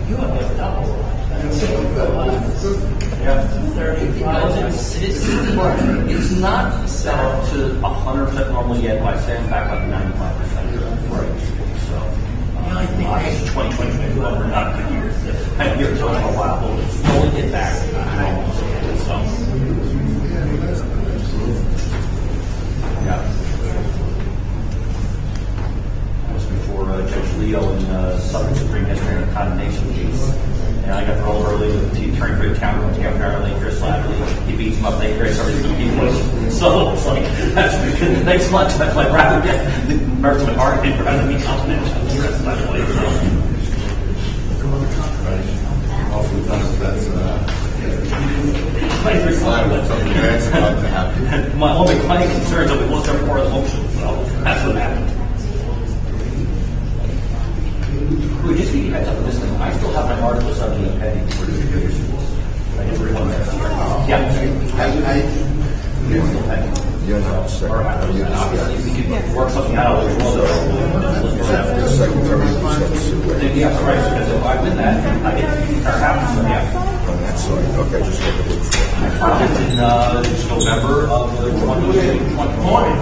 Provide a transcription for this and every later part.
You have a double. Yeah. 35. It's not set up to 100% normally yet, but I stand back like 95%. Right. So, obviously 2020, we're not good years. I've been here for a while, but we'll slowly get back to normal. So, yeah. That was before Judge Leo and Southern Supreme History and condemnation case. And I got rolled early with the attorney for the town, went to apparently Chris Ladley. He beats him up, they Chris already beat him. So it's like, that's thanks much. That's like rather get the merchant argument rather than be confidential. Chris Ladley. Oftentimes that's something that's about to happen. My only client concerns are what's their moral emotion. So that's what happened. We just give you heads up on this thing. I still have my article study pending for the computer schools. I just read one there. Yeah. Still pending. you're not secretary. Obviously, we can work something out. The secretary is going to sue it. Yeah, right. Because if I win that, I get the entire house. So yeah. On that side. Okay, just look at it. I filed it in November of 2020.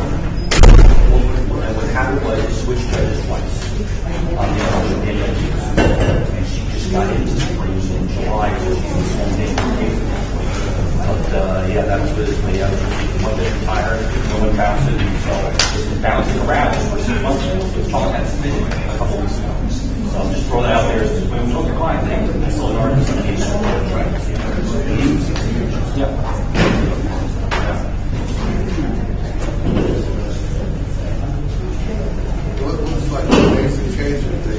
And what happened was it switched judges twice. And she just got into the Supreme in July, so she was home in But yeah, that was basically one day retired, no one bounced it, so it's been bouncing around for 6 months ago. So it's probably had submitted a couple weeks ago. So I'll just throw that out there. When we told your client thing, I still an art dissemination. Yeah. What looks like the basic change of the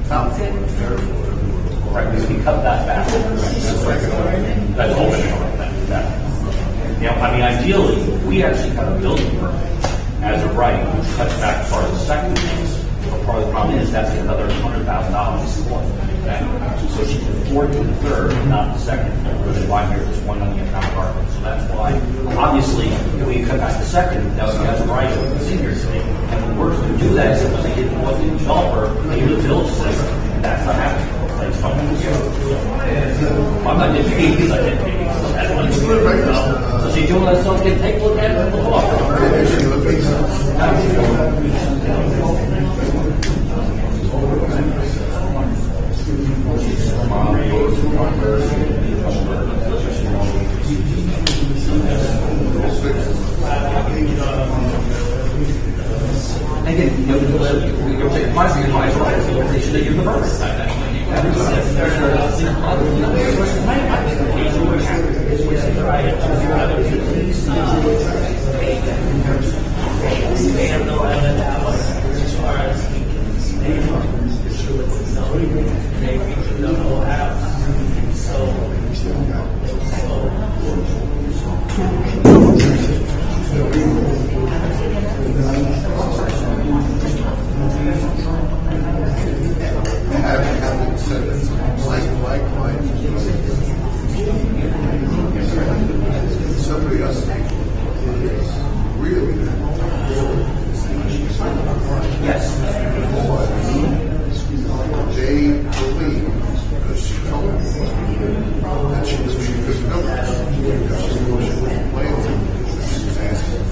top Right, because we cut that back. That's open like that. Yeah, I mean, ideally, we actually have a building permit as a right, which cuts back part of the second phase. But part of the problem is that's another $100,000 support. Okay? So she can afford to do the third, not the second, which is why there's just one on the account apartment. So that's why, obviously, if we cut back the second, that would be as a right of the senior city. And the worst to do that is if they get more the developer, they do the village system, and that's not happening. I'm not getting paid because I get paid. So that's what it's so she's doing that stuff, take a look at it, look off. Again, you'll take advice from your advisor, they should have given the verdict. somebody else is really Yes. they believe, because she told me that she was being good numbers because she was playing she was asking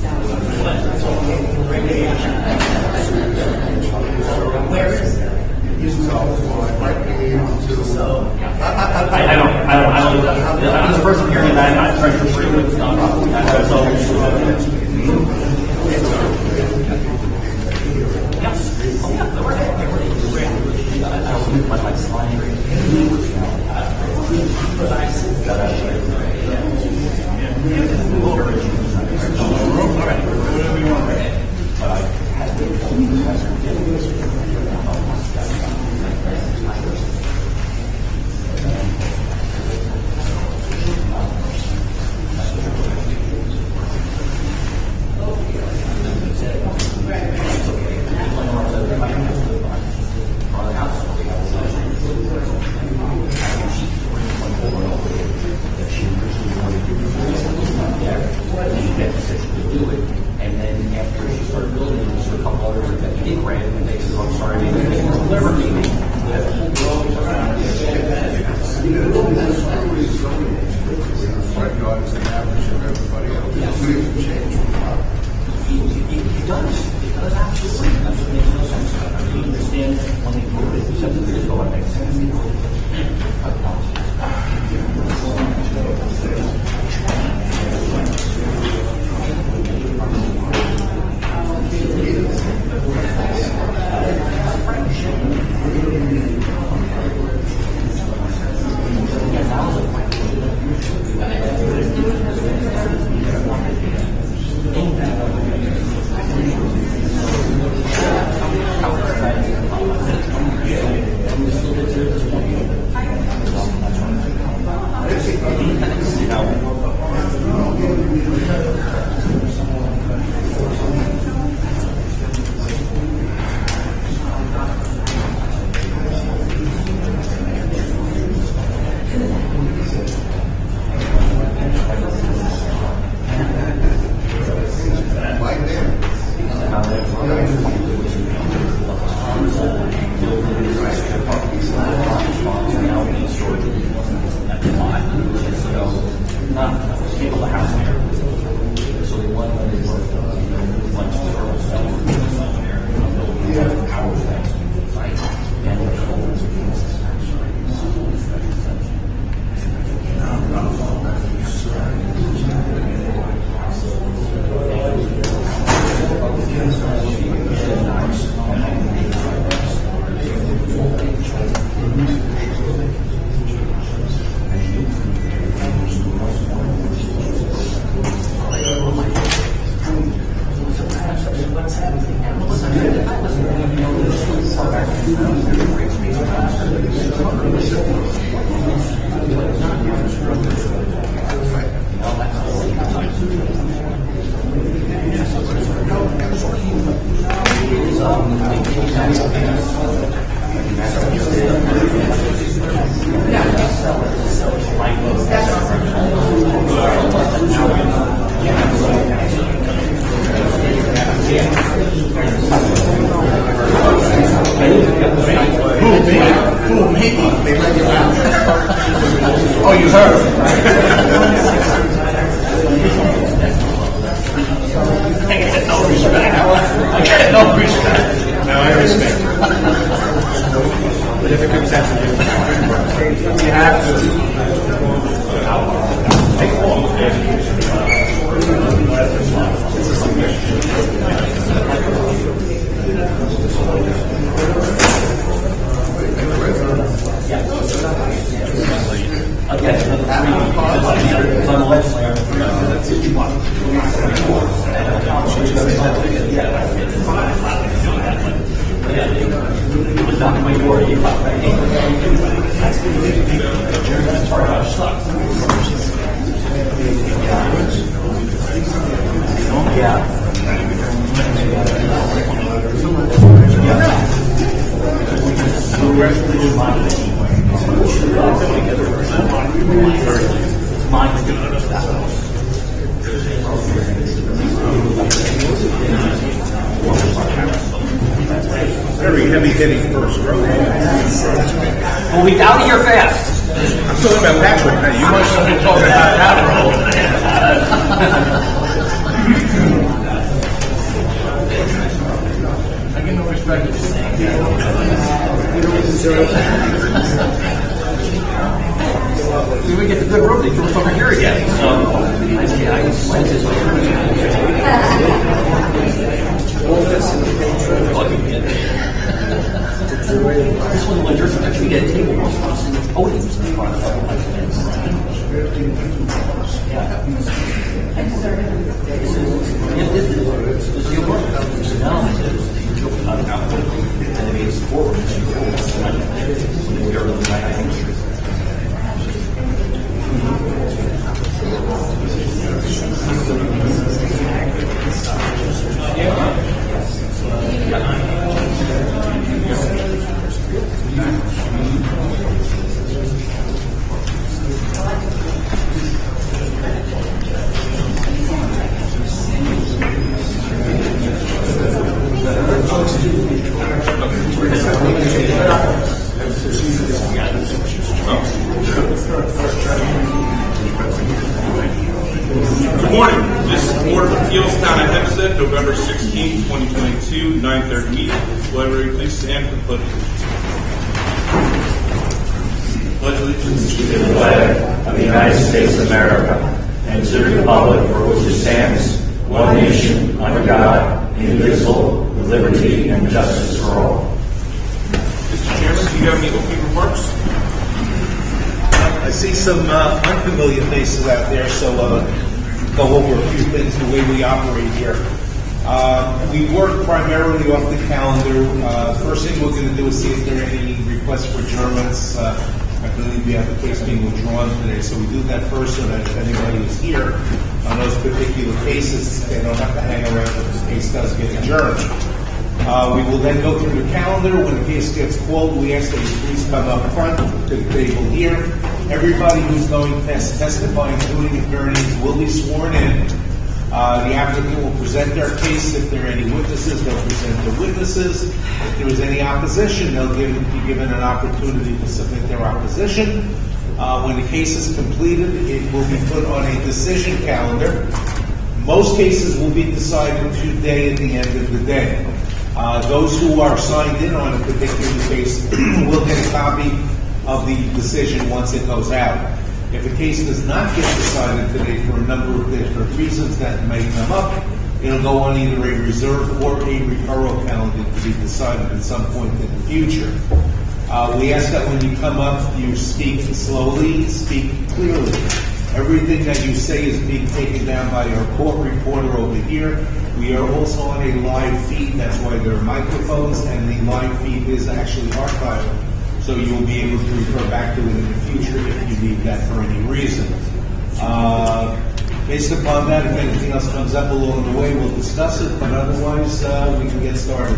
Where is it? so I might be able to I don't. I'm the person hearing that. I'm trying to free with nonprofit. Except that there's no one makes sense. Oh, you heard? I get no respect. I get no respect. No, I respect you. But if it comes out to you have to. It's on the legislature. It was not the majority. Very heavy hitting first row. We'll be out of here fast. I'm talking about Patrick now. You must have been talking about Patrick. I get no respect. We get the good room, they threw us over here again. So, I sweat this This one, when there's actually get a table, most of us in the podiums in front of This is your work. Now, and it means forward. Good morning. This is Board of Appeals Town of Hempstead, November 16, 2022, 9:30 meeting. Will everybody please stand for the pledge? allegiance to the flag of the United States of America and to the republic for which it stands, one nation, under God, indivisible, with liberty and justice for all. Mr. Chairman, do you have any opening remarks? I see some unfamiliar faces out there, so go over a few things the way we operate here. We work primarily off the calendar. First thing we're going to do is see if there are any requests for adjournments. I believe we have the case being withdrawn today, so we do that first so that if anybody is here on those particular cases, they don't have to hang around if the case does get adjourned. We will then go through the calendar. When the case gets called, we ask that you please come up front to the table here. Everybody who's going to testify, including attorneys, will be sworn in. The applicant will present their case. If there are any witnesses, they'll present the witnesses. If there is any opposition, they'll be given an opportunity to submit their opposition. When the case is completed, it will be put on a decision calendar. Most cases will be decided today at the end of the day. Those who are signed in on a particular case will get a copy of the decision once it goes out. If a case does not get decided today for a number of different reasons that may come up, it'll go on either a reserve or a referral calendar to be decided at some point in the future. We ask that when you come up, you speak slowly, speak clearly. Everything that you say is being taken down by our court reporter over here. We are also on a live feed. That's why there are microphones, and the live feed is actually archived. So you will be able to refer back to it in the future if you need that for any reason. Based upon that, if anything else comes up along the way, we'll discuss it, but otherwise, we can get started.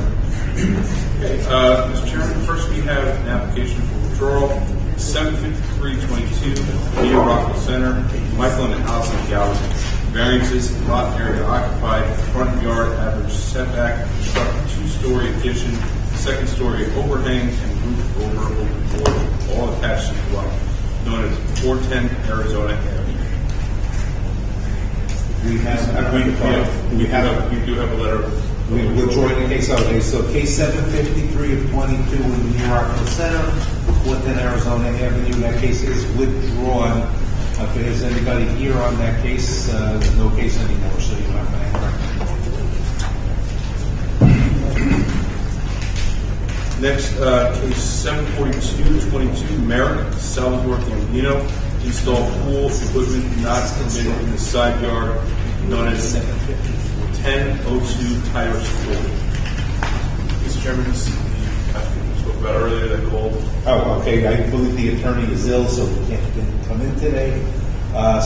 Okay, Mr. Chairman, first we have an application for withdrawal, 75322, New Rockville Center, Michael and Allison Galvin. Variances, lot area occupied, front yard average setback, construct 2-story addition, 2nd-story overhang, and roof over open porch, all attached to the dwelling, known as 410 Arizona Avenue. We do have a letter. We'll join the case. Okay, so case 753 of 22 in New Rockville Center, 410 Arizona Avenue. That case is withdrawn. If there's anybody here on that case, there's no case anymore, so you don't have to hang around. Next, case 74222, Merrick, Salvador Gambino, install pool equipment not permitted in the side yard, known as 1002 Tires Pool. Mr. Chairman, this is the applicant we spoke about earlier that called. Oh, okay. I believe the attorney is ill, so he can't come in today.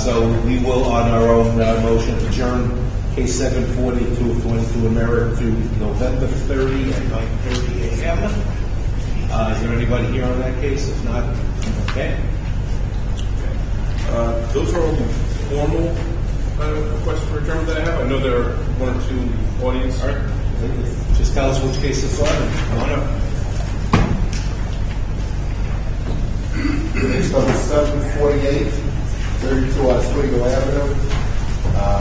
So we will, on our own motion, adjourn case 742 of 22 America to November 30 at 9:30 a.m. Is there anybody here on that case? If not, okay. Those are all the formal requests for adjournment that I have. I know there are 1 or 2 in the audience. All right. Just tell us which cases are. Come on up. Case number 748, 32 Oswego Avenue.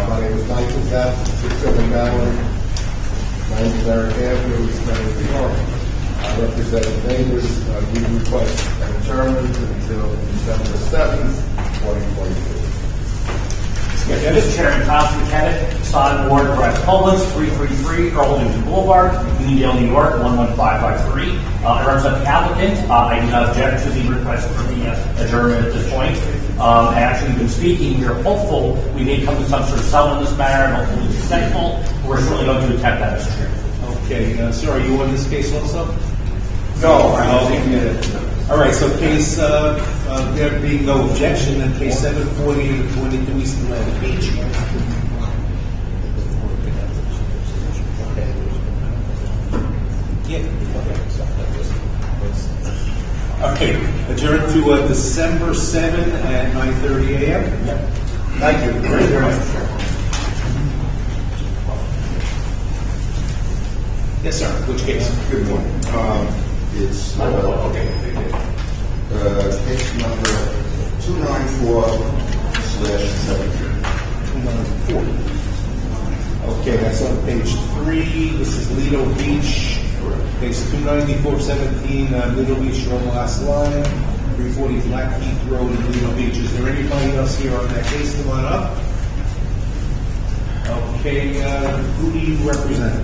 My name is Michael Zapp, 67 Maryland, 90 Barrett Avenue, East Maryland, New York. I represent the neighbors. We request an adjournment until December 7th, 2022. Mr. Chairman, Thomas McKenna, Sod Ward, West Poland, 333 Earl Newton Boulevard, Uniondale, New York, 11553. I represent the applicant. I do not object to the request for the adjournment at this point. I actually been speaking. We are hopeful we may come to some sort of settlement in this matter, and hopefully it's successful. We're certainly going to attempt that, Mr. Chairman. Okay, sir, are you on this case also? No, All right, so case, there being no objection, then case 740 of 22 East Atlantic Beach. Okay, adjourned to December 7 at 9:30 a.m. Yep. Thank you very much. Yes, sir. Which case? Good morning. It's case number 294/17. Okay, that's on page 3. This is Lido Beach. Case 294-17, Lido Beach, Roma Last Line. 340 Blackheath Road in Lido Beach. Is there anybody else here on that case? Come on up. Okay, who do you represent?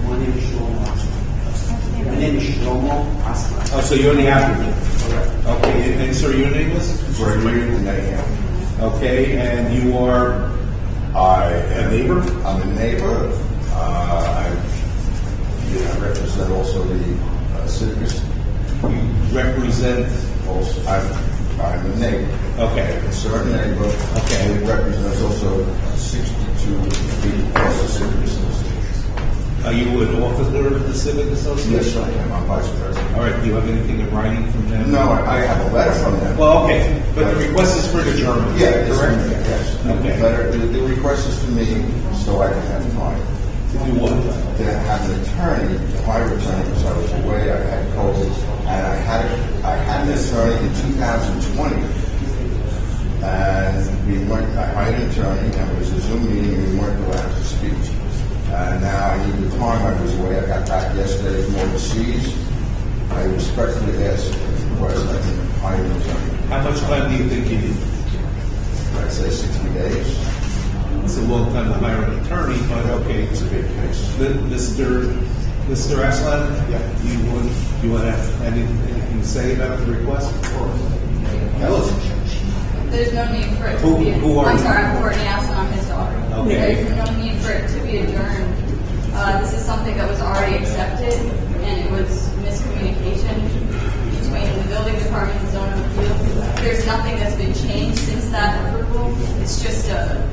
My name is Shlomo Aslan. My name is Shlomo Aslan. Oh, so you're the applicant? Correct. Okay, and sir, your name was? Gregory Nahum. Okay, and you are a neighbor? I'm a neighbor. I represent also the citizens. You represent, Also, I'm a neighbor. okay, A certain neighbor. Okay. Who represents also 62 feet across the citizens. are you an officer of the Civic Association? Yes, I am. I'm vice president. All right, do you have anything in writing from them? No, I have a letter from them. Well, okay, but the request is for the German. Yeah, it's correct? yes. Okay. The request is to me so I can have time To do what? to have an attorney, to hire an attorney, because I was away, I had COVID, and I had an attorney in 2020. And I hired an attorney, and it was a Zoom meeting, and we weren't allowed to speak. And now I need the time, I was away, I got back yesterday from overseas. I respectfully ask the request, I can hire an attorney. How much time do you think you need? I'd say 60 days. It's a long time to hire an attorney, but okay. It's a big case. Mr. Aslan? Yeah. You want to have anything to say about the request? Tell us. There's no need for it to Who- be. who are I'm you? sorry, I'm Courtney Aslan, I'm his daughter. Okay. There's no need for it to be adjourned. This is something that was already accepted, and it was miscommunication between the building department and zone of appeal. There's nothing that's been changed since that approval. It's just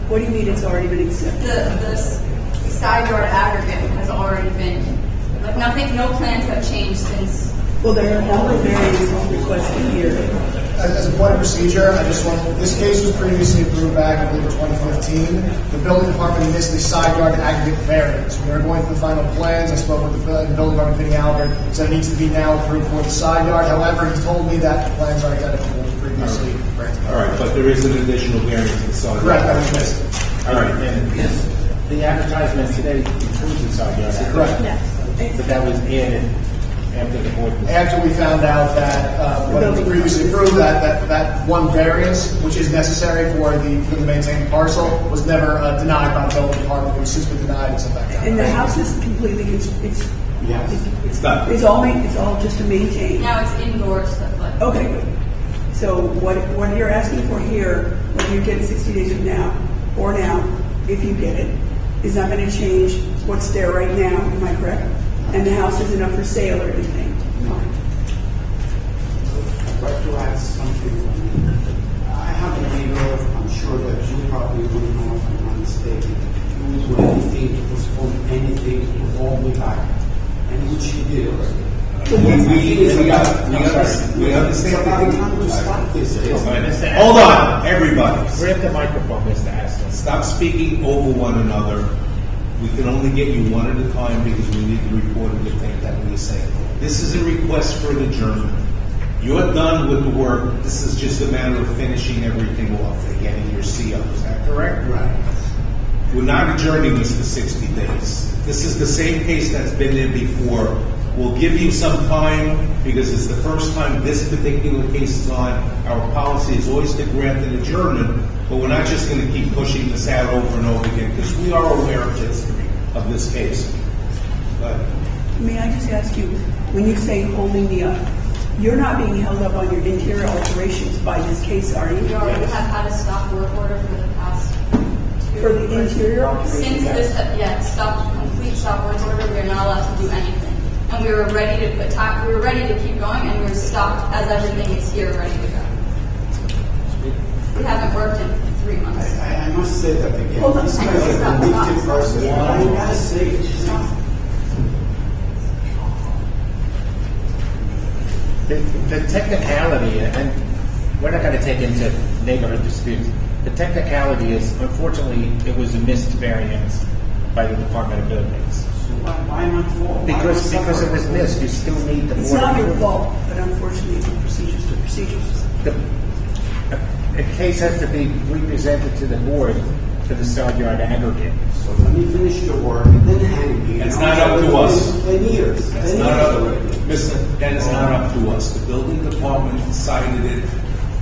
What do you mean it's already been accepted? the side yard aggregate has already been, like nothing, no plans have changed since. Well, there are a number of variances requested here. As a point of procedure, this case was previously approved back, I believe, in 2015. The building department missed the side yard aggregate variance. We are going through the final plans. I spoke with the building department, Vinnie Albert, said it needs to be now approved for the side yard. However, he told me that the plans are identical to what was previously granted. All right, but there is an additional variance inside. Correct, that was missed. All right, and The advertisement today includes the side yard. Correct. But that was added after the board. After we found out that when it was previously approved, that one variance, which is necessary for the maintained parcel, was never denied by the building department. It was simply denied and sent back down. And the house is completely, it's done. it's all just to maintain. Now it's indoor stuff, but. Okay, good. So what you're asking for here, when you get 60 days from now, or now, if you get it, is not going to change what's there right now, am I correct? And the house isn't up for sale or anything? No. I'd like to add something. I have a neighbor, I'm sure that you probably would know if I'm not mistaken, who would do anything to postpone anything to hold me back, and which he did already. We understand. Hold on, everybody. Grab the microphone, Mr. Aslan. Stop speaking over one another. We can only get you one at a time because we need to record the thing that we say. This is a request for an adjournment. You're done with the work. This is just a matter of finishing everything off and getting your CO. Is that correct? Right. We're not adjourning this for 60 days. This is the same case that's been there before. We'll give you some time because it's the first time this particular case is on. Our policy is always to grant an adjournment, but we're not just going to keep pushing this out over and over again because we are aware of the history of this case. But May I just ask you, when you say holding me up, you're not being held up on your interior alterations by this case, are you? We already have had a stop work order for the past 2 For the interior alterations? Since this, complete stop work order, we are not allowed to do anything. And we were ready to we were ready to keep going, and we were stopped as everything is here ready to go. We haven't worked in 3 months. I must say that again. Hold on. This guy is a convicted person. I gotta say it. The technicality, and we're not going to take into neighborhood disputes, the technicality is, unfortunately, it was a missed variance by the Department of Buildings. So why am I fault? Because it was missed, you still need the board. It's not your fault, but unfortunately, the procedures to procedures. A case has to be represented to the board to the side yard aggregate. So let me finish the work and then hang me. It's not up to us. 10 years. That's 10 not years up, already. Mr., that is not up to us. The building department cited it.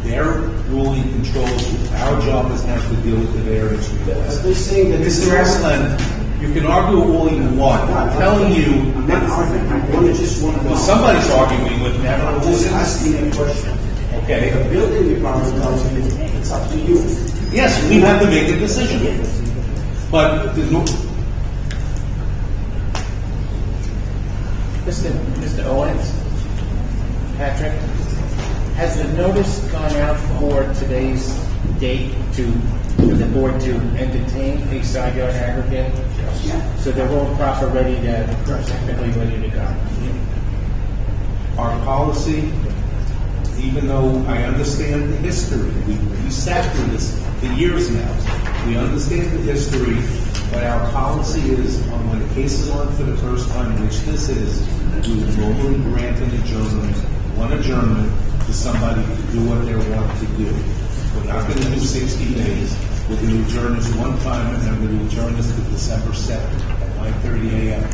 Their ruling controls. Our job is now to deal with the variance But request. they're saying that this Mr. is. Eslen, you can argue all you want. I'm telling you, I'm not arguing. I just want to know. well, somebody's arguing with me. I don't know I'm who just it is. asking a question. Okay. The building department tells me it's up to you. Yes, we have to make a decision. But there's no, Mr. Owens, Patrick, has the notice gone out for today's date for the board to entertain a side yard aggregate? Yeah. So they're all proper, technically ready to go. our policy, even though I understand the history, we sat through this for years now. We understand the history, but our policy is, when a case is on for the first time, which this is, we would normally grant an adjournment, one adjournment, to somebody to do what they want to do. We're not going to do 60 days. We're going to adjourn this one time, and I'm going to adjourn this to December 7th at 9:30 a.m.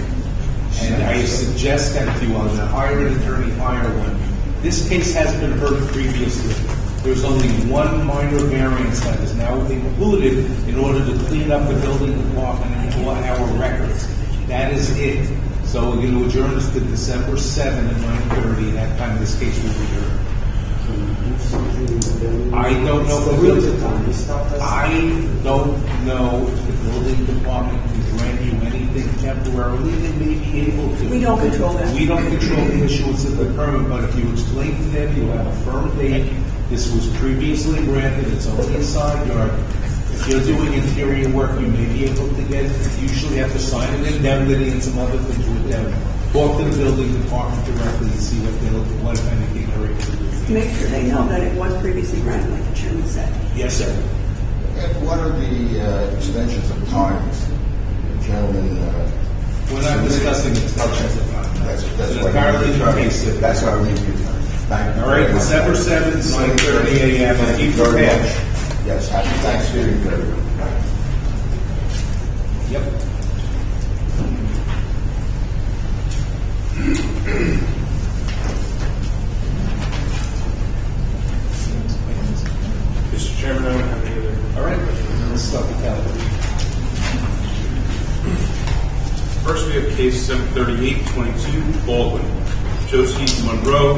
And I suggest that if you want to hire an attorney, hire one. This case has been heard previously. There's only one minor variance that is now included in order to clean up the building department and all our records. That is it. So we're going to adjourn this to December 7th at 9:30. That time this case will be heard. I don't know if the building department can grant you anything temporarily. They may be able to. We don't control that. We don't control the issuance of the permit, but if you explain to them, you have a firm date. This was previously granted. It's only a side yard. If you're doing interior work, you may be able to get. You usually have to sign an indemnity and some other things with them. Talk to the building department directly and see what if anything they're able to do. Make sure they know that it was previously granted, like the chairman said. Yes, sir. And what are the extensions of times? The gentleman. We're not discussing extensions of time. That's It's what entirely the case. That's why we need your time. Thank you. All right, December 7th, 9:30 a.m. Thank you Keep very prepared. much. Yes, happy Thanksgiving to everyone. Yep. Mr. Chairman, I don't have any other. All right, let's start the calendar. First, we have case 73822, Baldwin. Jose Monroe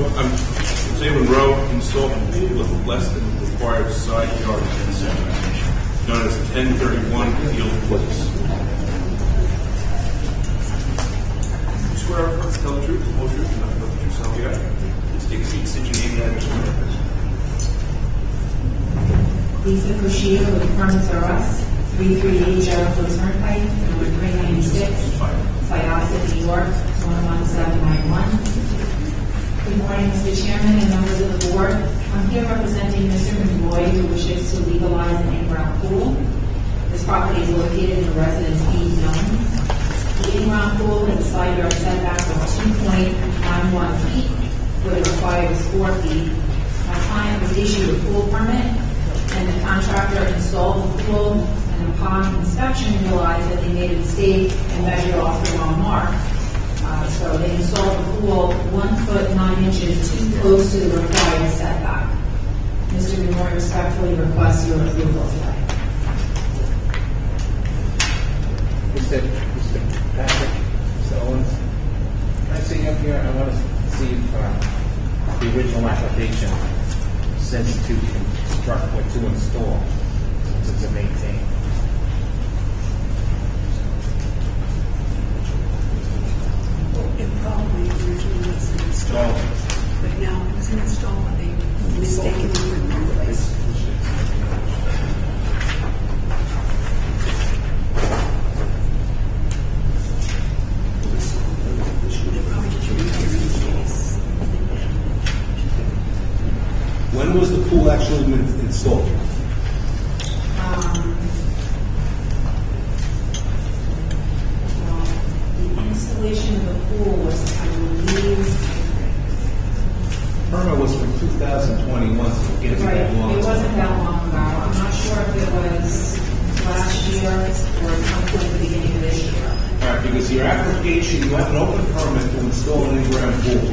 installed a pool with less than the required side yard setback, known as 1031 Field Place. You swear to tell the truth, the whole truth, and nothing but the truth, so help you God? Please take a seat, state your name and address for the record. Lisa Kushida with Permits R Us, 338 Jericho Turnpike, number 396, Syosset, New York, 11791. Good morning, Mr. Chairman and members of the board. I'm here representing Mr. Monroy, who wishes to legalize an in-ground pool. This property is located in the Residence B zone. The in-ground pool has a side yard setback of 2.91 feet, where the required is 4 feet. My client was issued a pool permit, and the contractor installed the pool, and upon inspection realized that they made a mistake and measured off the wrong mark. So they installed the pool 1 foot 9 inches too close to the required setback. Mr. Monroy respectfully requests your approval today. Mr. Patrick, Mr. Owens, can I see up here? I want to see if the original application says to construct or to install, since it's a maintain. It probably originally was installed, but now it was installed, they mistakenly put it in the wrong place. They probably did your hearing case. When was the pool actually installed? The installation of the pool was, I believe, Permit was from 2021, so it can't be right, that long. it wasn't that long ago. I'm not sure if it was last year or some point at the beginning of this year. All right, because your application, you have an open permit to install an in-ground pool.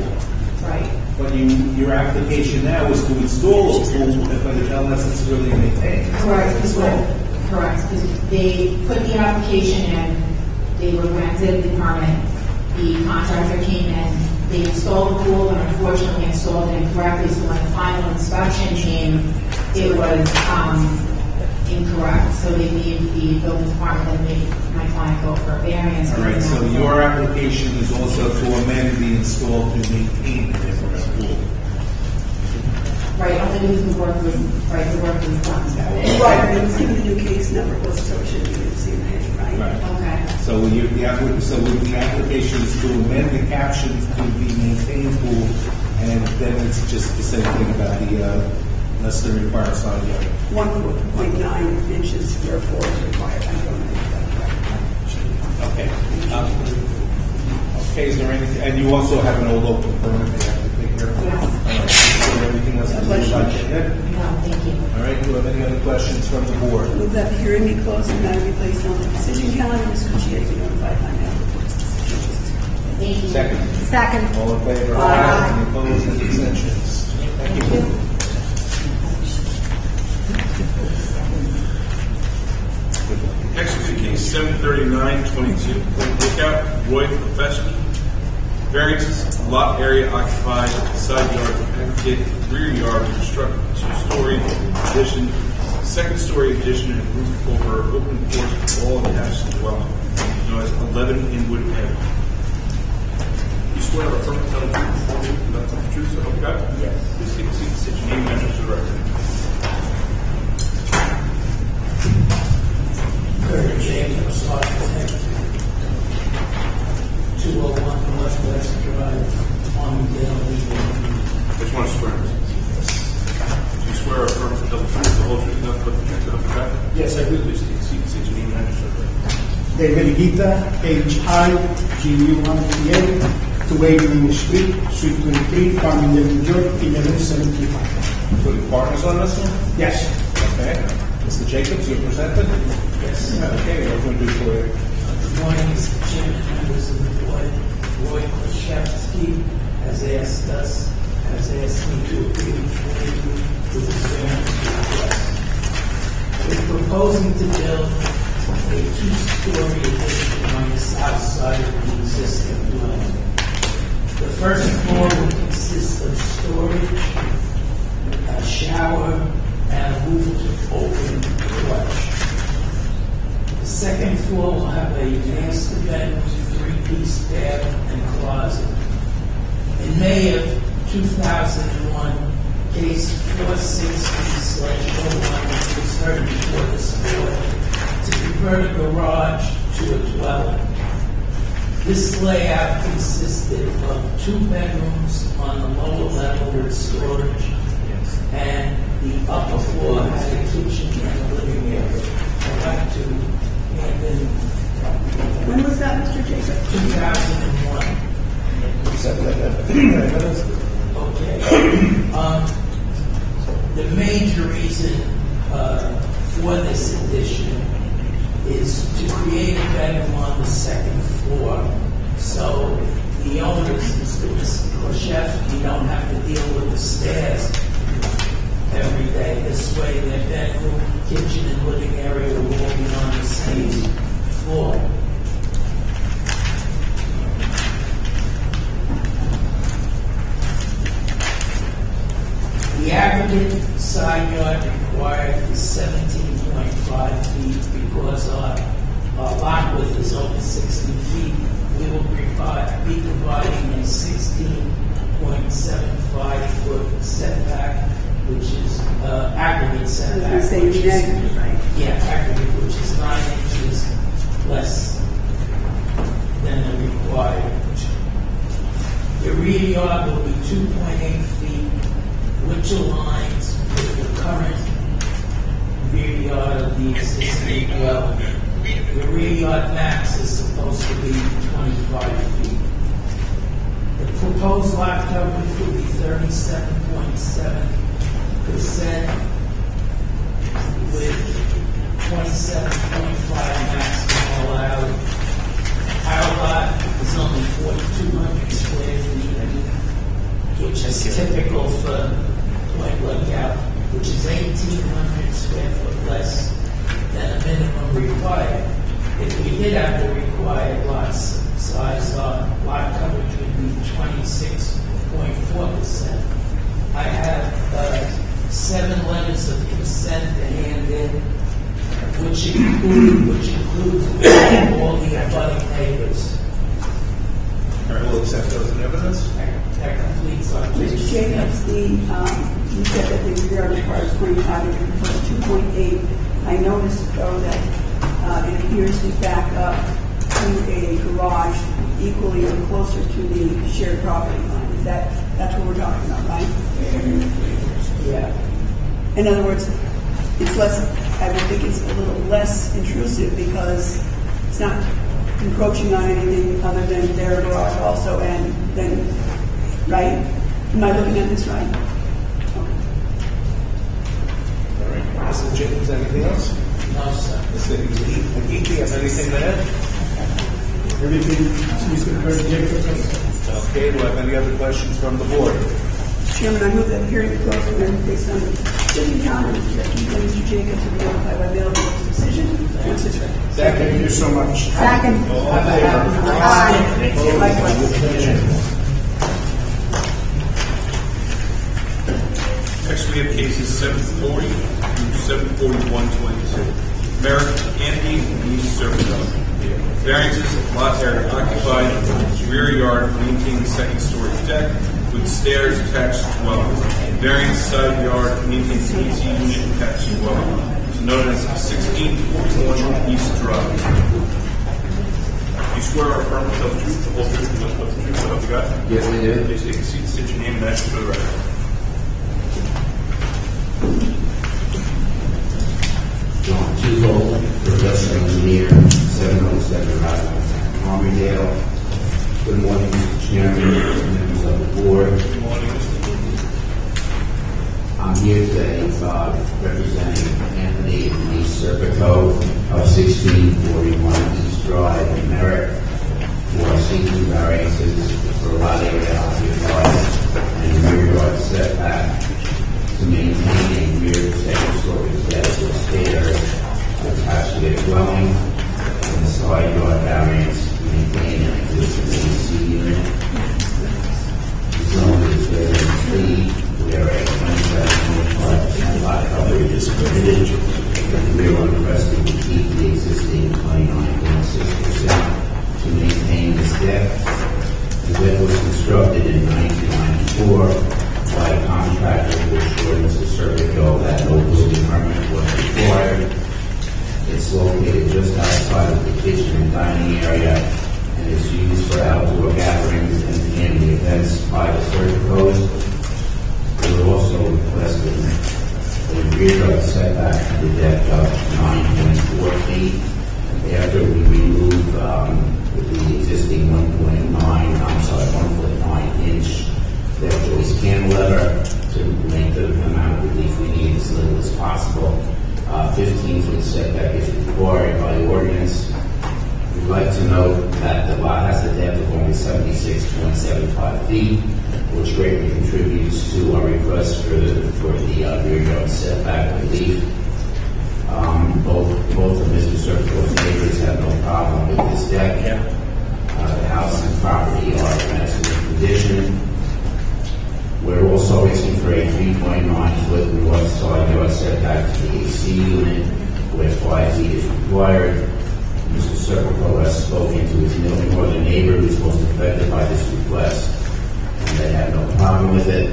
Right. But your application now is to install a pool, but unless it's really maintained. Correct, because they put the application in, they were granted the permit, the contractor came in, they installed the pool and unfortunately installed it incorrectly, so when the final inspection came, it was incorrect, so they made the building department and made my client go for a variance. All right, so your application is also to amend the installed to maintain the in-ground pool. Right, only because the work was done. Right, but it was given a new case number, so it should be the same heading, right? Right. Okay. So the application is to amend the caption to the maintained pool, and then it's just the same thing about the less than required side yard. 1.9 inches square foot is required. I don't know if that's Okay. Okay, is there anything, and you also have an old open permit that you have to take care of? Yes. All right. Is there anything else that you would like to add? No, thank you. All right, do you have any other questions from the board? Move that the hearing be closed and matter be placed on the decision calendar. Ms. Cucci, be notified by mail. Thank you. Second. All in favor? Aye. Any opposed, any abstentions? Thank you. Next is the case 73922, Lookout, Roy Professional. Variances, lot area occupied, side yard, aggregate, rear yard, construct two-story addition, second-story addition, and roof over open porch, all attached to dwelling, known as 11 Inwood Avenue. You swear or affirm to tell the truth before me, conduct the truth, so help you God? Yes. Please take a seat, state your name and address for the record. Kurt Jacobs, architect, 201 Northwest Drive, Farmingdale, New York. Which one is swear? Do you swear or affirm to tell the truth, the whole truth, nothing but the truth, so help you God? Yes, I do. Please take a seat, state your name and address for the record. David Gita, HIGU138, 280 Main Street, Suite 23, Farmingdale, New York, 1175. So the partners on this one? Yes. Okay. Mr. Jacobs, you're presented? Yes. Okay, what are we going to do for you? Good morning, Mr. Chairman, members of the board. Roy Koshevsky has asked me to agree to this variance request. We're proposing to build a two-story addition on the south side of the existing dwelling. The first floor will consist of storage, a shower, and a roof open porch. The second floor will have a master bedroom, three-piece bath, and closet. In May of 2001, case 460/01 was heard before this board to convert a garage to a dwelling. This layout consisted of 2 bedrooms on the lower level with storage, and the upper floor had a kitchen and a living area. I'd like to hand in When was that, Mr. Jacobs? 2001. Okay. The major reason for this addition is to create a bedroom on the second floor. So the owners, Mr. Koshevsky, don't have to deal with the stairs every day. This way, their bedroom, kitchen, and living area will all be on the same floor. The aggregate side yard required is 17.5 feet because our lot width is over 60 feet. We will be providing a 16.75 foot setback, which is aggregate setback. You're saying which is- negative, right? Yeah, aggregate, which is 9 inches less than the required. The rear yard will be 2.8 feet, which aligns with the current rear yard of the existing dwelling. The rear yard max is supposed to be 25 feet. The proposed lot coverage will be 37.7%, with 27 point one out, which is 1,800 square foot less than a minimum required. If we did have the required lot size, lot coverage would be 26.4%. I have 7 letters of consent to hand in, which includes all the abutting neighbors. All right, we'll accept those in evidence. That completes our Mr. case. Jacobs, you said that the rear yard requires 25, and you proposed 2.8. I noticed, though, that it appears to back up to a garage equally or closer to the shared property line. That's what we're talking about, right? Yeah. In other words, it's less, I would think it's a little less intrusive because it's not encroaching on anything other than their garage also, and then, right? Am I looking at this right? All right. Mr. Jacobs, anything else? No, sir. Mr. McGee, do you have anything to add? Everything seems to be very different. Okay, do I have any other questions from the board? Chairman, I move that the hearing be closed and based on the city calendar, Mr. Jacobs will be notified by mail of his decision. Once it's ready. Thank you so much. Second. All in favor? Aye. Likewise. Next, we have cases 740 through 74122. Merrick Andy and East Serpentine. Variances, lot area occupied, rear yard, maintain second story deck with stairs attached to dwelling. Variance side yard, maintains AC unit attached to dwelling. It's known as 1641 East Drive. You swear or affirm to tell the truth, the whole truth, and nothing but the truth, so help you God? Yes, I do. Please take a seat, state your name and address for the record. John Chisholm, professional engineer, 707 Route, Armidale. Good morning, Mr. Chairman, members of the board. Good morning, Mr. I'm here today representing Anthony and Denise Serpico of 1641 East Drive in Merrick, who are seeking variances for lot area occupied and rear yard setback to maintain a rear second story deck with stairs attached to their dwelling, and the side yard variance to maintain an existing AC unit. The zone is within three, where a 27.5% lot coverage is permitted, and we are requesting to keep the existing 29.6% to maintain this deck. The deck was constructed in 1994 by a contractor who assured Mr. Serpico that no building permit was required. It's located just outside of the kitchen and dining area and is used for outdoor gatherings and family events by the Serpicos. We're also requesting a rear yard setback to the deck of 9.4 feet. After we remove the existing 1.9-inch deck joist cantilever to make the amount of relief we need as little as possible. 15-foot setback is required by ordinance. We'd like to note that the lot has a depth of only 76.75 feet, which greatly contributes to our request for the rear yard setback relief. Both of Mr. Serpico's neighbors have no problem with this deck. The house and property are in excellent condition. We're also asking for a 3.9-foot north side yard setback to the AC unit, where 5 feet is required. Mr. Serpico has spoken to his northern neighbor who's most affected by this request, and they have no problem with it.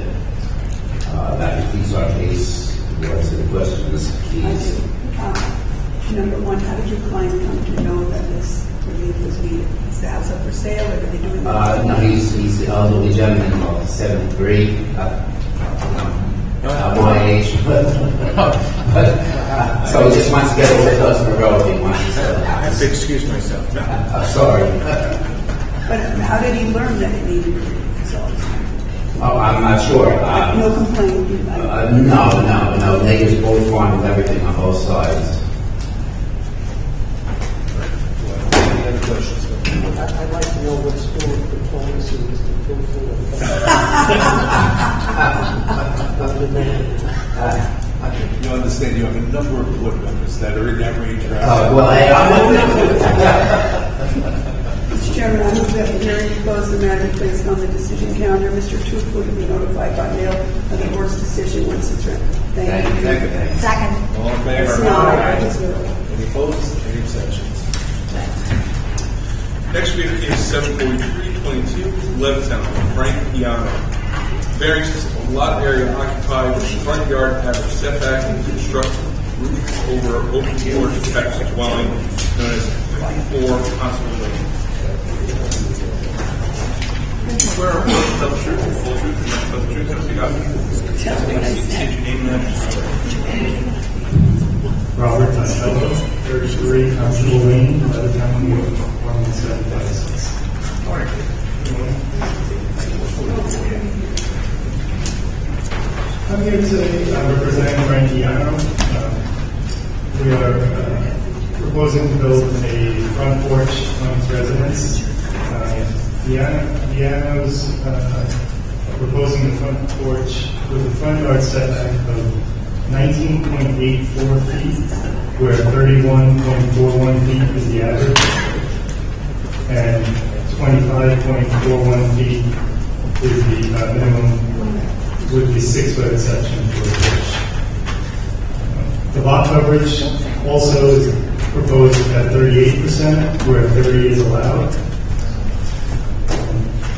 That completes our case. What's the questions, please? Number one, how did your client come to know that this relief was needed? Is the house up for sale, or are they doing that? No, he's the elderly gentleman, about 73, my age. So he just wants to get over the customer road. He wants to sell the I have house. to excuse myself. Sorry. But how did he learn that it needed relief? Oh, I'm not sure. No complaint? No. Neighbors both fine with everything on both sides. Any other questions? I'd like to know what school of diplomacy is the truthful and You understand you have a number of board members that are in that range, right? Well, Mr. Chairman, I move that the hearing be closed, the matter be placed on the decision calendar. Mr. Truthful to be notified by mail of the board's decision once it's ready. Thank you. Second. All in favor? It's not, it's not. Any opposed? Any abstentions? Next we have case 74322, Levittown, Frank Piano. Variances of lot area occupied, front yard average setback, and construct roof over open floor detached dwelling known as 54 Constable Lane. Swear or oath to tell the truth, the full truth, and nothing but the truth, so you got it. State your name and address. Robert Costello, 33 Constable Lane, Levittown, New York, 11756. I'm here today representing Frank Piano. We are proposing to build a front porch on his residence. Piano's proposing the front porch with a front yard setback of 19.84 feet, where 31.41 feet is the average, and 25.41 feet is the minimum, with the 6-foot exception for the porch. The lot coverage also is proposed at 38%, where 30 is allowed.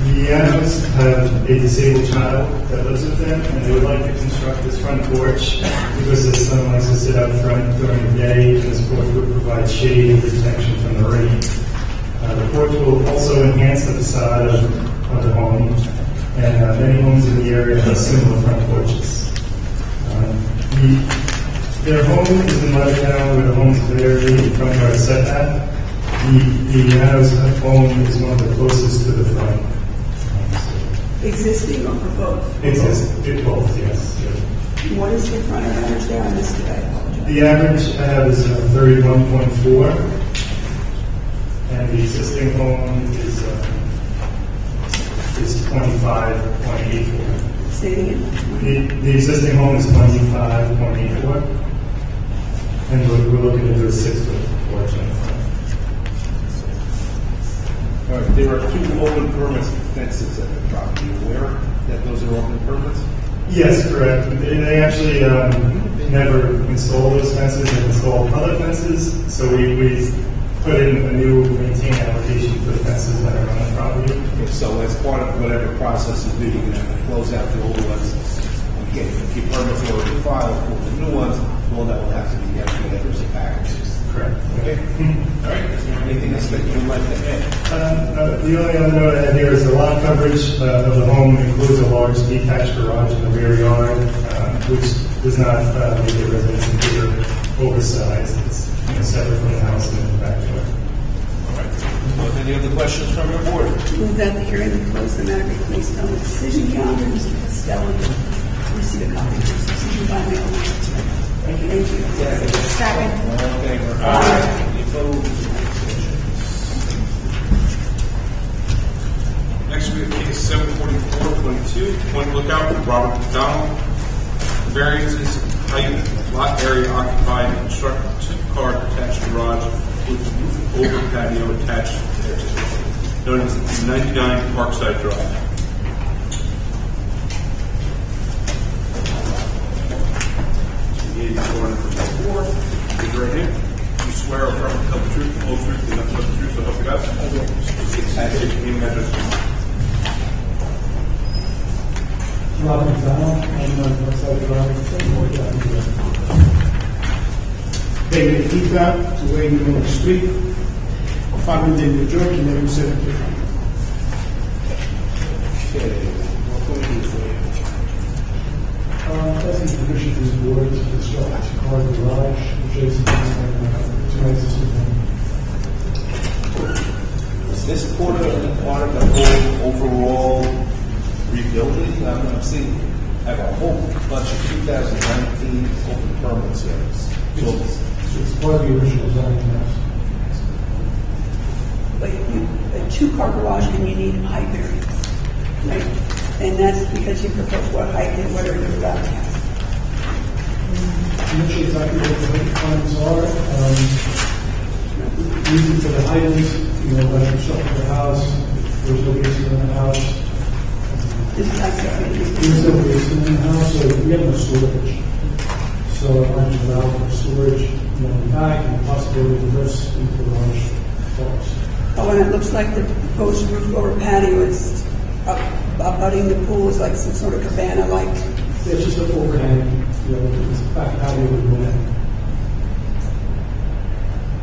The Pianos have a disabled child that lives with them, and they would like to construct this front porch because the son likes to sit out front during the day, and this porch would provide shade and protection from the rain. The porch will also enhance the facade of the home, and many homes in the area have similar front porches. Their home is in Levittown, where the homes vary in front yard setback. The Pianos' home is one of the closest to the front. Existing or proposed? Existing, both, yes. What is the front yard average there? I missed it, I apologize. The average I have is 31.4, and the existing home is 25.84. Say it again. The existing home is 25.84, and we're looking to do a 6-foot porch in the front. All right, there are 2 open permits fences at the property. Aware that those are open permits? Yes, correct. They actually never installed those fences. They installed other fences, so we put in a new maintain application for the fences that are on the property. So as part of whatever process you do, you're going to have to close out the old ones. Okay, if your permits are already filed for the new ones, well, that will have to be added as a package. Correct. Okay. All right. Is there anything else that you would like to add? The only other note I have here is the lot coverage of the home includes a large detached garage in the rear yard, which does not make the residence bigger, oversized. It's separate from the house and the backyard. All right. Any other questions from your board? Move that the hearing be closed, the matter be placed on the decision calendar. Mr. Costello, receive a copy of this decision by mail. Thank you. Second. All in favor? Any opposed? Next we have case 74422, Point Lookout, Robert McDonald. Variances, height, lot area occupied, construct 2-car detached garage with roof over patio attached thereto, known as 99 Parkside Drive. Raise your right hand. You swear or affirm to tell the truth, the whole truth, and nothing but the truth, so help you God? I do. State your name and address. Robert McDonald, I'm Parkside Drive. They made heat out to where you know the street. Farmington, New York, 1175. Okay. What can we do for you? Asking permission from the board to construct a 2-car garage adjacent to existing home. Is this part of the whole overall rebuilding? I'm seeing, I have a whole bunch of 2019 open permits here. So, So it's part of the original zoning map. a two-car garage and you need height variance, right? And that's because you propose what height and what are you allowed to have. I'm not sure exactly what the height requirements are. Usually for the items, when I construct the house, there's no basement in the house. There's no basement in the house, so we have no storage. So I'm just allowed for storage, in the back, and the possibility of this into the large box. Oh, and it looks like the proposed roof over patio is abutting the pool is like some sort of cabana-like. It's just an overhang, it's back patio with a window.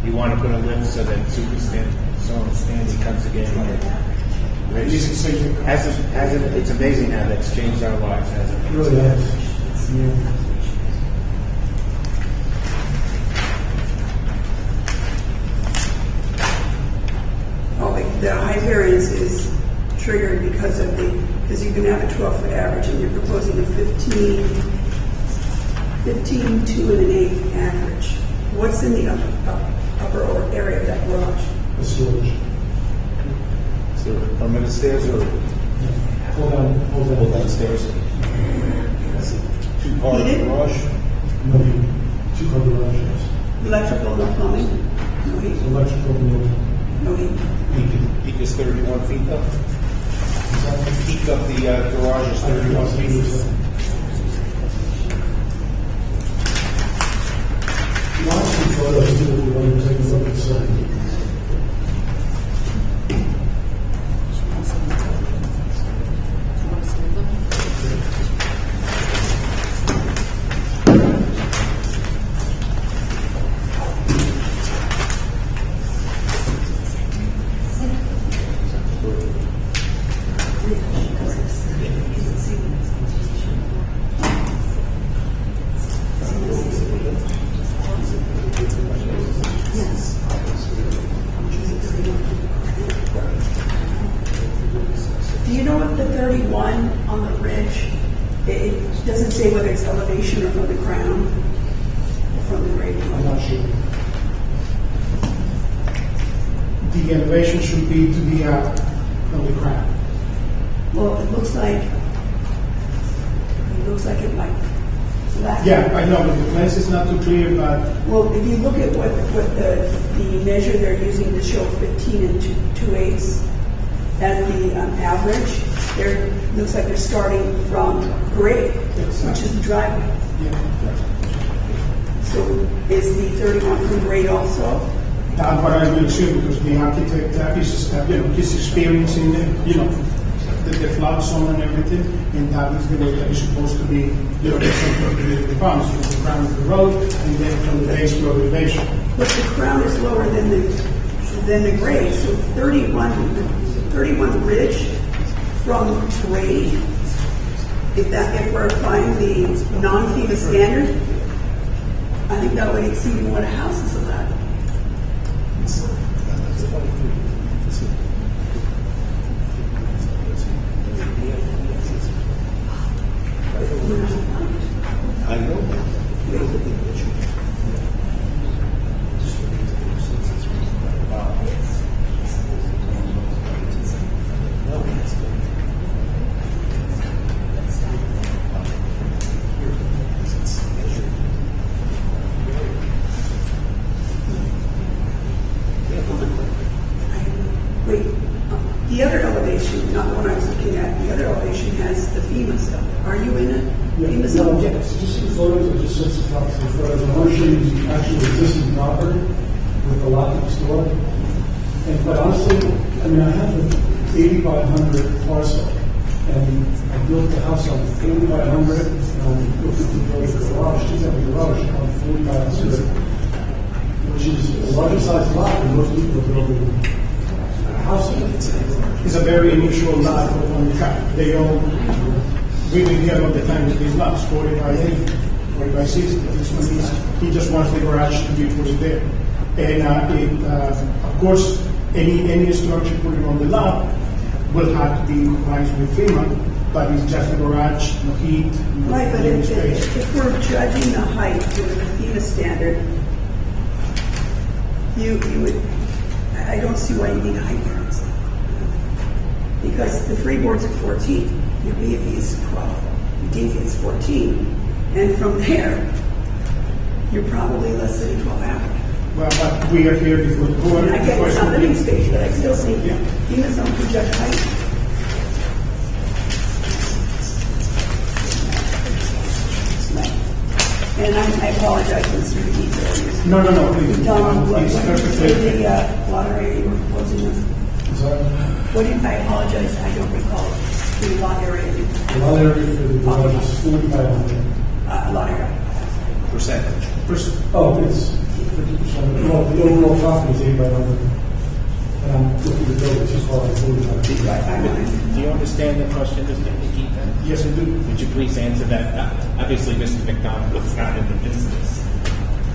You want to put a lift so that someone standing comes again. It's amazing how that's changed our lives, hasn't it? It really has. Yeah. The high variance is triggered because you can have a 12-foot average and you're proposing a 15, 2 1/8 average. What's in the upper area of that garage? The storage. So, permanent stairs or Hold down stairs? Two-car Heated? garage? No heat. Two-car garage, yes. Electrical, no plumbing? No heat? Electrical, no. No heat? Heat is 31 feet up. Heat up the garage is 31 feet. Lots of photos too, if you want to take a look at some. Do you know if the 31 on the ridge, it doesn't say whether it's elevation or from the ground or from the grade? I'm not sure. The elevation should be to the from the ground. Well, it looks like it might. Flat. Yeah, I know, but the plans is not too clear, but Well, if you look at what the measure they're using to show 15 and 2/8 as the average, there looks like they're starting from grade, which is the driveway. yeah. So is the 31 from grade also? That's what I will assume, because the architect is experiencing, the flood zone and everything, and that is the way that it's supposed to be, the bounds from the ground of the road, and then from the base to elevation. But the crown is lower than the grade, so 31 ridge from grade, if we're applying the non-FEMA standard, I think that would exceed what a house is allowed. I know that. Wait, the other elevation, not the one I was looking at, the other elevation has the FEMA stuff. Are you in it? FEMA stuff? No, yes, just some photos of just sets of photos. The photos. I want to show you the actual existing property with the lot next door. And quite honestly, I have an 80 by 100 parcel, and I built the house on 80 by 100, and I'm looking to build a garage, she's having a garage on 40 by 100, which is a larger size lot than most people are building a house in. It's a very unusual lot on the cut. They all, we've been here all the time with these lots, 40 by 80, 40 by 60. This one, he just wants the garage to be put there. And of course, any structure put on the lot will have to be in compliance with FEMA, but it's just a garage, no heat, no Right, but living if space. we're judging the height with the FEMA standard, you would, I don't see why you need a height variance. Because the freeboard's at 14, your BFE is 12, your DFE is 14, and from there, you're probably less than a 12 average. Well, but we are here before the board. And I get it's not living space, but I still think humans don't project height. And I apologize for the details. No, please. Don, what Please, did you perfectly. say the water area you were proposing was? Sorry. I apologize, I don't recall the lot area. The lot area for the garage is 4,500. Lot area. Percentage. Oh, it's 50%. Well, the overall property is 8,500. And I'm looking to build it just for like 45. Do you understand the question, Mr. Nikita? Yes, I do. Would you please answer that? Obviously, Mr. McDonald was not in the business.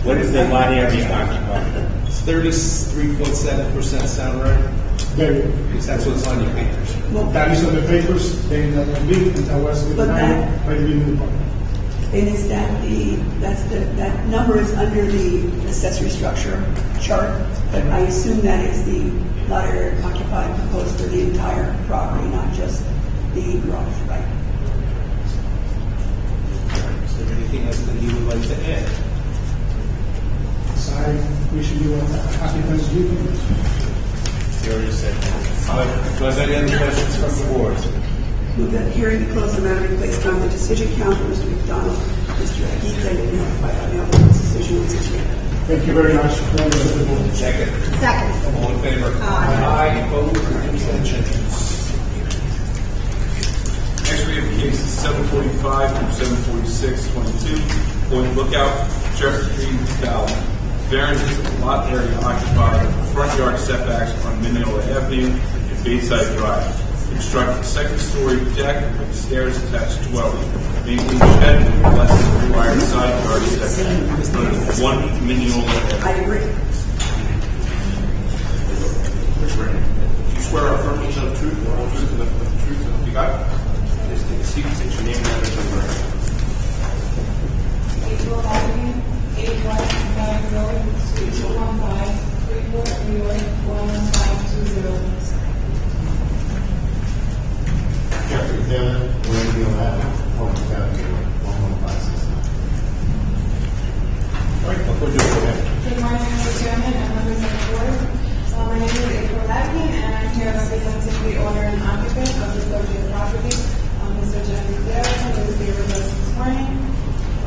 What is the lot area occupied? It's 33.7%, sound right? Very good. Because that's what's on your papers. That is on the papers, they big, and I was with But that- by the building department. And is that number is under the accessory structure chart, but I assume that is the lot area occupied proposed for the entire property, not just the garage, right? Is there anything else that you would like to add? So we should do a occupants viewing. You already said that. Do I have any other questions from the board? Move that hearing be closed and matter be placed on the decision calendar. Mr. McDonald, Mr. Akita, and notified by mail of this decision once it's made. Thank you very much. Second. Second. All in favor? Aye. Opposed? Abstentions? Next, we have cases 745 through 746-22, Point Lookout, Jefferson Street, Ballard. Variances of lot area occupied, front yard setbacks on Mineola Avenue and Bayside Drive. Construct a second-story deck with stairs attached dwelling. Maintain shed with less than required side yard setback. 1 Mineola Avenue. I agree. You swear or affirm to tell the truth, the whole truth, and nothing but the truth. You got it? Just take a seat, state your name and address for the record. April Avenue, 8 West Valley Road, Suite 215, Freeport, New York, 11520. Jeffrey Taylor, William Avenue, Homes Avenue, 11569. All right, we'll do it for him. Good morning, Mr. Chairman and members of the board. My name is April Avenue, and I'm here representing the owner and occupant of the subject property, Mr. Jeffrey Taylor, who is here with us this morning.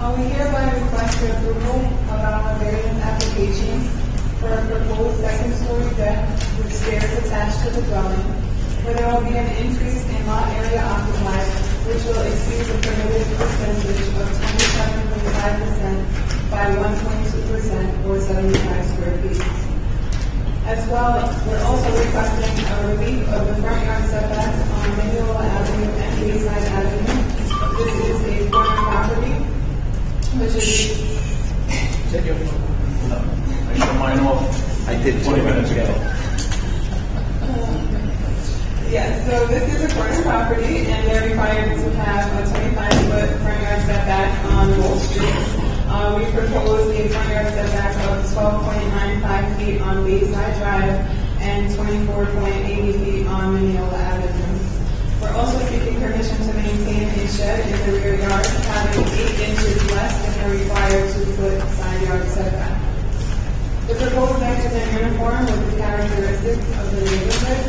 We hereby request your approval of our variance applications for a proposed second-story deck with stairs attached to the dwelling, where there will be an increase in lot area occupied, which will exceed the permitted percentage of 27.5% by 1.2% or 75 square feet. As well, we're also requesting a relief of the front yard setbacks on Mineola Avenue and Bayside Avenue. This is a corner property, which is Take your I shut mine off. I did 20 minutes ago. Yes, so this is a corner property, and they're required to have a 25-foot front yard setback on Wall Street. We propose a front yard setback of 12.95 feet on Bayside Drive and 24.80 feet on Mineola Avenue. We're also seeking permission to maintain a shed in the rear yard having 8 inches less than the required 2-foot side yard setback. The proposed deck is in uniform with the characteristics of the neighborhood.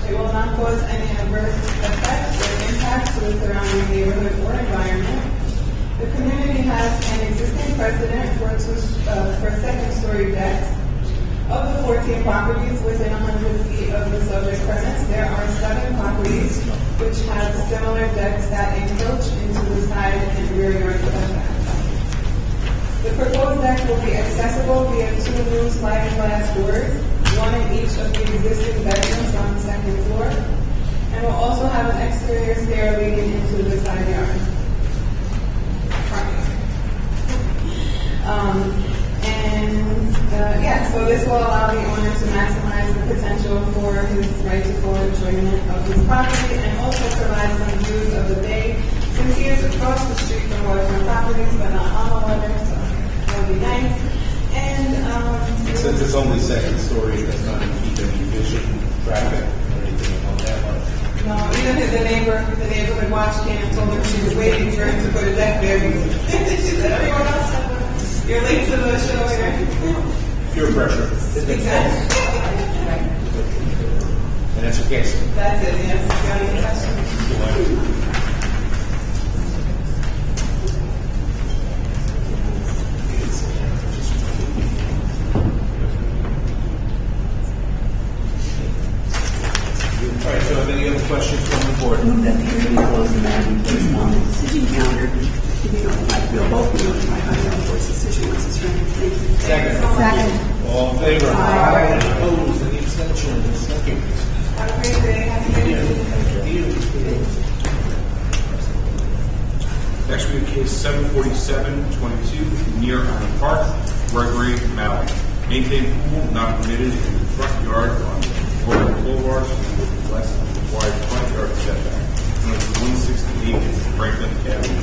It will not cause any adverse effects or impacts to the surrounding neighborhood or environment. The community has an existing precedent for second-story decks. Of the 14 properties within 100 feet of the subject premise, there are 7 properties which have similar decks that encroach into the side and rear yard setbacks. The proposed deck will be accessible via 2 new sliding glass doors, one in each of the existing bedrooms on the second floor, and will also have an exterior stair leading into the side yard. So this will allow the owner to maximize the potential for his right to full enjoyment of his property and also provide some views of the bay since he is across the street from waterfront properties but not on the water, so that would be nice. And Since it's only second story, it does not impede any traffic or anything along that line? No, even the neighborhood watch came and told her she was waiting for him to put a deck there. She said, everyone else, you're late to the show here. Peer pressure. Exactly. And that's your case. That's it, yes. Got any questions? All right, so have any other questions from the board? Move that the hearing be closed and that be placed on the decision calendar to be notified. We'll both be notified by mail for decision once it's ready. Thank you. Second. Second. All in favor? Aye. Opposed? Any abstentions? Thank you. Have a great day. Happy New Year. Next we have case 74722, near Island Park, Gregory Malley. Maintain pool not permitted in the front yard on Royal Boulevard, less than required front yard setback. Known as 168 Franklin Avenue.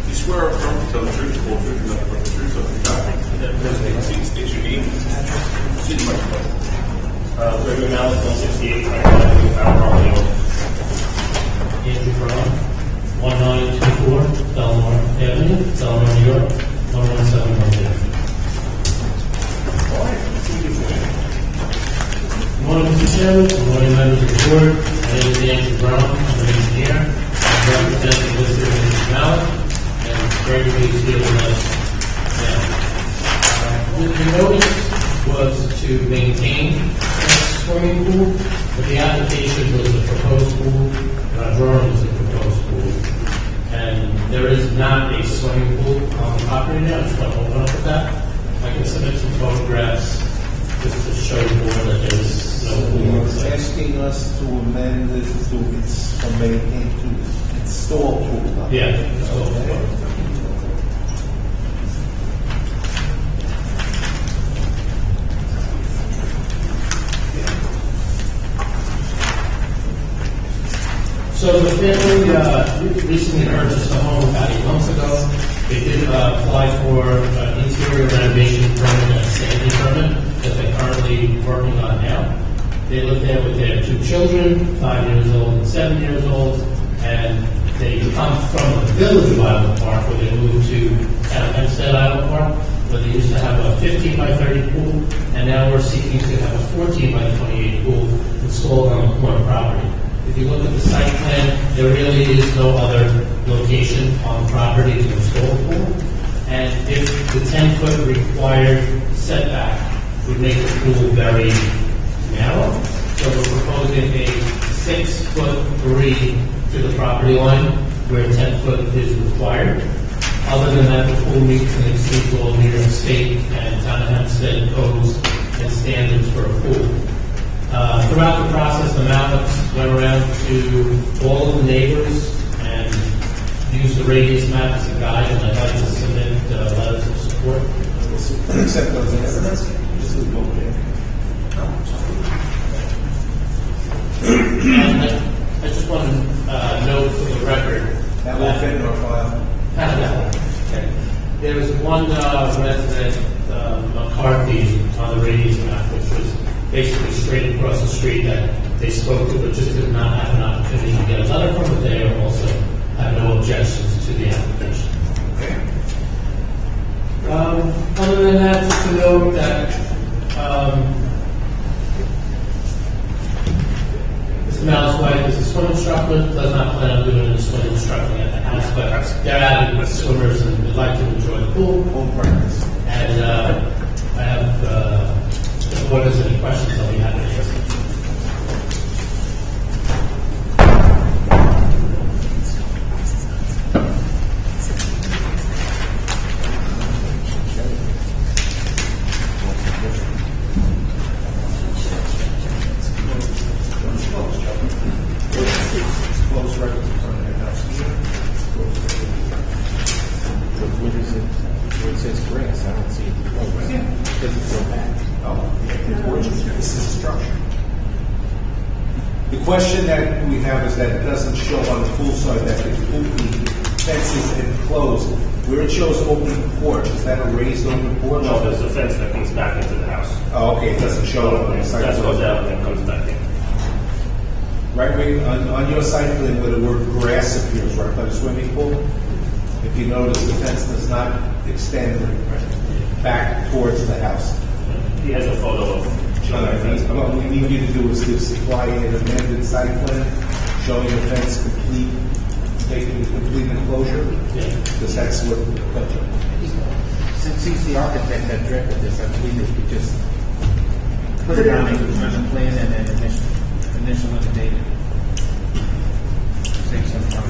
You swear or affirm to tell the truth, the whole truth, and nothing but the truth, so help you God. State your name. City microphone. Gregory Malley, 168 Franklin Avenue, Mount Andrew Brown, 1924 Delmar Avenue, Delmar, New York, 11710. Good morning, Mr. Chairman. Good morning, members of the board. My name is Andrew Brown. I'm an engineer. I represent the Lister and Malley, and Gregory is here with us now. The notice was to maintain a swimming pool, but the application was a proposed pool. Drawing is a proposed pool, and there is not a swimming pool on the property now. I just want to open up with that. I can submit some photographs just to show the board that there's no pool. You're asking us to amend this to install pool. Yeah. So, So the family recently purchased a home about 8 months ago. They did apply for an interior renovation permit and a safety permit that they're currently working on now. They live there with their 2 children, 5 years old and 7 years old, and they come from the village of Island Park where they moved to Hempstead Island Park, where they used to have a 15 by 30 pool, and now we're seeking to have a 14 by 28 pool installed on the corner property. If you look at the site plan, there really is no other location on the property to install a pool. And if the 10-foot required setback would make the pool very narrow, so we're proposing a 6'3" to the property line where 10 foot is required. Other than that, the pool meets and exceeds all New York State and Town of Hempstead codes and standards for a pool. Throughout the process, the Mallets went around to all of the neighbors and used the radius map as a guide, and I'd like to submit letters of support. Accept those estimates. And I just want to note for the record That will fit in our file. Okay. There was one resident, McCarthy, on the radius map, which was basically straight across the street that they spoke to, but just did not have an opportunity to get a letter from, but they also have no objections to the application. Other than that, just to note that Mr. Mal's wife is a swim instructor, does not plan on doing any swim instructing at the house, but they're avid swimmers and would like to enjoy the pool. And I have, if the board has any questions, I'll be happy to answer. The question that we have is that it doesn't show on the pool side that the fence is enclosed. Where it shows open porch, is that a raised open porch? No, there's a fence that comes back into the house. Oh, okay, it doesn't show it on the site. That goes out and then comes back in. Right, on your site plan where the word grass appears, right by the swimming pool, if you notice, the fence does not extend back towards the house. He has a photo of showing the fence. What we need you to do is to supply an amended site plan showing the fence complete, making the complete enclosure, because that's what, Since he's the architect that directed this, I believe if you just put it on the plan and then initial and date it. Save some time.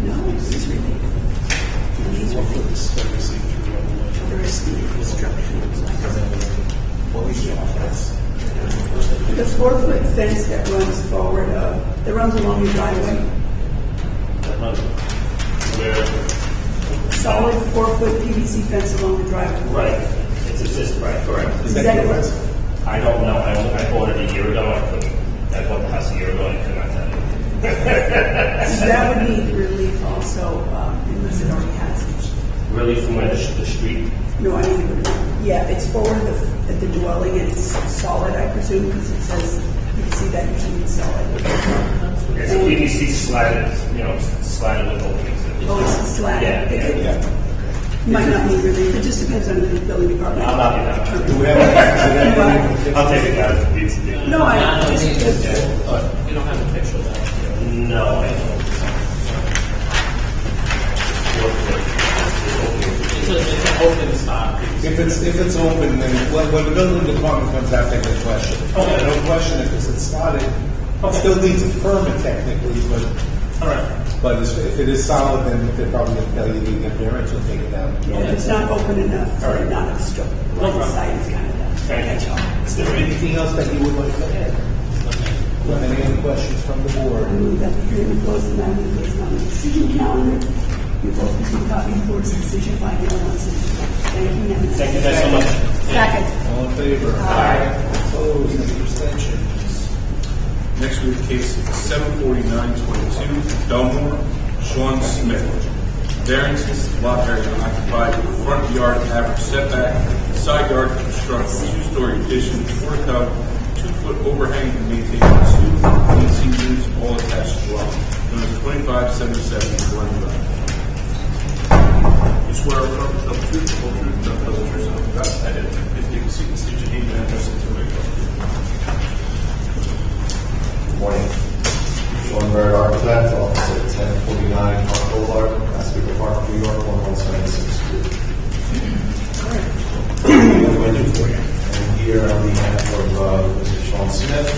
No, it's related. And these are things. The rest of the construction. The 4-foot fence that runs forward, that runs along your driveway, solid 4-foot PVC fence along the driveway. Right, it's existing, right, correct. Is that correct? I don't know, I bought it a year ago, I bought the house a year ago, I could not tell you. That would need relief also, unless it already has it. Really from where the street, No, I mean, yeah, it's forward at the dwelling, it's solid, I presume, because it says, you can see that usually it's solid. it's a PVC slatted, slatted with openings. Oh, it's a slat. Yeah, yeah. Might not need relief, it just depends on the building department. I'll not be that. do we have, I'll take it down if it needs to be. No, I just, You don't have a picture of that. No, I don't. It's an open spot. if it's open, then when the building department comes out, they can question it. Okay. They don't question it because it's slotted. It still needs a permit technically, but All right. But if it is solid, then they're probably going to tell you to get variance or take it down. if it's not open enough, All right. or not obstructed, No like the problem. site is kind of done. Thank you. Is there anything else that you would like to add? Any other questions from the board? I move that the hearing close the matter based on the decision calendar. You both receive copies of the board's decision by mail on September. Thank you. Unanimous. Thank you guys so much. Second. All in favor? Aye. Opposed? Any abstentions? Next we have case 74922, Belmore, Sean Smith. Variances, lot area occupied, front yard average setback, side yard construction, two-story addition, portico, 2-foot overhang, and maintain 2 AC units, all attached dwelling. Known as 2577 Glen Drive. You swear or affirm to tell the truth, the whole truth, and nothing but the truth? I did. If you can see the state your name and address and to Good morning. Sean Bird, architect, office at 1049 Park Boulevard, Massapequa Park, New York, 11762. And here on behalf of Mr. Sean Smith,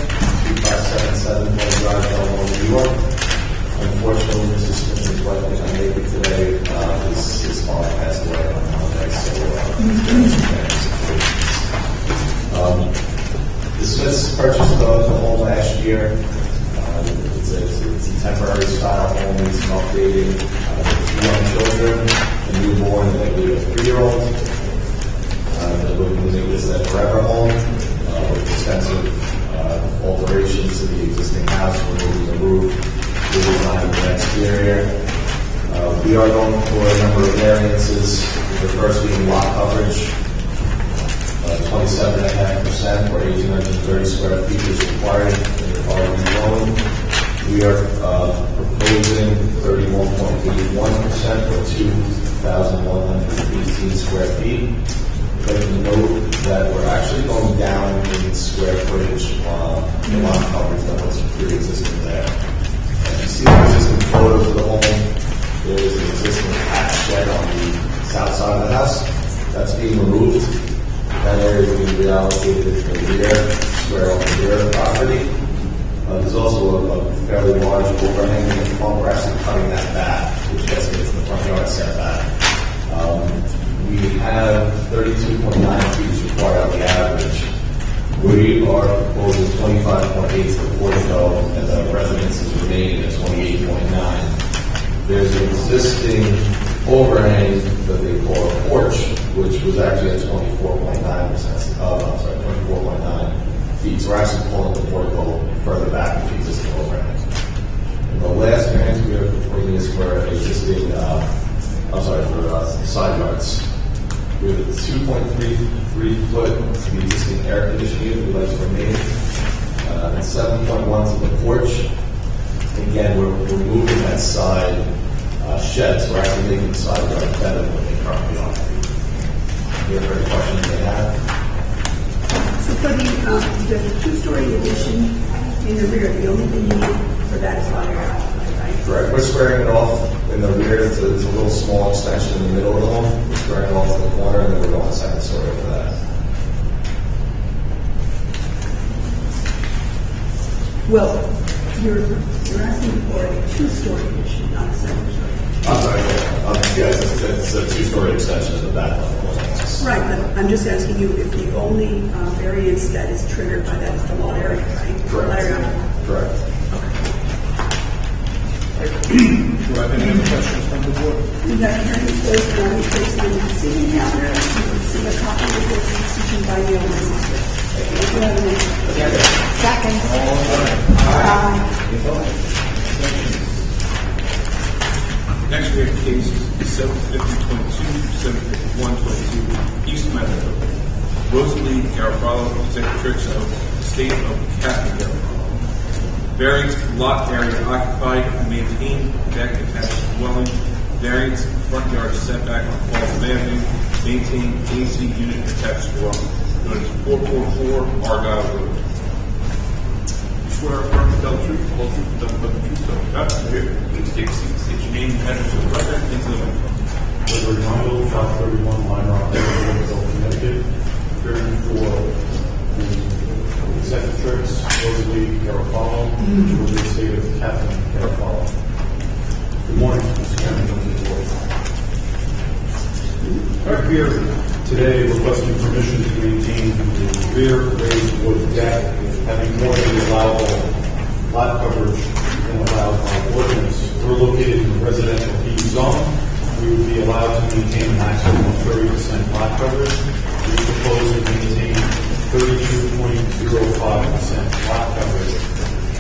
2577 Glen Drive, Belmore, New York. Unfortunately, Mr. Smith's wife was unable today. His father passed away on Monday, the Smiths purchased the home last year. It's a temporary style home, needs some updating. 2 young children, a newborn, and I believe a 3-year-old. They're looking to make this a forever home with extensive alterations to the existing house, removing the roof, redesigning the exterior. We are going for a number of variances. The first being lot coverage. 27.5% or 1,830 square feet is required in the following zone. We are proposing 31.81% or 2,118 square feet. But note that we're actually going down in square footage in lot coverage than what's pre-existing there. And you see the existing photos of the home. There is an existing hatch shed on the south side of the house. That's being removed. That area is being reallocated to the rear, square on the rear of the property. There's also a fairly large overhang in the front. We're actually cutting that back, which gets into the front yard setback. We have 32.9 feet is required on the average. We are proposing 25.8 to the portico, and the residences remaining at 28.9. There's an existing overhang that they call a porch, which was actually at 24.9 feet. So we're actually pulling the portico further back from the existing overhang. And the last variance we are proposing is for existing, for side yards. We have a 2.33 foot to the existing air conditioning unit we'd like to remain, and 7.1 to the porch. Again, we're moving that side shed, so we're actually making the side yard better than what they currently are. Do you have any questions they have? So for the two-story addition in the rear, the only thing you need for that is hot air, right? Correct. We're squaring it off in the rear. It's a little small extension in the middle of the home. We're squaring it off to the corner, and then we're going second story for that. Well, you're asking for a two-story addition, not a second story. I'm sorry. Yes, it's a two-story extension in the back of the home. Right, but I'm just asking you if the only variance that is triggered by that is the lot area, right? Correct. Lot area. Correct. Do I have any other questions from the board? We have hearings based on the decision calendar. You can see a copy of this decision by mail. Second. Next we have cases 750.2, 751.22, East Meadow. Rosalie Garofalo, Executrix of the State of Catherine Garofalo. Variance lot area occupied and maintained deck attached dwelling. Variance front yard setback on Falls Avenue. Maintained AC unit attached dwelling. Known as 444 Argyle Road. You swear affirm to tell the truth, the whole truth, and nothing but the truth, so help you God. Please take a seat, state your name and address for the record, and to the microphone. Edward Rundle, 531 Minor Rockville, Connecticut, appearing for the Executrix, Rosalie Garofalo, for the estate of Catherine Garofalo. Good morning, Mr. Chairman, members of the board. We're here today requesting permission to maintain the rear raised wood deck, having more than the allowable lot coverage than allowed by ordinance. We're located in the residential B zone. We would be allowed to maintain a maximum of 30% lot coverage. We propose to maintain 32.05% lot coverage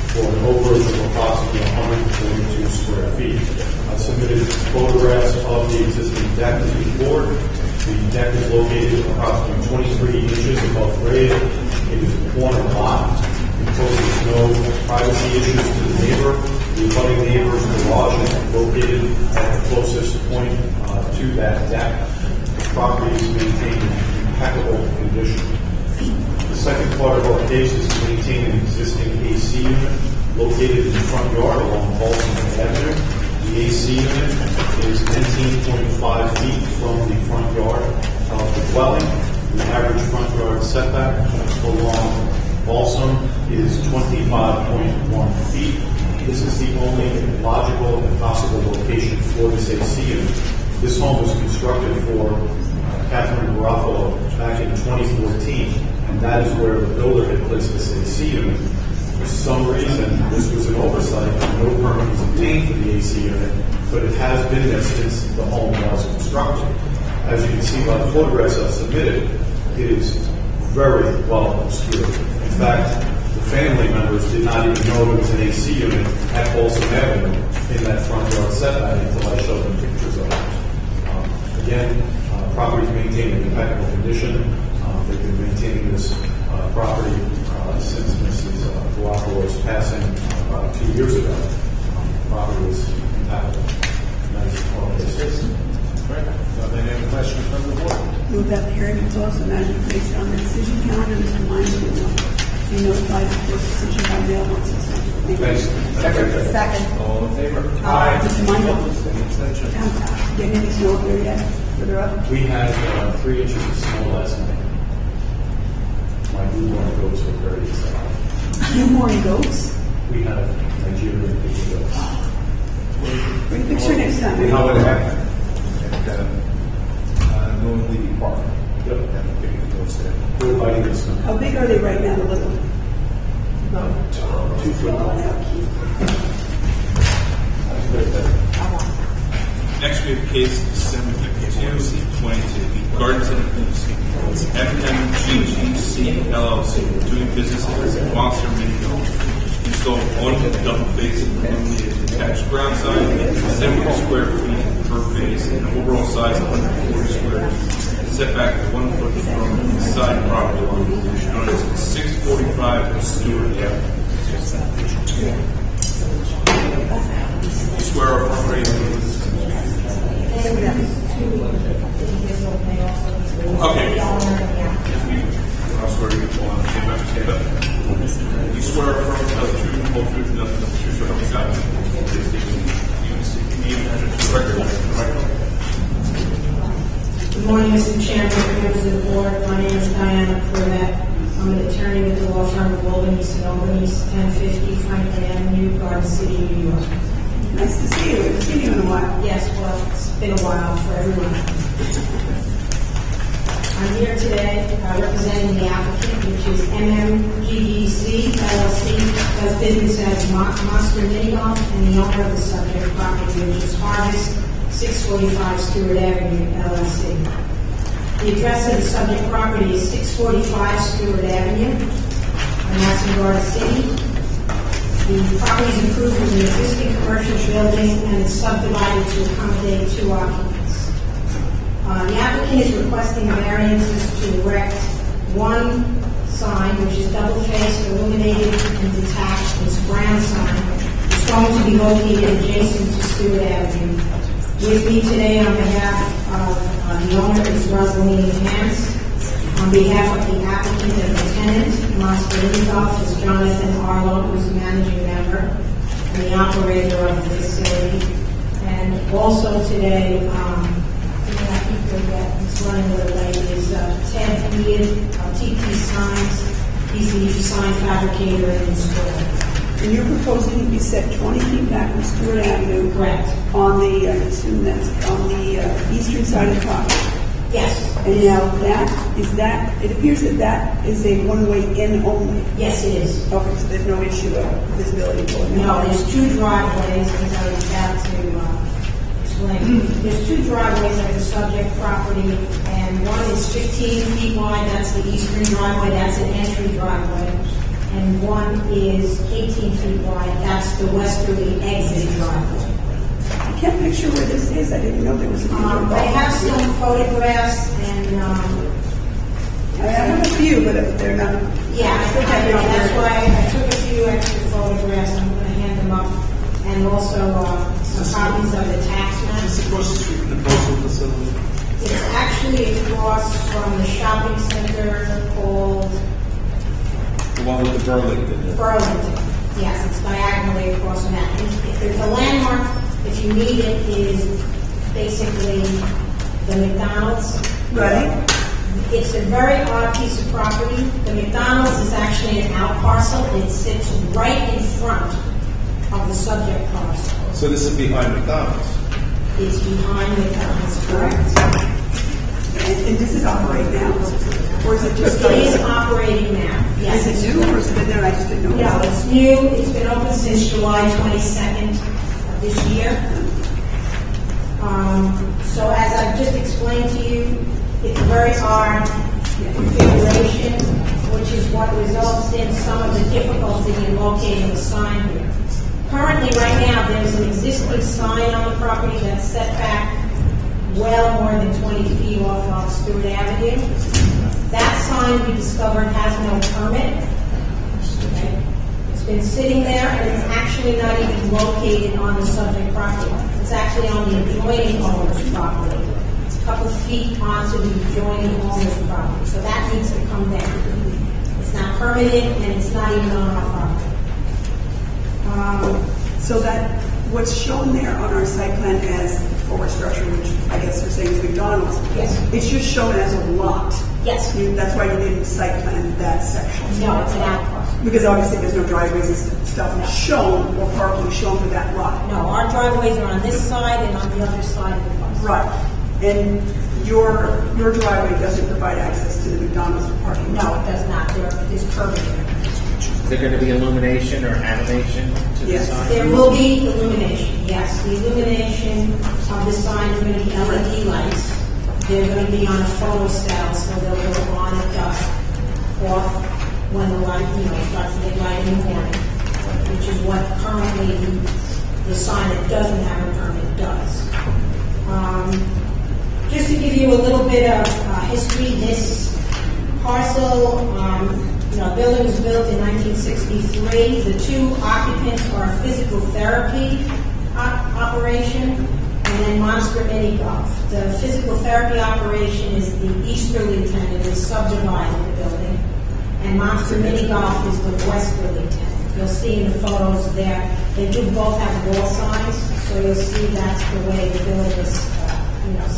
for an overage of approximately 142 square feet. I submitted photographs of the existing deck to the board. The deck is located approximately 23 inches above grade. It is a corner lot. It poses no privacy issues to the neighbor. The abutting neighbor's garage is located at the closest point to that deck. The property is maintained in impeccable condition. The second part of our case is to maintain an existing AC unit located in the front yard along Baltimore Avenue. The AC unit is 19.5 feet from the front yard of the dwelling. The average front yard setback along Balsam is 25.1 feet. This is the only logical and possible location for this AC unit. This home was constructed for Catherine Garofalo back in 2014, and that is where the builder had placed this AC unit. For some reason, this was an oversight, and no permit was obtained for the AC unit, but it has been there since the home was constructed. As you can see by the photographs I've submitted, it is very well obscured. In fact, the family members did not even know there was an AC unit at Balsam Avenue in that front yard setback until I showed them pictures of it. Again, property is maintained in impeccable condition. They've been maintaining this property since Mrs. Garofalo's passing about 2 years ago. The property was impeccable. That is all this is. Any other questions from the board? Move that the hearing is also now based on the decision calendar. Mr. Lyons will be notified of the decision by mail once it's done. Second. All in favor? Mr. Lyons. Getting any snow here yet? Further up? We had 3 inches of snow last night. My newborn goats were very excited. Newborn goats? We have Nigerian pig goats. Bring a picture next time. How would it happen? Normally be parked. Yep. And the big goes there. We're biting the snow. How big are they right now, the little? About 2 foot long. Oh, how cute. we have case December 52, 22, Garden Center, MMGGC LLC, doing business as Monster Mini Golf. Installed one double face illuminated detached ground sign, 70 square feet per face, and overall size of 140 square feet. Setback 1 foot from the side property line, known as 645 Stewart Avenue. Swear or affirm. Okay. I'll swear to you to stand up. Stand up. You swear or affirm to tell the truth, the whole truth, and nothing but the truth, so help you God. Please state your name and address for the record. Good morning, Mr. Chairman, members of the board. My name is Diana Corvette. I'm an attorney with the law firm of Albany's and Albany's, 1050 Franklin Avenue, Garden City, New York. Nice to see you. I haven't seen you in a while. Yes, well, it's been a while for everyone. I'm here today representing the applicant, which is MMGDC LLC, does business as Monster Mini Golf, and the owner of the subject property, which is Harvest, 645 Stewart Avenue, LLC. The address of the subject property is 645 Stewart Avenue, and that's in Garden City. The property is improved with an existing commercial building and is subdivided to accommodate 2 occupants. The applicant is requesting variances to erect one sign, which is double-faced, illuminated, and detached. It's a ground sign. It's going to be located adjacent to Stewart Avenue. With me today on behalf of the owner is Rosaline Hans. On behalf of the applicant and the tenant, Monster Mini Golf, is Jonathan Arlo, who's the managing member and the operator of the facility. And also today, it's running a little late, is Ted Mead of TP Signs. He's the sign fabricator and installer. And you're proposing to be set 20 feet back from Stewart Avenue. Correct. On the, I assume that's on the eastern side of the property. Yes. And now it appears that is a one-way in only. Yes, it is. Okay, so there's no issue of visibility going on. No, there's 2 driveways, as I was about to explain. There's 2 driveways at the subject property, and one is 15 feet wide, that's the eastern driveway, that's an entry driveway. And one is 18 feet wide, that's the westerly exit driveway. I can't picture where this is. I didn't know there was a They have some photographs, and I have a few, but they're not. yeah, I know, that's why I took a few extra photographs. I'm going to hand them up, and also some copies of the tax map. It's across the street from the postal facility. It's actually across from the shopping center called The one with the Burlington. Burlington. Yes, it's diagonally across from that. The landmark, if you need it, is basically the McDonald's. Right. It's a very odd piece of property. The McDonald's is actually an out parcel. It sits right in front of the subject parcel. So this is behind McDonald's. It's behind McDonald's, correct? And this is operating now? Or is it just... It is operating now, yes. Is it new or has it been there? I just didn't know. No, it's new. It's been open since July 22nd of this year. So as I've just explained to you, it's a very odd configuration, which is what results in some of the difficulty in locating a sign here. Currently, right now, there's an existing sign on the property that's set back well more than 20 feet off of Stewart Avenue. That sign we discovered has no permit. Okay. It's been sitting there, and it's actually not even located on the subject property. It's actually on the adjoining owner's property. It's a couple feet onto the adjoining owner's property. So that needs to come down. It's not permitted, and it's not even on our property. So that what's shown there on our site plan as forward structure, which I guess you're saying is McDonald's. Yes. It's just shown as a lot. Yes. That's why you didn't site plan that section. No, it's an out parcel. Because obviously there's no driveways and stuff shown or parking shown for that lot. No, our driveways are on this side and on the other side of the parcel. Right. And your driveway doesn't provide access to the McDonald's parking. No, it does not. There's curbing. Is there going to be illumination or animation to the sign? There will be illumination, yes. The illumination of the sign is going to be LED lights. They're going to be on a photo cell, so they'll go on at dusk, off when the light, starts to get light in the morning, which is what currently the sign that doesn't have a permit does. Just to give you a little bit of history, this parcel, building was built in 1963. The two occupants are a physical therapy operation and then Monster Mini Golf. The physical therapy operation is the easterly tenant, is subdividing the building, and Monster Mini Golf is the westerly tenant. You'll see in the photos there, they do both have wall signs, so you'll see that's the way the building is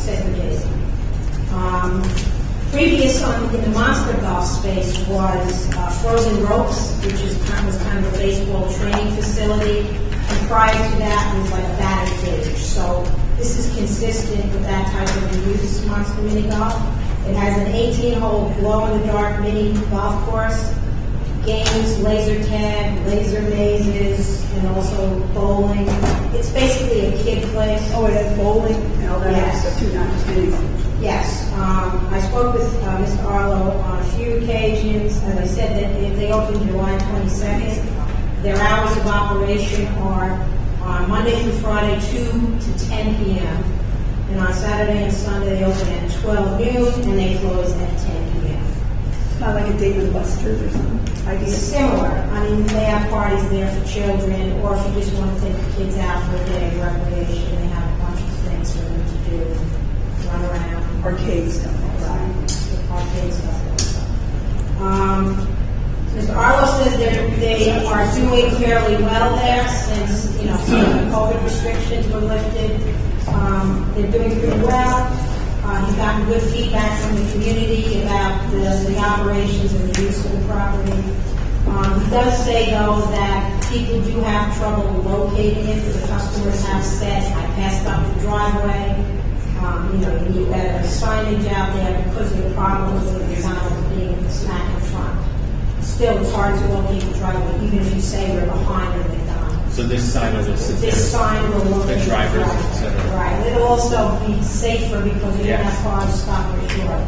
segregated. Previous in the Monster Golf space was Frozen Ropes, which was kind of a baseball training facility, and prior to that was like a batting cage. So this is consistent with that type of use, Monster Mini Golf. It has an 18-hole glow-in-the-dark mini golf course, games, laser tag, laser mazes, and also bowling. It's basically a kid place. Oh, it has bowling and all that? Yes. So two non-mini golf. Yes. I spoke with Mr. Arlo on a few occasions. As I said, that if they open July 22nd, their hours of operation are on Monday through Friday, 2 to 10 p.m. And on Saturday and Sunday, they open at 12 noon, and they close at 10 p.m. It's not like a Dave and Buster's or something? It's similar. I mean, they have parties there for children, or if you just want to take the kids out for a day of recreation, they have a bunch of things for them to do, run around. Arcade stuff. Right. Arcade stuff. Mr. Arlo says they are doing fairly well there since, some of the COVID restrictions were lifted. They're doing pretty well. He's gotten good feedback from the community about the operations and the use of the property. He does say, though, that people do have trouble locating it. The customers have said, I passed up the driveway. You need better signage out there because of the problems with the McDonald's being smack in front. Still, it's hard to locate the driveway, even if you say we're behind the McDonald's. So this sign will just sit there. This sign will locate the drivers, etc. Right. It'll also be safer because you don't have cars stop or short.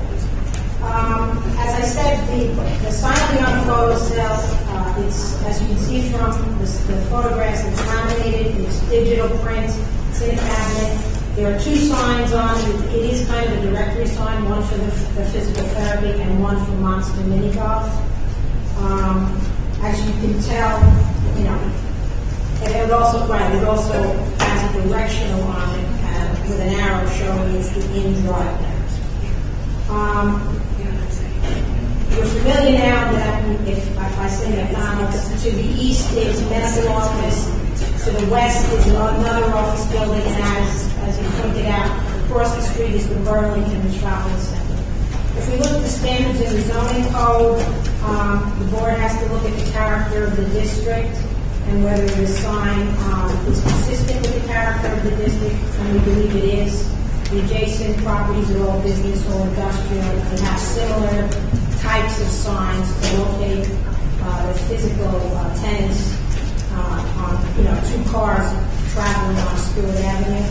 As I said, the sign will be on a photo cell. It's, as you can see from the photographs, it's laminated, it's digital print, it's in a cabinet. There are two signs on it. It is kind of a directory sign, one for the physical therapy and one for Monster Mini Golf. As you can tell, and it also has a directional on it with an arrow showing it's the in-drive there. You're familiar now that if I say McDonald's, to the east is medical office, to the west is another office building, and as you pointed out, across the street is the Burlington Shopping Center. If we look at the standards in the zoning code, the board has to look at the character of the district and whether the sign is consistent with the character of the district, and we believe it is. The adjacent properties are all business or industrial. They have similar types of signs to locate the physical tenants on, two cars traveling on Stewart Avenue.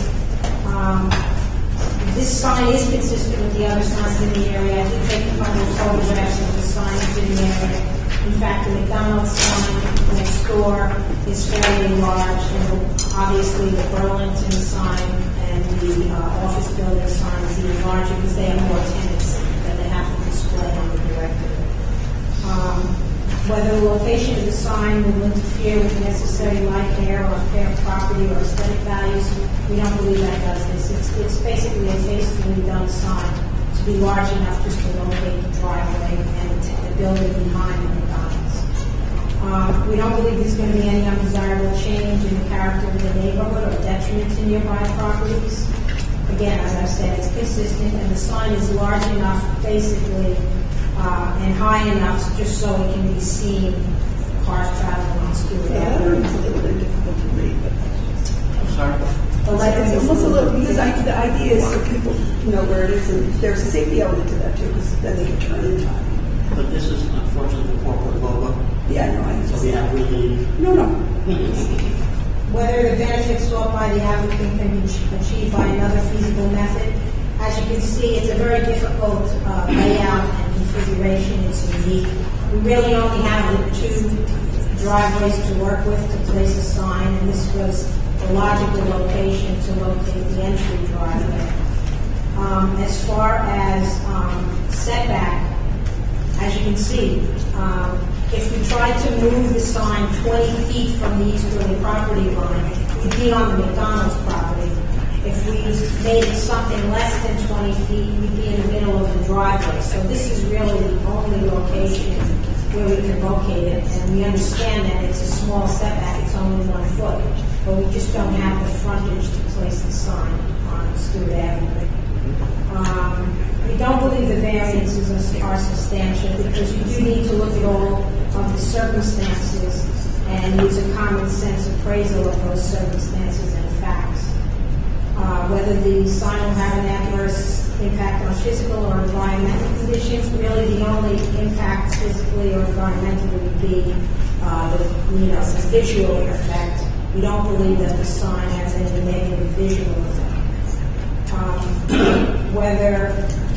This sign is consistent with the other signs in the area. I did take a couple of photographs of the signs in the area. In fact, the McDonald's sign next door is fairly large, and obviously the Burlington sign and the office building sign is even larger because they have more tenants that they have to display on the directory. Whether the location of the sign will interfere with necessary light, air, or fair property or aesthetic values, we don't believe that does this. It's basically a faithfully done sign to be large enough just to locate the driveway and the building behind the McDonald's. We don't believe there's going to be any undesirable change in the character of the neighborhood or detriment to nearby properties. Again, as I've said, it's consistent, and the sign is large enough, basically, and high enough just so it can be seen cars traveling on Stewart Avenue. It's a little bit difficult to read, but I'm sorry? it's almost a little, because the idea is so people know where it is, and there's a safety element to that too, because then they can turn in time. But this is unfortunately the corporate logo. Yeah, no, I understand. Yeah, we, No. Whether the benefits sought by the applicant can be achieved by another feasible method. As you can see, it's a very difficult layout and configuration. It's unique. We really only have the two driveways to work with to place a sign, and this was the logical location to locate the entry driveway. As far as setback, as you can see, if we tried to move the sign 20 feet from the easterly property line, we'd be on the McDonald's property. If we made it something less than 20 feet, we'd be in the middle of the driveway. So this is really the only location where we can locate it, and we understand that it's a small setback, it's only 1 foot, but we just don't have the frontage to place the sign on Stewart Avenue. We don't believe the variances are substantial because you do need to look at all of the circumstances and use a common sense appraisal of those circumstances and facts. Whether the sign will have an adverse impact on physical or environmental conditions, really the only impact physically or environmentally would be the visual effect. We don't believe that the sign has any negative visual effect. Whether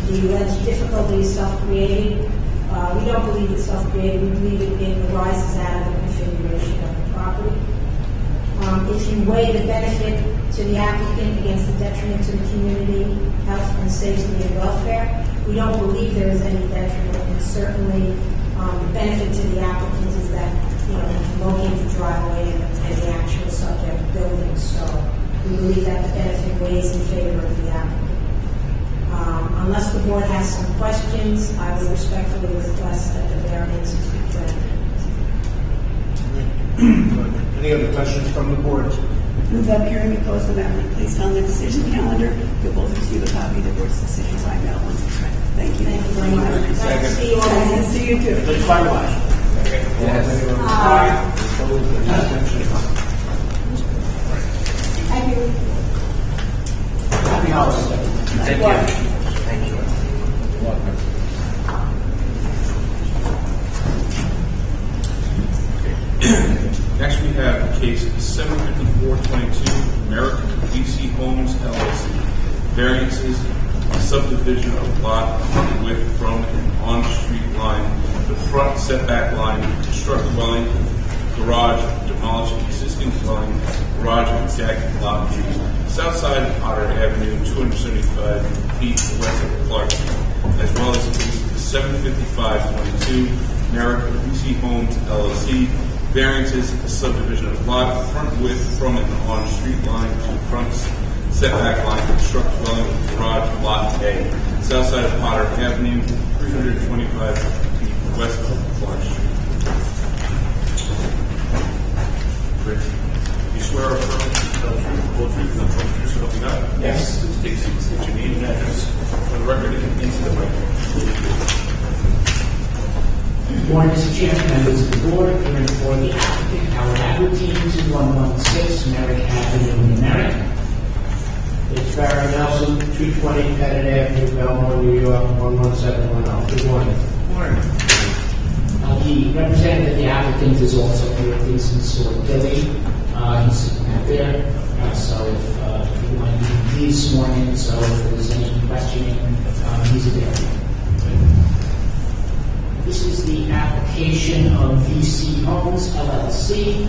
the alleged difficulty is self-created, we don't believe it's self-created. We believe it arises out of the configuration of the property. If you weigh the benefit to the applicant against the detriment to the community, health and safety and welfare, we don't believe there is any detriment. And certainly, the benefit to the applicant is that you can locate the driveway and the actual subject building. So we believe that the benefit weighs in favor of the applicant. Unless the board has some questions, I would respectfully request that the variances be granted. Any other questions from the board? Move that hearing and close the matter. Placed on the decision calendar. You'll both receive a copy of the board's decision by mail once it's ready. Thank you. Thank you very much. Nice to see you all. Nice to see you too. Thanks very much. Thank you. Happy holidays. Thank you. Thank you. Next, we have case 75422, Merrick DC Homes LLC. Variances, subdivision of lot front width from an on-street line, the front setback line, construct dwelling, garage, demolish existing dwelling, garage and deck, lot used. South side of Potter Avenue, 275 feet west of Clark Street, as well as case 75522, Merrick DC Homes LLC. Variances, subdivision of lot, front width from an on-street line to front setback line, construct dwelling, garage, lot A, south side of Potter Avenue, 325 feet west of Clark Street. You swear or affirm to tell the truth, the whole truth, and nothing but the truth, so help you God? Yes. Please state your name and address for the record and into the record. Good morning, Mr. Chairman, members of the board, here for the applicant, Howard Aberdeen, 2116 Merrick Avenue in Merrick. It's Barry Nelson, 220 Pettit Avenue, Belmore, New York, 11710. Good morning. The representative of the applicant is also here, Vincent Sortilli. He's sitting out there. So if you want to be this morning, so if there's any questioning, he's available. This is the application of VC Homes LLC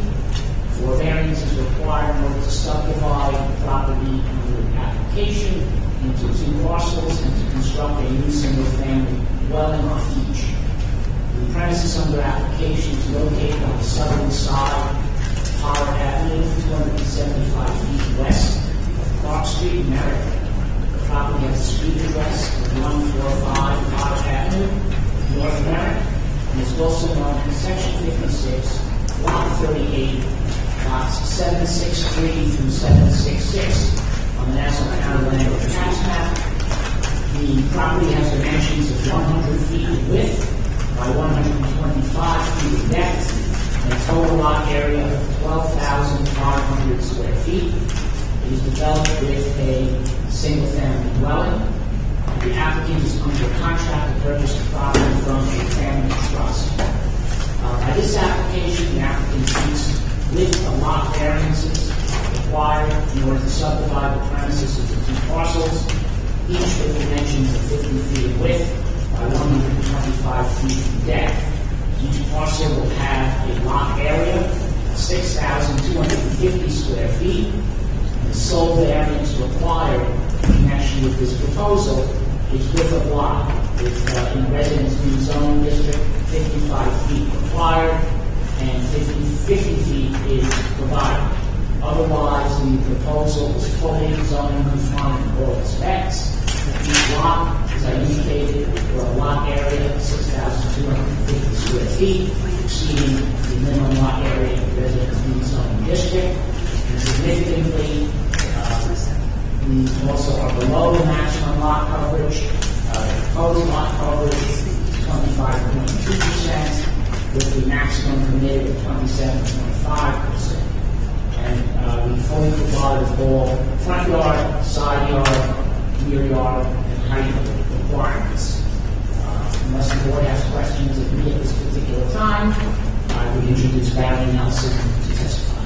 for variances required in order to subdivide the property under the application into two parcels and to construct a new single-family dwelling on each. The premises under application is located on the southern side of Potter Avenue, 275 feet west of Clark Street, Merrick. The property has a street address of 145 Potter Avenue, North Merrick, and is also known as Section 56, Lot 38, Lots 763 through 766 on the Nassau County Land Use Tax Map. The property has dimensions of 100 feet in width by 125 feet in depth, and a total lot area of 12,500 square feet. It is developed with a single-family dwelling. The applicant is under contract to purchase the property from a family trust. By this application, the applicant seeks width of lot variances required in order to subdivide the premises into two parcels, each with dimensions of 50 feet in width by 125 feet in depth. Each parcel will have a lot area of 6,250 square feet. The sole variance required in connection with this proposal is width of lot, with in residence B zone district, 55 feet required, and 50 feet is provided. Otherwise, the proposal is fully zoning compliant in all respects. Each lot, as I indicated, for a lot area of 6,250 square feet, exceeding the minimum lot area of residence B zone district. And significantly, these also are below the maximum lot coverage. The proposed lot coverage is 25.2%, with the maximum permitted of 27.5%. And we fully comply with all front yard, side yard, rear yard, and height requirements. Unless the board has questions of me at this particular time, I would introduce Barry Nelson to testify.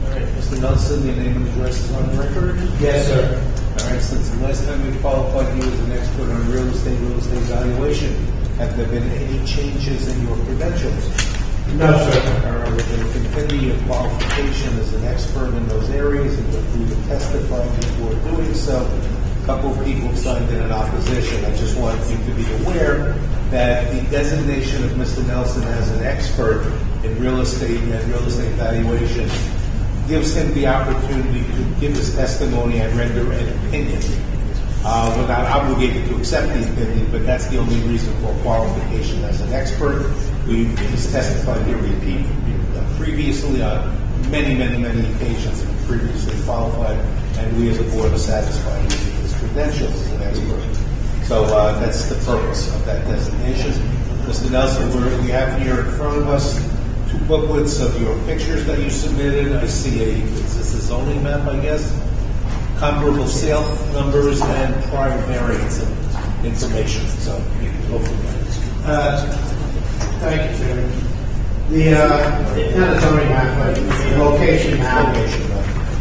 All right, Mr. Nelson, your name and address is on record? Yes, sir. All right, since the last time we qualified you as an expert on real estate valuation, have there been any changes in your credentials? No, sir. Are we going to continue your qualification as an expert in those areas and if we would testify before doing so? A couple of people signed in opposition. I just want you to be aware that the designation of Mr. Nelson as an expert in real estate and real estate valuation gives him the opportunity to give his testimony and render an opinion. We're not obligated to accept the opinion, but that's the only reason for qualification as an expert. He's testified here previously on many occasions and previously qualified, and we as a board are satisfied with his credentials as an expert. So that's the purpose of that designation. Mr. Nelson, we have here in front of us two booklets of your pictures that you submitted. I see is this a zoning map, I guess? Comparable sale numbers and prior variance information. So you can go from there. Thank you, Chairman. It's not a zoning map, but a location map,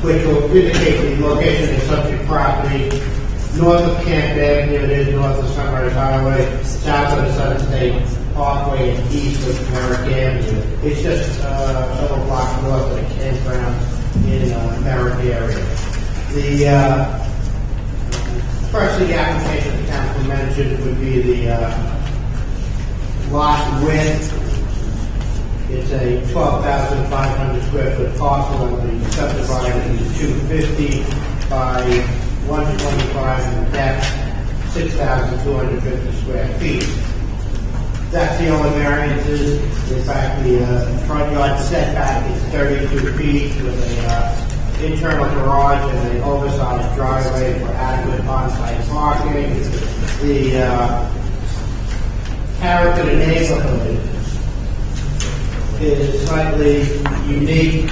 which will indicate the location of the subject property north of Camp Avenue, it is north of Sunrise Highway, south of the Southern State Parkway, and east of Merrick Avenue. It's just several blocks north of the campground in Merrick area. First, the application the council mentioned would be the lot width. It's a 12,500 square foot parcel that will be subdivided into 250 by 125 in depth, 6,250 square feet. That's the only variances. In fact, the front yard setback is 32 feet with an internal garage and an oversized driveway for adequate on-site parking. The character of the neighborhood is slightly unique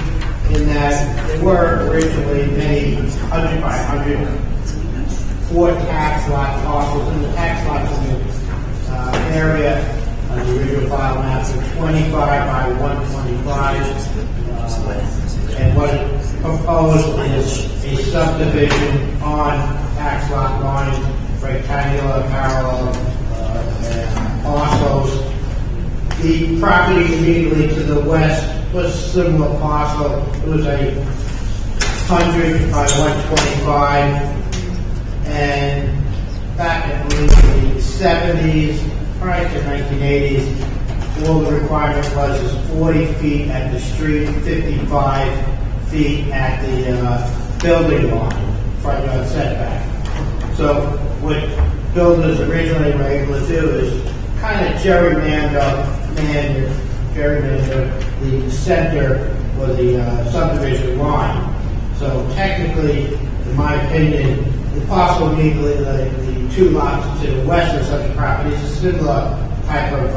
in that there were originally many 100 by 104 tax lot parcels, and the tax lots in the area on the original file maps are 25 by 125, and what is proposed is a subdivision on tax lot lines, rectangular, parallel, and parcels. The property immediately to the west was a similar parcel. It was a 100 by 125, and back in the 70s, prior to 1980s, all the requirement was is 40 feet at the street, 55 feet at the building line, front yard setback. So what builders originally were able to do is kind of gerrymander the center or the subdivision line. So technically, in my opinion, the parcel immediately, the two lots to the west of such a property is a similar type of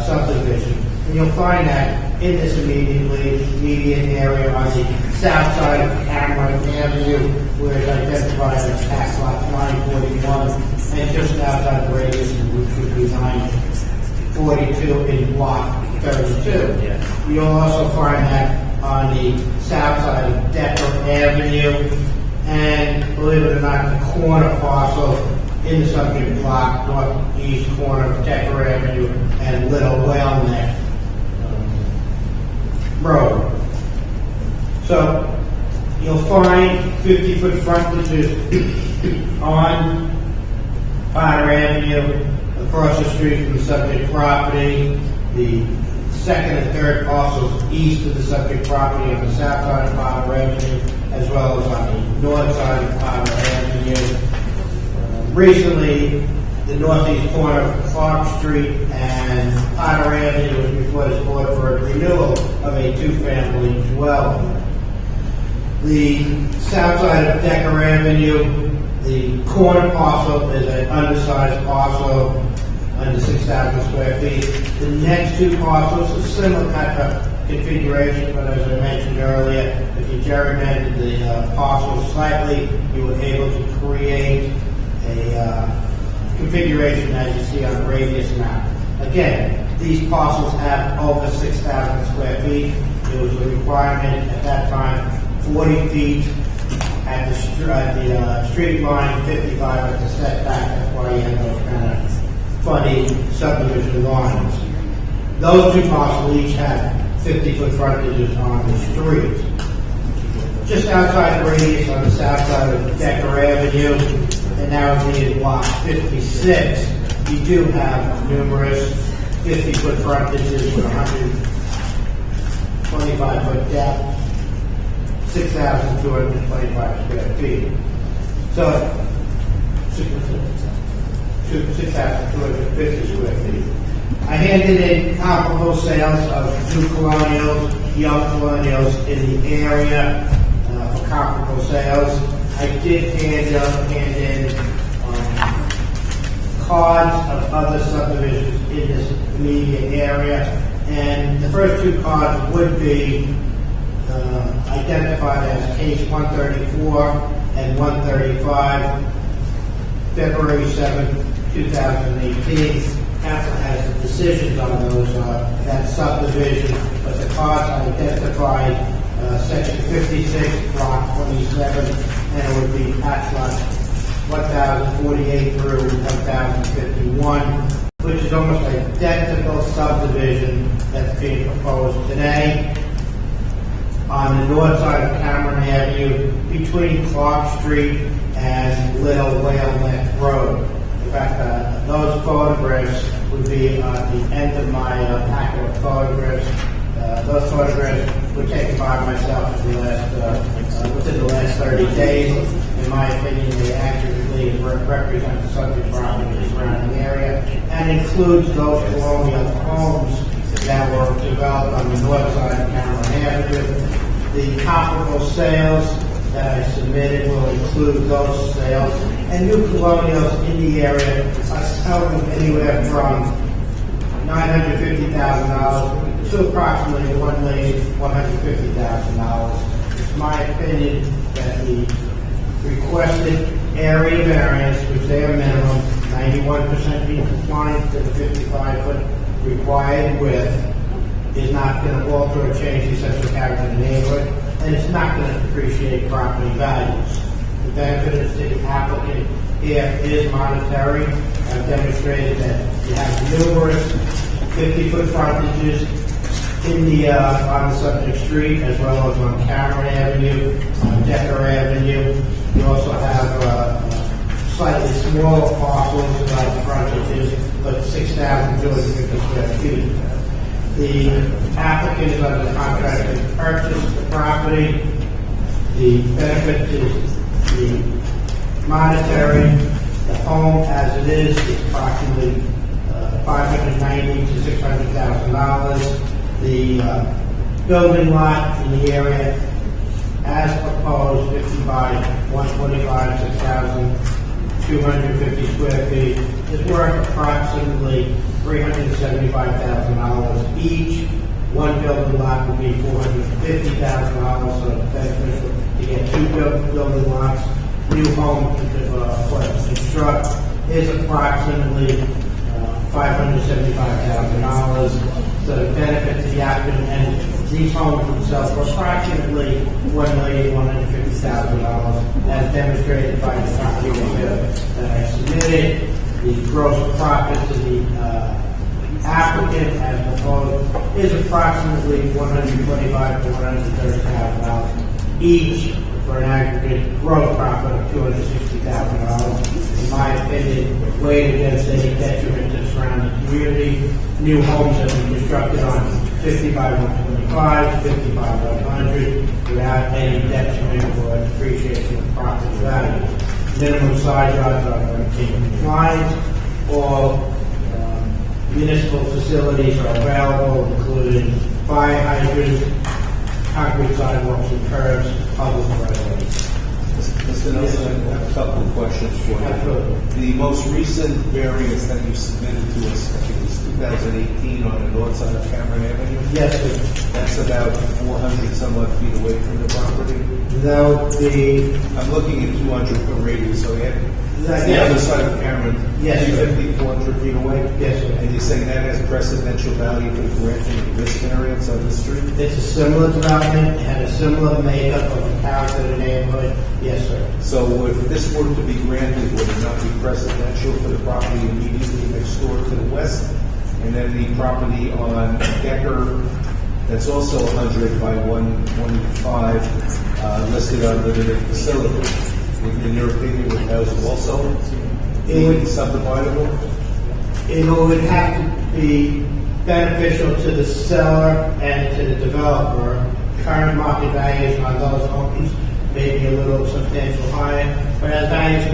subdivision. And you'll find that in this median area on the south side of Cameron Avenue, where it's identified as tax lot 941, and just outside the radius, which would be 942 in block 32. You'll also find that on the south side of Decker Avenue, and believe it or not, the corner parcel in the subject block, northeast corner of Decker Avenue and Little Wellneck Road. So you'll find 50-foot frontages on Potter Avenue, across the street from the subject property, the second and third parcels east of the subject property on the south side of Potter Avenue, as well as on the north side of Potter Avenue. Recently, the northeast corner of Clark Street and Potter Avenue was before this board for a renewal of a two-family dwelling. The south side of Decker Avenue, the corner parcel is an undersized parcel, under 6,000 square feet. The next two parcels are similar type of configuration, but as I mentioned earlier, if you gerrymandered the parcels slightly, you were able to create a configuration as you see on the radius map. Again, these parcels have over 6,000 square feet. It was a requirement at that time, 40 feet at the street line, 55 at the setback. That's why you have those kind of funny subdivision lines. Those two parcels each have 50-foot frontages on the street. Just outside the radius on the south side of Decker Avenue, and now being block 56, you do have numerous 50-foot frontages with 125-foot depth, 6,225 square feet. So, 6,250 square feet. I handed in comparable sales of new colonials, young colonials in the area for comparable sales. I did hand in cards of other subdivisions in this immediate area, and the first two cards would be identified as case 134 and 135, February 7, 2018. Council has the decisions on those, that subdivision, but the cards identified section 56, block 27, and it would be tax lot 1,048 through 1,051, which is almost identical subdivision that's being proposed today on the north side of Cameron Avenue between Clark Street and Little Whale Road. In fact, those photographs would be at the end of my packet of photographs. Those photographs were taken by myself within the last 30 days. In my opinion, they accurately represent the subject property in the surrounding area and includes those colonial homes that were developed on the north side of Cameron Avenue. The comparable sales that I submitted will include those sales, and new colonials in the area are selling anywhere from $950,000 to approximately $1,150,000. It's my opinion that the requested area variance, which they are minimum, 91% being compliant to the 55-foot required width, is not going to alter or change the essential character of the neighborhood, and it's not going to depreciate property values. The benefit to the applicant here is monetary. I've demonstrated that you have numerous 50-foot frontages in the on the subject street, as well as on Cameron Avenue, on Decker Avenue. You also have slightly smaller parcels about frontages, but 6,250 square feet. The applicant is under contract to purchase the property. The benefit is the monetary. The home, as it is approximately $590,000 to $600,000. The building lot in the area, as proposed, 50 by 125, 6,250 square feet, is worth approximately $375,000 each. One building lot would be $450,000, so it's beneficial to get two building lots. New home to construct is approximately $575,000. So the benefit to the applicant, and these homes would sell for approximately $1,150,000, as demonstrated by the property that I submitted. The gross profit to the applicant as proposed is approximately $125,000 to $130,000 each, for an aggregate gross profit of $260,000. In my opinion, weighed against any detriment to the surrounding community. New homes have been constructed on 50 by 125, 50 by 100, without any detriment or depreciation of property value. Minimum side yards are in compliance. All municipal facilities are available, including fire hydrants, concrete sidewalks and curbs, public right-of-ways. Mr. Nelson, I have a couple of questions for you. Absolutely. The most recent variance that you submitted to us, I think it was 2018 on the north side of Cameron Avenue. Yes, sir. That's about 400 some odd feet away from the property. No, I'm looking at 200 foot radius, so yeah. That's the Yes. other side of Cameron. Yes, sir. 350, 400 feet away. Yes, sir. And you're saying that has precedential value for the granting of this variance on the street? It's a similar development, it had a similar makeup of the character of the neighborhood. Yes, sir. So if this were to be granted, would it not be precedential for the property immediately next door to the west? And then the property on Decker, that's also 100 by 125, listed under the facility. In your opinion, would those also be subdividable? It would have to be beneficial to the seller and to the developer. Current market values on those homes may be a little substantial higher, but as values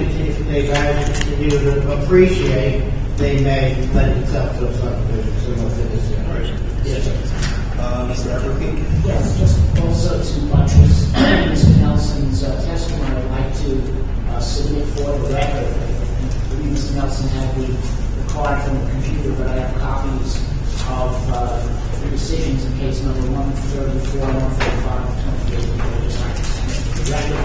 continue to appreciate, they may lend itself to a subdivision similar to this. Yes, sir. Mr. Everett? Yes, just also to buttress Mr. Nelson's testimony, I'd like to submit for the record. I believe Mr. Nelson had the card from the computer, but I have copies of the decisions in case number 134, 135, 28. The record.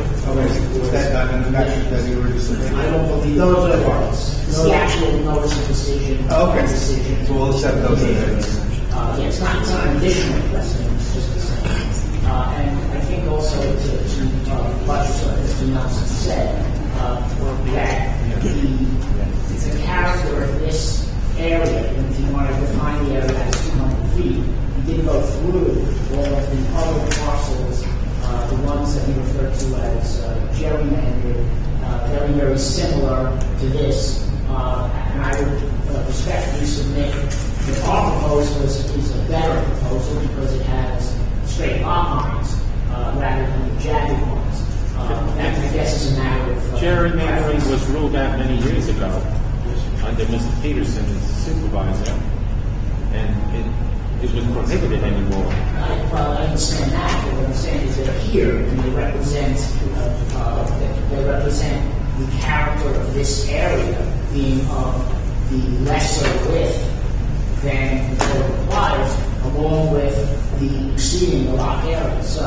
Was that not in the package that you were submitting? I don't believe Those are the It's the actual notice of decision. Okay. Decision. So we'll accept those evidence. Yeah, it's not an additional precedent, it's just the same. And I think also to buttress what Mr. Nelson said, that the character of this area, and if you want to define the area as 200 feet, we did go through all of the other parcels, the ones that we refer to as gerrymandered, very, very similar to this. And I would respectfully submit that our proposal is a better proposal because it has straight lot lines rather than the jagged ones. That, I guess, is a matter of... Gerrymandering was ruled out many years ago under Mr. Peterson as supervisor, and it was prohibited anymore. Well, I understand that, but what I'm saying is they're here and they represent the character of this area being of the lesser width than the code requires, along with the exceeding the lot area. So,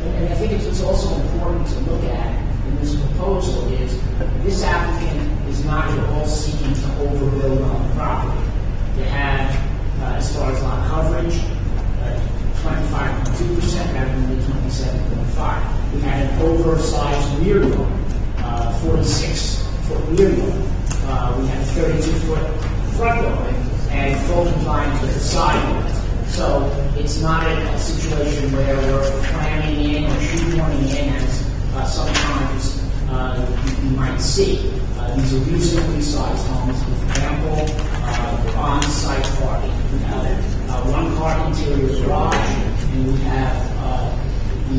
and I think it's also important to look at in this proposal is this applicant is not at all seeking to overbuild on the property. They have, as far as lot coverage, 25.2% rather than the 27.5%. We had an oversized rear yard, 46-foot rear yard. We had a 32-foot front yard and full compliance with the side yard. So it's not a situation where we're planning in or shoehorning in as sometimes you might see. These are reasonably sized homes with ample on-site parking. We have one car interior garage, and we have the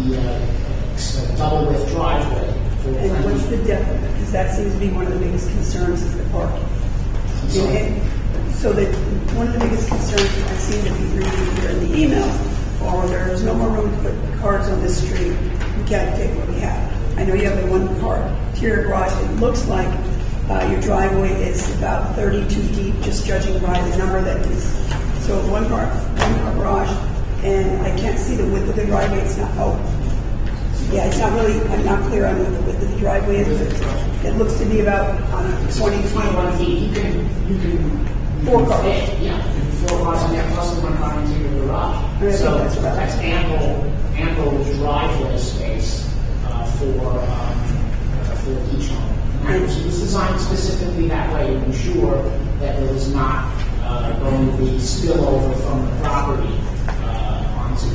double width driveway. And what's the depth of it? Because that seems to be one of the biggest concerns is the parking. So that one of the biggest concerns I seem to be reading here in the email, or there's no more room to put cars on this street, we can't take what we have. I know you have the one car interior garage. It looks like your driveway is about 32 deep, just judging by the number that is. So one car garage, and I can't see the width of the driveway. It's not, it's not really, I'm not clear on what the width of the driveway is. It looks to be about 20 feet. 21 feet. You can 4 cars. Yeah, 4 4 cars in there, plus the 1 car into your garage. I think So that's about that's ample driveway space for each home. And it was designed specifically that way to ensure that there was not going to be spillover from the property onto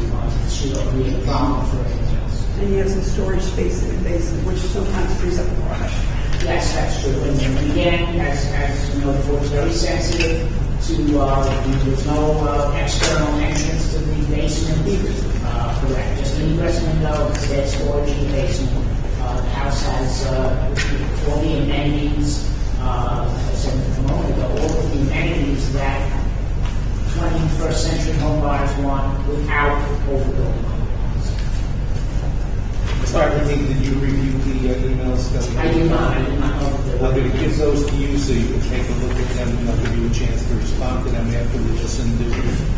the street or be a problem for anything else. And you have some storage space in the basement, which sometimes frees up the garage. Yes, that's true. And again, as you know, the board's very sensitive to, there's no external entrance to the basement. Correct. Just an egress window, there's storage in the basement. The house has all the amenities, as I said a moment ago, all of the amenities that 21st century home buyers want without overbuilding. Sorry, did you review the emails that we I did not know that I'm going to give those to you so you can take a look at them, and I'll give you a chance to respond to them after we listen to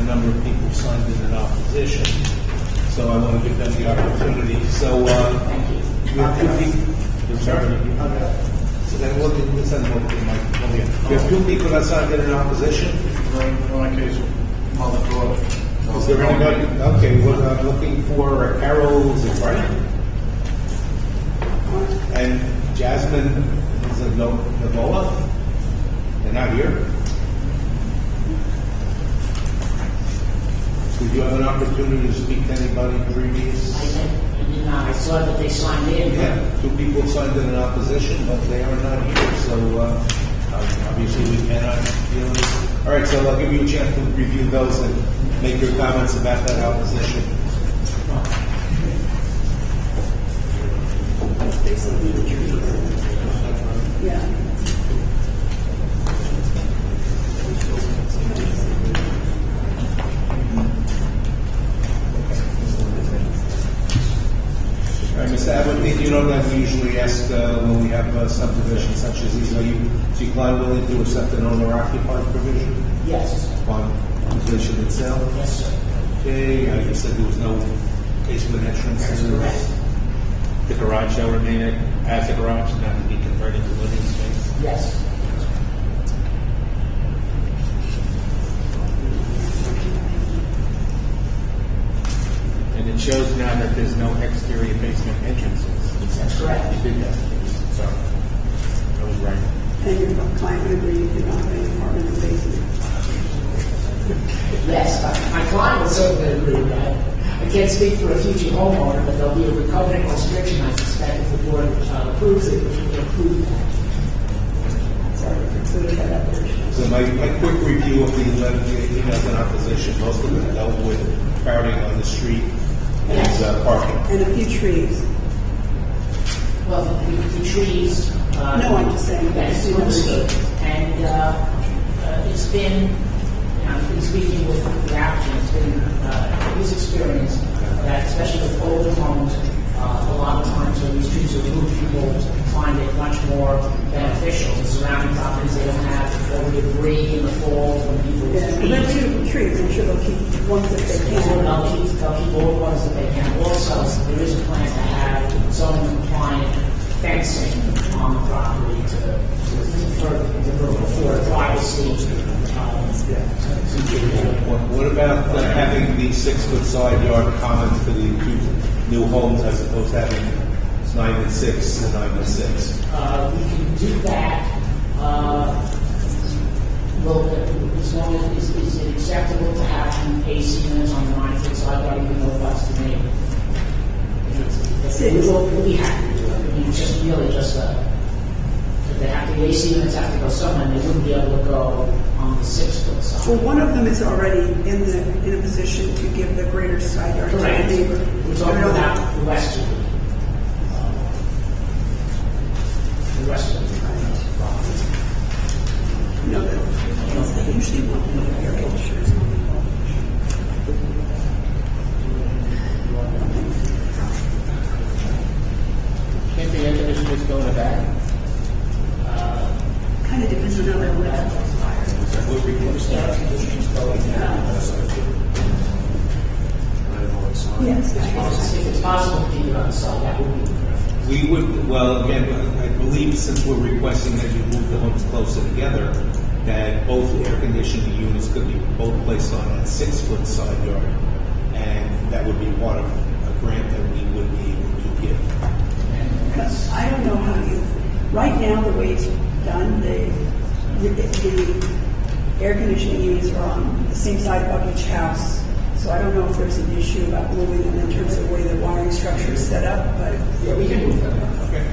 a number of people signed in opposition. So I want to give them the opportunity. So, Thank you. we have 2 people. Sorry. So then let's send them over to Mike. We have 2 people that signed in opposition. In my case, mother, daughter. Is there anybody? Okay, well, I'm looking for Carol Zafrani. And Jasmine Navola. They're not here. Did you have an opportunity to speak to anybody previous? I did not. I saw that they signed in. Yeah, 2 people signed in opposition, but they are not here, so obviously we cannot deal with this. All right, so I'll give you a chance to review those and make your comments about that opposition. Basically, the trees. Yeah. All right, Mr. Abbott, you know that we usually ask when we have subdivisions such as these, are you inclined willing to accept an owner-occupied provision? Yes. On position itself? Yes, sir. Okay, you said there was no basement entrance? That's correct. The garage shall remain as a garage, not to be converted to living space. Yes. And it shows now that there's no exterior basement entrances. That's correct. You did that. Sorry. I was right. And your client would agree you could not have an apartment in the basement. Yes, my client would certainly agree with that. I can't speak for a future homeowner, but there'll be a covenant restriction, I suspect, if the board approves it, which will approve that. Sorry, consider that operation. So my quick review of the 11 emails in opposition, most of them dealt with crowding on the street and parking. And a few trees. Well, the trees. No, I'm just saying. Yes, understood. And it's been, I've been speaking with the applicant, it's been his experience that, especially with older homes, a lot of times when these trees are removed, people find it much more beneficial. The surrounding properties, they don't have all the debris in the fall from people's Yeah, trees. but beautiful trees, I'm sure they'll keep ones that they can. They'll keep all the ones that they can. Also, there is a plan to have zoning compliant fencing on the property to afford privacy. What about having the 6-foot side yard common for the 2 new homes as opposed to having 9 and 6 and 9 and 6? We can do that. Well, as long as is it acceptable to have an AC units on the 9-foot side yard, even though that's the name? We'll be happy to do it. I mean, it's just really just if they have the AC units have to go somewhere, and they wouldn't be able to go on the 6-foot side. Well, one of them is already in a position to give the greater side yard to the Correct. neighbor. We're talking about the rest of it. The rest of the property. No, they usually want to know your pictures. Can't the air conditioners go in the back? Kind of depends on how they work. Yes. If it's possible to keep it on the side, that would be perfect. We would, well, again, I believe since we're requesting that you move the homes closer together, that both air conditioning units could be both placed on that 6-foot side yard, and that would be part of a grant that we would be able to give. I don't know how you, right now, the way it's done, the air conditioning units are on the same side of each house. So I don't know if there's an issue about moving them in terms of the way the wiring structure is set up, but. Yeah, we can move them. Okay.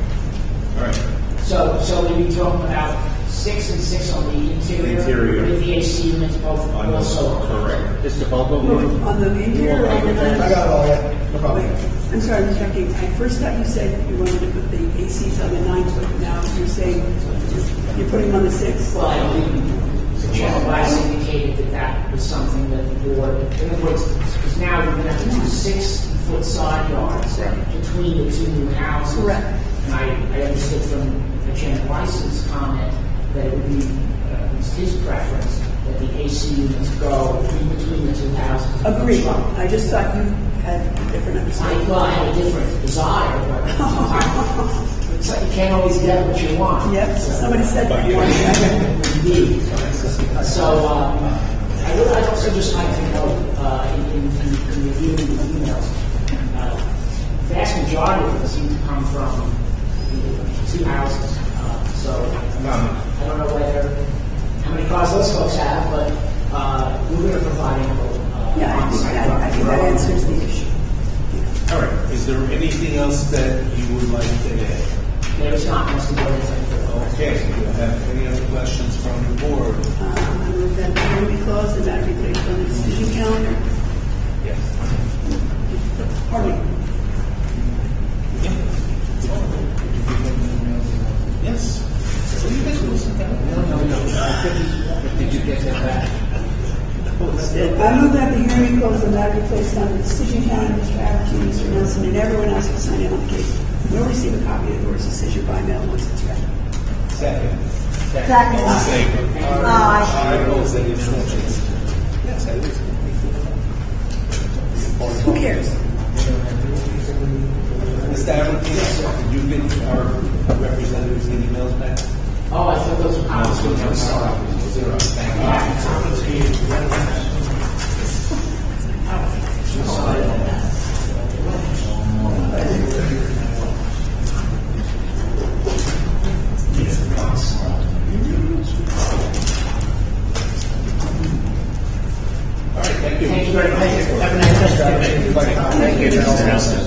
All right. So we'll be talking about 6 and 6 on the interior. Interior. With the AC units both also. Correct. Mr. Bobo? On the interior or on the I got it all, yeah, no problem. I'm sorry, Mr. King. I first thought you said you wanted to put the ACs on the 9-foot. Now you're saying you're putting them on the 6. Well, I believe the Chairman Vice indicated that that was something that the board, in other words, because now we're going to have to do 6-foot side yards between the two new houses. Correct. And I understood from the Chairman Vice's comment that it would be his preference that the AC units go in between the two houses. Agreed. I just thought you had a different understanding. Well, I had a different desire, but it's like you can't always get what you want. Yep, somebody said that. Indeed. So, I'd also just like to note, in reviewing the emails, vast majority of them seem to come from the 2 houses. So, I don't know how many cars those folks have, but we're going to provide info. Yeah, I think that answers the issue. All right. Is there anything else that you would like to add? There is not, Mr. Board. Okay. Do you have any other questions from the board? I move that the hearing be closed and that be placed on the decision calendar. Yes. Pardon me. Yes. Did you get that back? I move that the hearing be closed and that be placed on the decision calendar. Mr. Averty, Mr. Nelson, and everyone else who signed in on the case will receive a copy of the board's decision by mail once it's ready. Second. Second. All in favor? Aye. Opposed? Any abstentions? Yes, that is. Who cares? Mr. Averty, did you get our representatives' emails back? Oh, I thought those were copies. I'm sorry. Thank All right, thank you. Thank you very much. Have a nice day. Thank you, Mr. Nelson.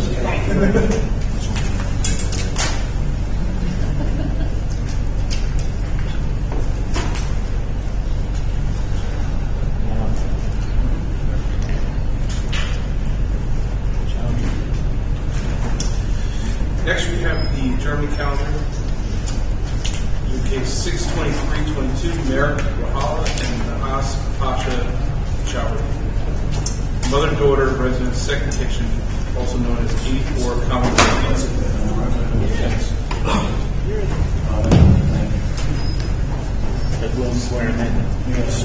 Next, we have the German calendar. In case 62322, Merrick Wahala and Nahas Pasha Chowdhury. Mother-daughter residence, second kitchen, also known as 84 Commonwealth. That will swear them in. Yes.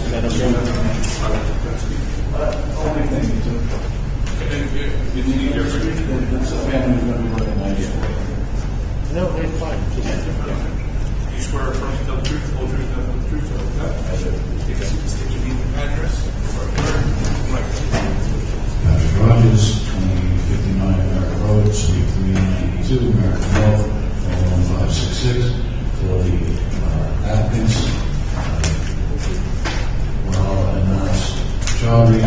Only thing is, You need your it's a family going to be living nice. No, they're fine. You swear affirm to tell the truth, the whole truth, nothing but the truth, so that. If you state your name and address, Patrick Rogers, 2059 America Road, Suite 392, American Health, 41566, for the applicants, Wahala and Nas Chowdhury,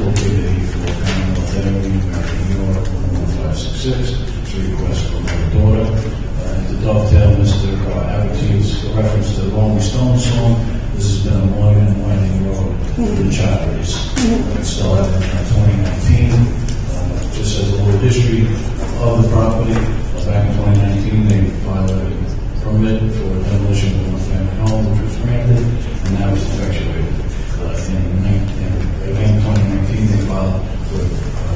located at 84 Commonwealth Avenue, American New York, 11566. Request for my daughter. To dovetail Mr. Averty's reference to the Rolling Stones song, this has been a long and winding road for the Chowdhurys. It started in 2019. Just as a little history of the property, back in 2019 they filed a permit for demolition of a one-family home, which was granted, and that was effectuated. In 2019 they filed for a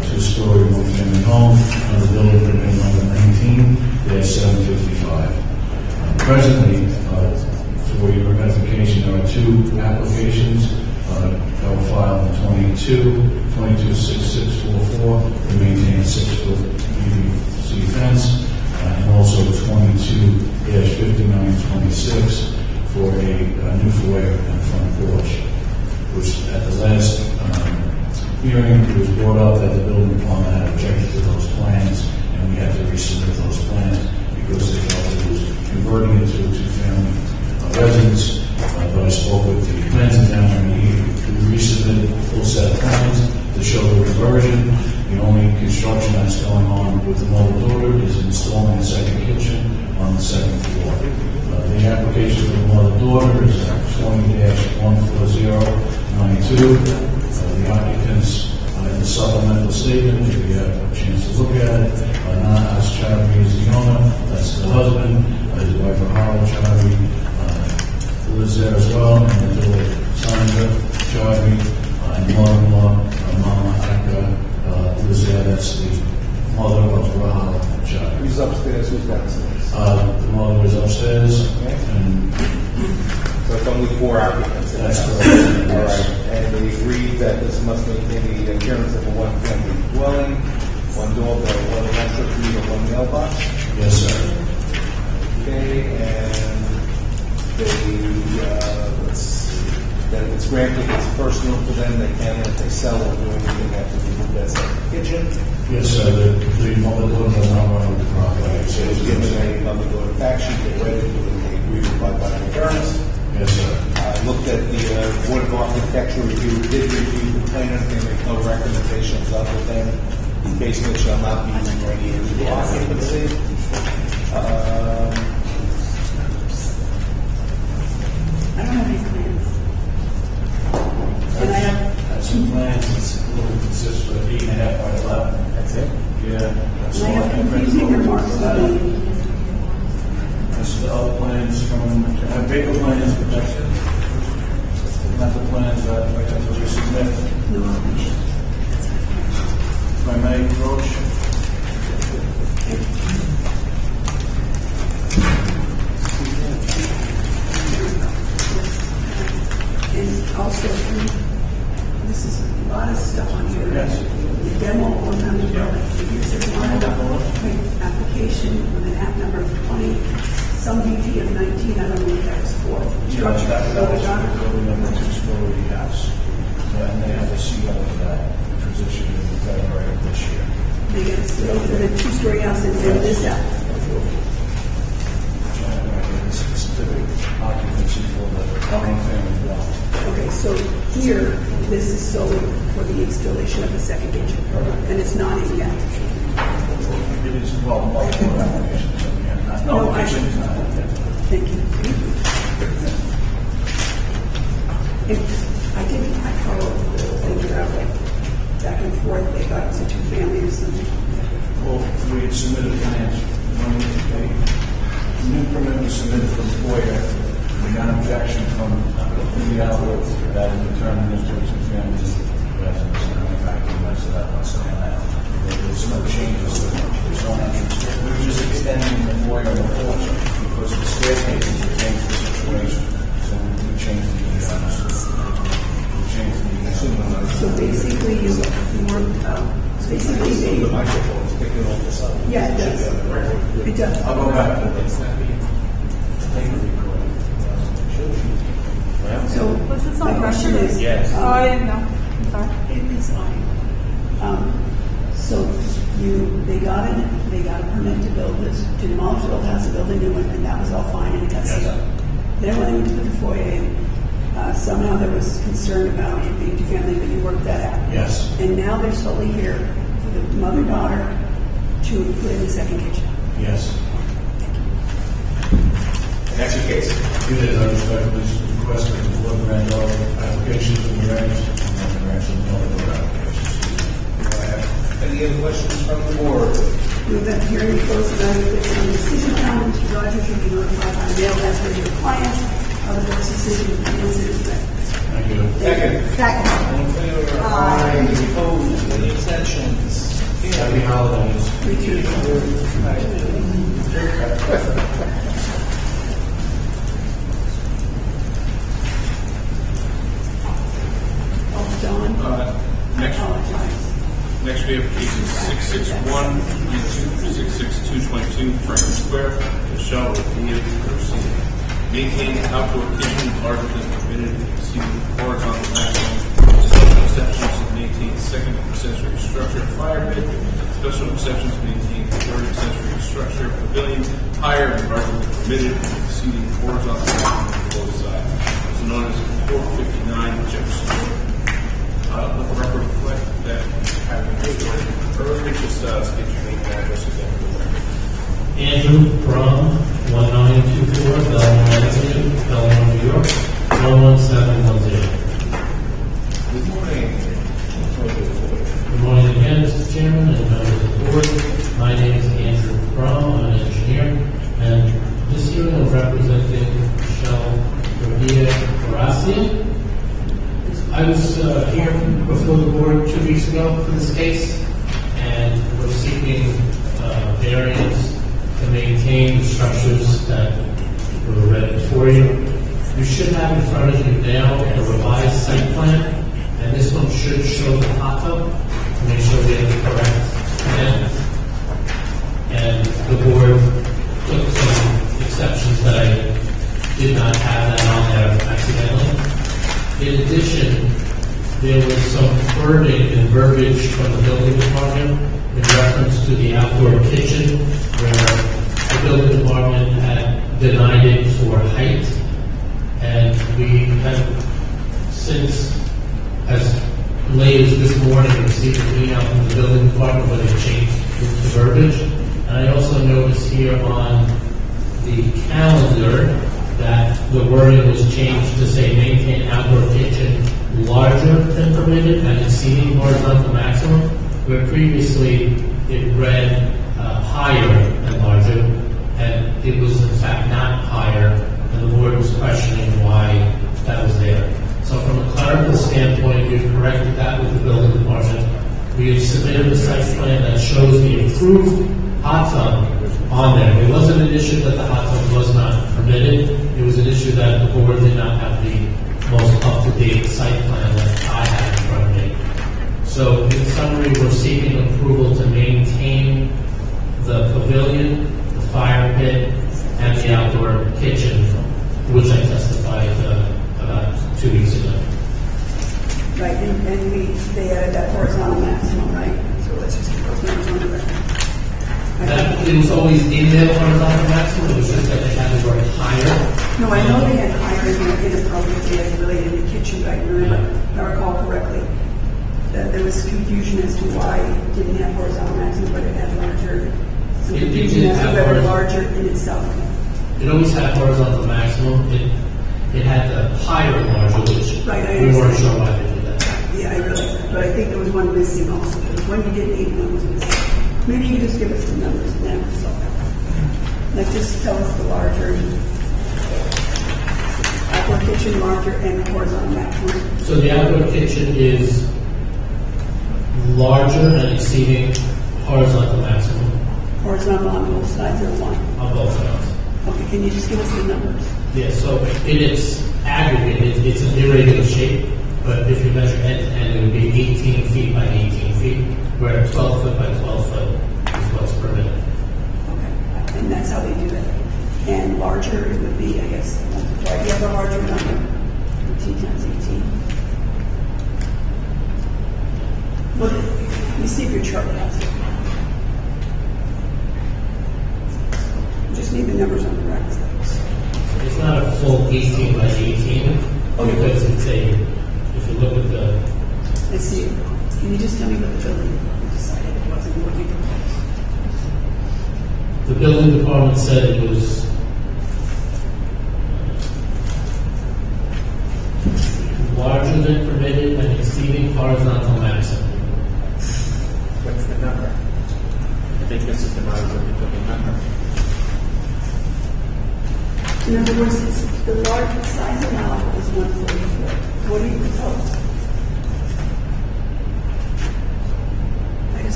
two-story one-family home under building permit number 19-755. Presently, for your ratification, there are 2 applications that were filed in 226644 to maintain a 6-foot PVC fence, and also 22-5926 for a new foyer and front porch, which at the last hearing, it was brought up that the building department had objected to those plans, and we had to resubmit those plans because they felt it was converting it to a two-family residence. But I spoke with the plans examiner, and we resubmitted a full set of plans to show the conversion. The only construction that's going on with the mother-daughter is installing the second kitchen on the second floor. The application for the mother-daughter is 20-14092. The occupants in the supplemental statement, if you have a chance to look at it, Nahas Chowdhury is the owner, that's the husband, his wife Rahara Chowdhury lives there as well, and the daughter Sandra Chowdhury, and mother-in-law Mama Akka lives there, that's the mother of Rahara Chowdhury. Who's upstairs, who's downstairs? The mother is upstairs, and So it's only 4 occupants. that's correct. All right, and they agreed that this must maintain the appearance of a one-family dwelling, one doorbell, one electric meter, one mailbox. Yes, sir. Okay, and that if it's granted, it's personal to them, they can, if they sell or do anything, have to remove that second kitchen. Yes, sir. The mother-daughter does not run with the property. So it's given a mother-daughter fact sheet, they read it, and they agree to abide by the terms. Yes, sir. I looked at the Board of Architecture review, did review the plan, and they make no recommendations other than the basement shall not be used for any illegal occupancy. I don't have any plans. And I have some plans, it's a little consists of 8.5 by 11. That's it? Yeah. That's And I all have can print confusing over. remarks about it. That's the other plans from, I have paper plans protection. Not the plans that I have to resubmit. If I may approach. And also, this is a lot of stuff on here. Yes. The demo on number, here's a application with an app number of 20, some DT of 19, I don't know what that was for. Structure. That was building number 2-story house. And they have a CO for that, which was issued in February of this year. They get a CO for the 2-story house and then this app. Specific occupancy for the family dwelling. Okay, so here, this is solely for the installation of the second kitchen, and it's not in yet. It is involved multiple applications. No, I should. Thank you. I didn't, I followed the whole thing about like back and forth, they thought it was a two-family or something. Well, we had submitted plans. A new permit was submitted from FOIA. We got an objection from the outlet that it determined this to a two-family residence. And I went back to the rest of that one, saying that there's no changes to it. There's no entrance. We were just extending the FOIA on the porch because the staircases would change the situation. So we changed the So basically, you work, basically they... The microphone's picking up the sound. Yeah, it does. It does. I'll go back to this. So, Was this my on question record? is... Yes. Oh, I didn't know. I'm sorry. It's fine. So they got a permit to build this, to demolish the old house and build a new one, and that was all fine, and it got sealed. Then when they went to put the foyer in, somehow there was concern about it being two-family, but you worked that out. Yes. And now they're slowly here for the mother-daughter to put in the second kitchen. Yes. That's your case. It is. I respectfully request that the board grant all applications and grants, and then grant some other applications. Any other questions from the board? With that hearing closed, and I fix on the decision time, Mr. Rogers will be notified by mail as per your clients of the board's decision and consider it. Thank you. Second. All in favor? Aye. Any opposed? Any abstentions? Happy holidays. Oh, Don. Next we have cases 661, 66222 Franklin Square, Michelle with Garcia. Maintain outdoor kitchen larger than permitted exceeding horizontal maximum. Special exceptions to maintain second accessory structure, fire pit. Special exceptions to maintain third accessory structure, pavilion, higher and larger than permitted exceeding horizontal maximum on both sides. Also known as 459 Jefferson Road. Let the record reflect that having earlier, just state your name and address again for the record. Andrew Brum, 1924 Belmont Avenue, Belmont, New York, 11710. Good morning. Good morning again, Mr. Chairman and members of the board. My name is Andrew Brum. I'm an engineer, and this hearing I'm representing Michelle Horacia. I was here before the board 2 weeks ago for this case, and we're seeking variance to maintain the structures that were read for you. You should have in front of you now a revised site plan, and this one should show the hot tub to make sure we have the correct plan. And the board took some exceptions that I did not have that on there accidentally. In addition, there was some wording and verbiage from the building department in reference to the outdoor kitchen, where the building department had denied it for height, and we have since, as late as this morning, received an email from the building department where they changed the verbiage. And I also noticed here on the calendar that the wording was changed to say maintain outdoor kitchen larger than permitted and exceeding horizontal maximum, where previously it read higher than larger, and it was in fact not higher, and the board was questioning why that was there. So from a clerical standpoint, we've corrected that with the building department. We have submitted a site plan that shows the approved hot tub on there. It wasn't an issue that the hot tub was not permitted. It was an issue that the board did not have the most up-to-date site plan that I had in front of me. So in summary, we're seeking approval to maintain the pavilion, the fire pit, and the outdoor kitchen, which I testified about 2 weeks ago. Right, and they added that horizontal maximum, right? So let's just get those numbers on the record. It was always in there horizontal maximum, it was just that they had the word higher. No, I know they had higher in inappropriately as related to the kitchen, but I remember, if I recall correctly, that there was confusion as to why it didn't have horizontal maximum, but it had larger. Some confusion as to whether larger in itself. It always had horizontal maximum. It had the higher and larger, which we weren't sure why they did that. Yeah, I realize that, but I think there was one missing also. There was one you didn't need, one was missing. Maybe you can just give us the numbers and then we'll solve that. Like just tell us the larger outdoor kitchen, larger and horizontal maximum. So the outdoor kitchen is larger and exceeding horizontal maximum. Horizontal on both sides or one? On both sides. Okay, can you just give us the numbers? Yeah, so in its aggregate, it's an irregular shape, but if you measure end to end, it would be 18 feet by 18 feet, where 12 foot by 12 foot is what's permitted. Okay, and that's how they do it. And larger, it would be, I guess, multiply. You have a larger number, 18 times 18. Look, let me see if your chart has it. Just need the numbers on the record. It's not a full 18 by 18, because it's if you look at the... I see. Can you just tell me what the building decided it wasn't what you proposed? The building department said it was larger than permitted and exceeding horizontal maximum. What's the number? I think this is the number. In other words, the large size allowable is 144. What do you propose?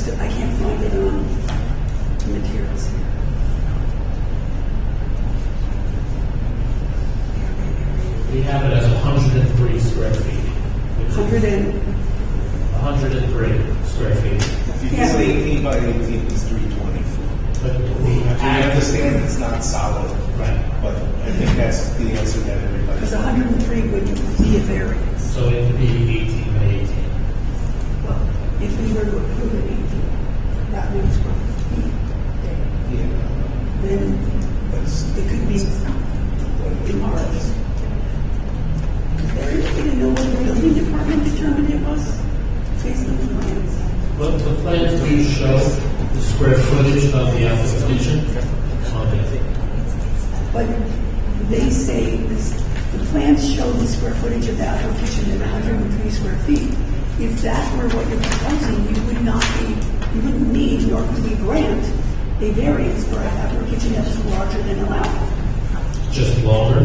I can't find it on the materials here. We have it as 103 square feet. 103 square feet. If you use 18 by 18, it's 320. But I understand it's not solid, right? But I think that that's the answer that everybody. Because 103 would be a variance. So it would be 18 by 18. Well, if we were to approve it 18, that means we're then it could be enlarged. Is there anything to know what the building department determined it was based on the plans? Well, the plans do show the square footage of the application on it. But they say the plans show the square footage of the outdoor kitchen at 103 square feet. If that were what you're proposing, you wouldn't need, nor could we grant a variance for an outdoor kitchen that is larger than allowed. Just longer.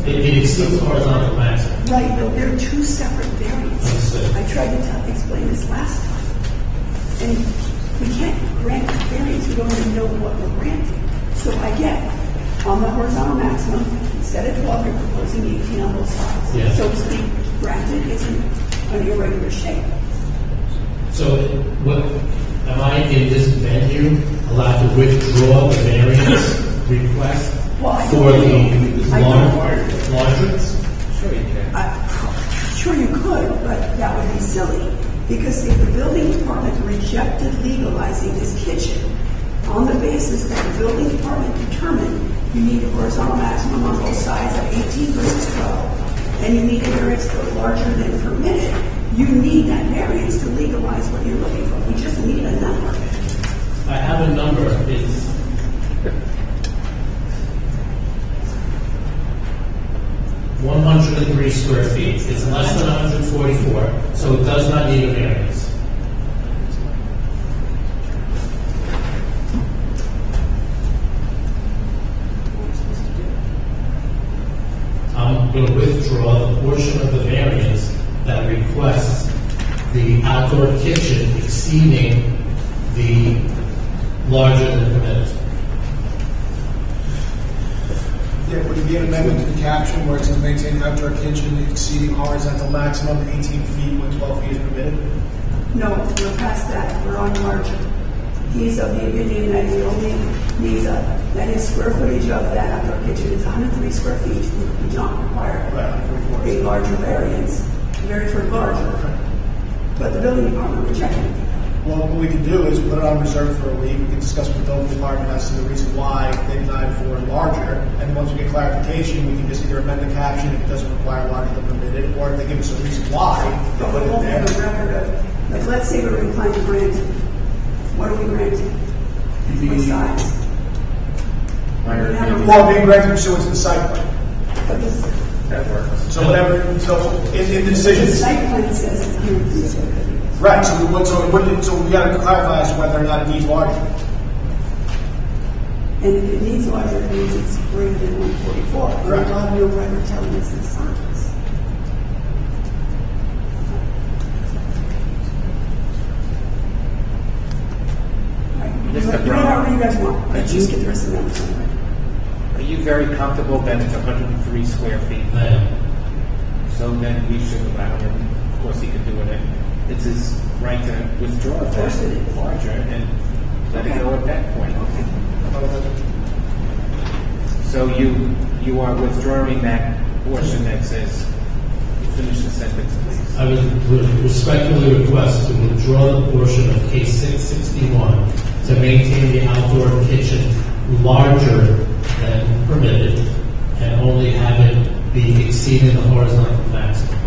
It exceeds the horizontal maximum. Right, but they're two separate variances. Understood. I tried to explain this last time. And we can't grant a variance, we don't even know what we're granting. So I get, on the horizontal maximum, instead of 12, you're proposing 18 on both sides. Yeah. So to speak, granted, it's an irregular shape. So what, am I in this venue allowed to withdraw the variance request for the larger? Sure you can. Sure you could, but that would be silly. Because if the building department rejected legalizing this kitchen on the basis that the building department determined you need a horizontal maximum on both sides of 18 versus 12, and you need a variance for larger than permitted, you need that variance to legalize what you're looking for. We just need a number. I have a number. It's 103 square feet. It's less than 144, so it does not need a variance. I'm going to withdraw the portion of the variance that requests the outdoor kitchen exceeding the larger than permitted. Yeah, would it be an amendment to the caption where it says maintain outdoor kitchen exceeding horizontal maximum 18 feet when 12 feet is permitted? No, we're past that. We're on larger. He's of the opinion that he only needs that his square footage of that outdoor kitchen is 103 square feet. We do not require a larger variance, for larger. But the building department rejected it. Well, what we can do is put it on reserve for a week. We can discuss with the building department as to the reason why they denied for larger. And once we get clarification, we can just either amend the caption if it doesn't require larger than permitted, or if they give us a reason why, they But put we it won't there. have a record of, like, let's say we're inclined to grant it. What are we granting? What size? Well, being granted pursuant to the site plan. But this, That works. So whatever, so in the decision. the site plan says it's 103 square feet. Right, so we got to clarify as to whether or not it needs larger. And if it needs larger, it means it's greater than 144. But Correct. we'll have no record telling us the size. Mr. Do whatever Brown, you guys want. Let's just get the rest of the numbers on the record. are you very comfortable that it's 103 square feet? I am. So then we should allow him, of course he can do it, it's his right to withdraw Of course it that is. larger and let it Okay. go at that point. So you are withdrawing that portion that says, finish the sentence, please. I would respectfully request to withdraw the portion of case 661 to maintain the outdoor kitchen larger than permitted and only have it be exceeding the horizontal maximum.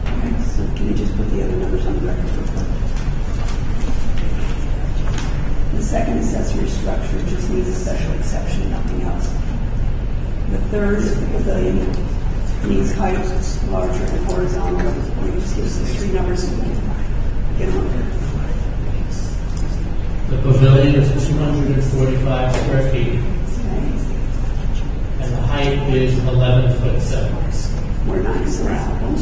Okay, so can you just put the other numbers on the record real quick? The second accessory structure just needs a special exception, nothing else. The third is the pavilion needs height larger than horizontal. Or you just give us the three numbers and we can get them on there. The pavilion is 245 square feet and the height is 11 foot 7. We're not surrounded.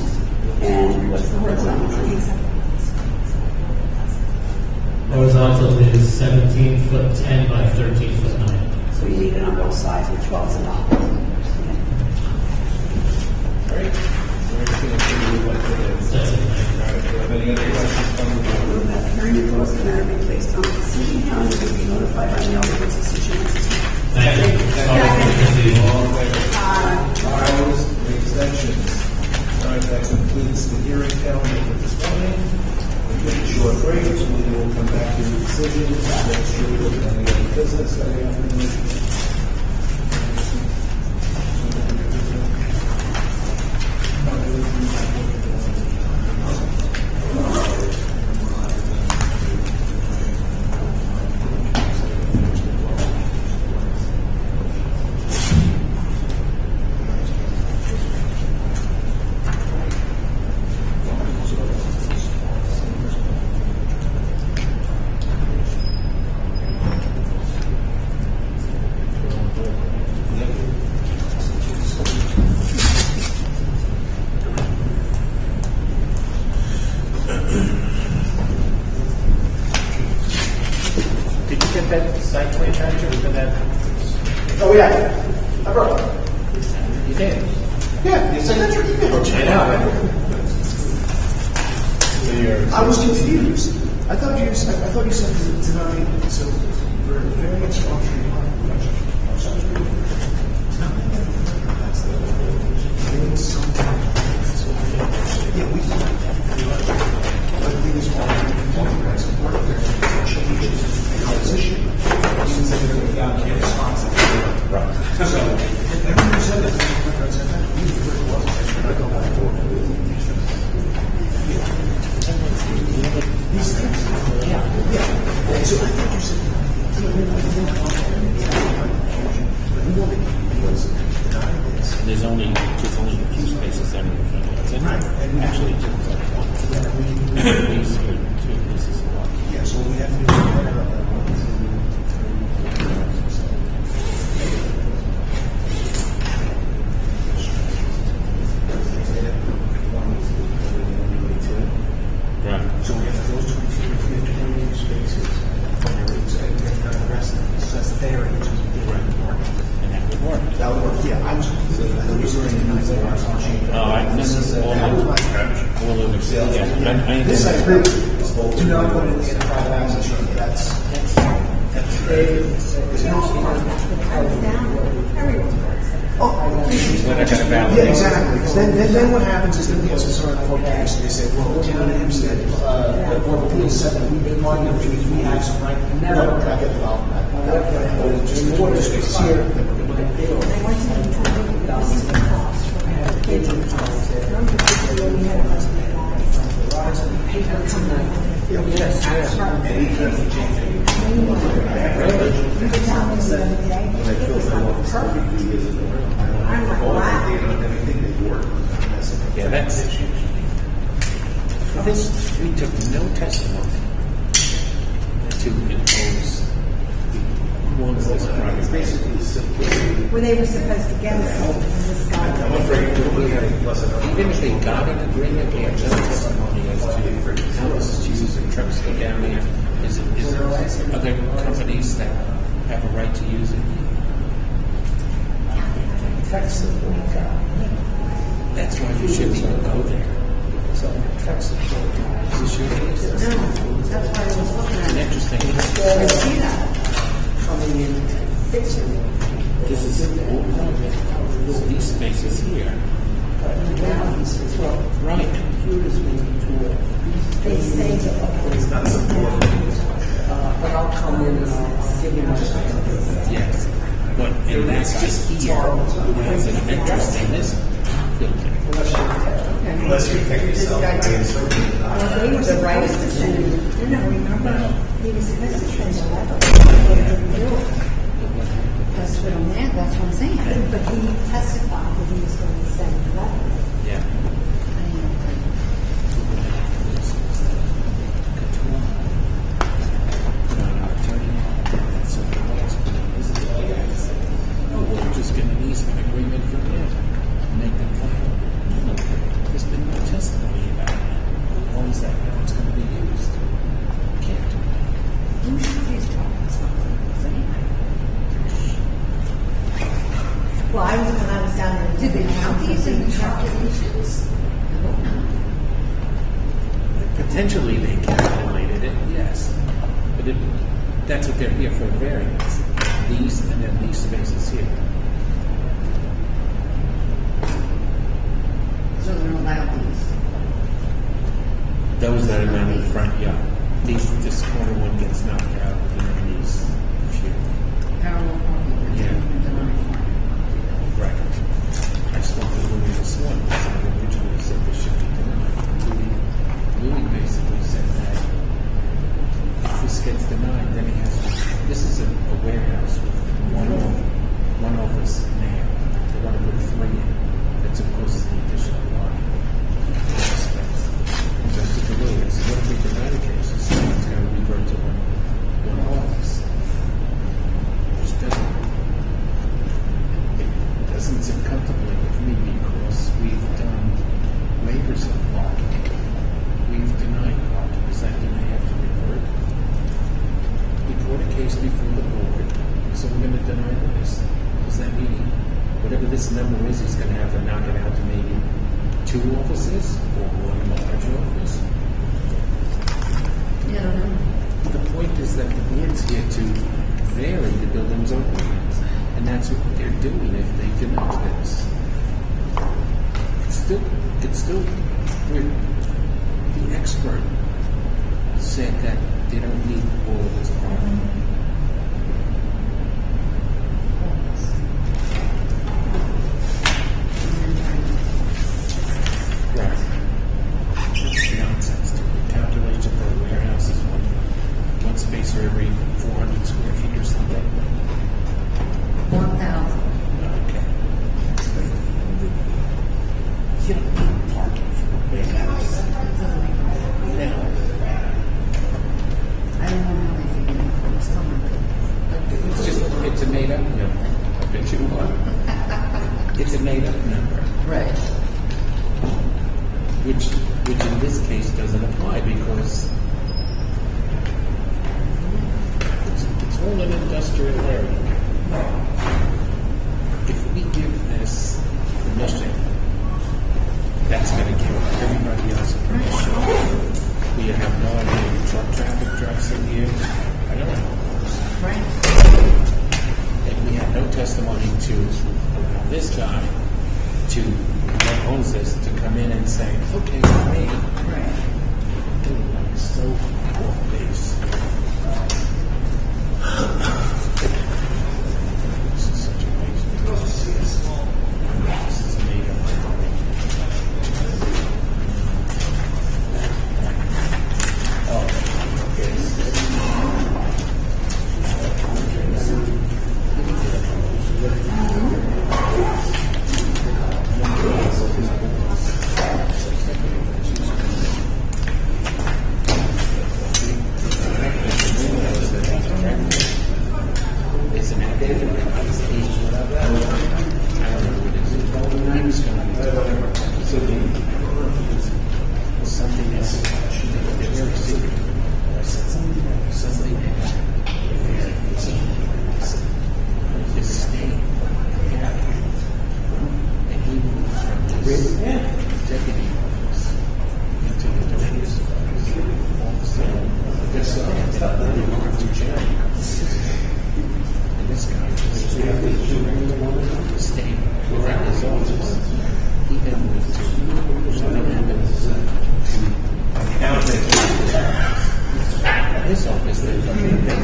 And what's the horizontal, please? Horizontal is 17 foot 10 by 13 foot 9. So you need it on both sides with 12s and up. Great. So everything will be what it is. That's it. All right, do you have any other questions from the board? Move that hearing and close the matter be placed on the city calendar to be notified by mail that there's this issue. Thank you. Opposed, extensions. All right, that concludes the hearing calendar for this morning. We'll take a short break, so we will come back to the decisions, make sure we look at any other business that we have to do. Oh, yeah. I brought it. You did? Yeah, it's like your email. I know. I was confused. I thought you said to deny, so for variance function. Yeah, we but the thing is, all the support changes the composition. It means that they're going to be on the response. Right. So, everyone said that. These things. Yeah. So I thought you said. There's only a few spaces there in front of us. And actually, it took like one. These are two. This is one. Yeah, so we have to do Right. So we have those 22 spaces. And the rest of it. So that's the variance. And that would work. That would work. Yeah, I was This I agree with. Do not put it in the private access road. That's yeah, exactly. Then what happens is then gets sort of focused. They say, well, the town of Hempstead, or the police said that we've been money, which means we have some right. Never. I get involved in that. Just water space here. Yeah, that's. This, we took no testimony to impose who owns this property. Well, they were supposed to get something from this guy. Even if they got an agreement, we have no testimony as to how this is used and trucks go down there. Is there other companies that have a right to use it? That's why you shouldn't even go there. So, that's why I was looking at it. It's an interesting. I see that coming in, fixing it. This is these spaces here. Right. They say that it's not support. But I'll come in and give you my. Yes. But and that's just here has an interest in this building. Unless you think yourself. They were supposed to send it. No, remember? He was supposed to send a letter. They didn't do it. That's what I'm there. That's what I'm saying. But he testified that he was going to send a letter. Yeah. We're just going to ease an agreement from him and make them final. No, there's been no testimony about that. Who owns that? How it's going to be used? Can't do that. I'm sure he's talking something. Well, when I was down there, did they count these in the calculations? Potentially they calculated it, yes. But That's what they're here for, variance. These and then these spaces here. So they're allowed these. Those that are around the front yard. This corner one gets knocked out, and then these few. Parallel parking. Yeah. Denied. Right. I spoke to Louis this morning, because I originally said this should be denied. Louis basically said that if this gets denied, then he has to, this is a warehouse with one office now. They want to put 3 in. That's of course the additional parking. So I said to Louis, I said, what if we deny the case? He said, it's going to revert to one office. Which doesn't sit comfortably with me because we've done waivers of parking. We've denied parking. Does that mean they have to revert? We brought a case before the board, so we're going to deny this. Does that mean whatever this number is, he's going to have to knock it out to maybe 2 offices or 1 large office? Yeah, I don't know. The point is that the board's here to vary the building's ordinance, and that's what they're doing if they deny this. It's still, where the expert said that they don't need all of this parking. Right. That's nonsense to me. Calculation for a warehouse is one space for every 400 square feet or something. 1,000. Okay. You don't need parking for a warehouse. Now, I don't know how they figure it out. It's still not good. it's a made-up number. I bet you what. It's a made-up number. Right. Which in this case doesn't apply because it's all an industrial area. If we give this permission, that's going to give everybody else permission. We have no idea if truck traffic drives in here. I don't know. Right. And we have no testimony to allow this guy that owns this to come in and say, okay, for me. Right. It's so off base. This is such a waste. This is made-up. Oh, it's an active something else. They're very secret. Something is staying. And he moved from this deputy office into the director's office. This guy to jail. And this guy was staying within his office. He then moved to something happened his office they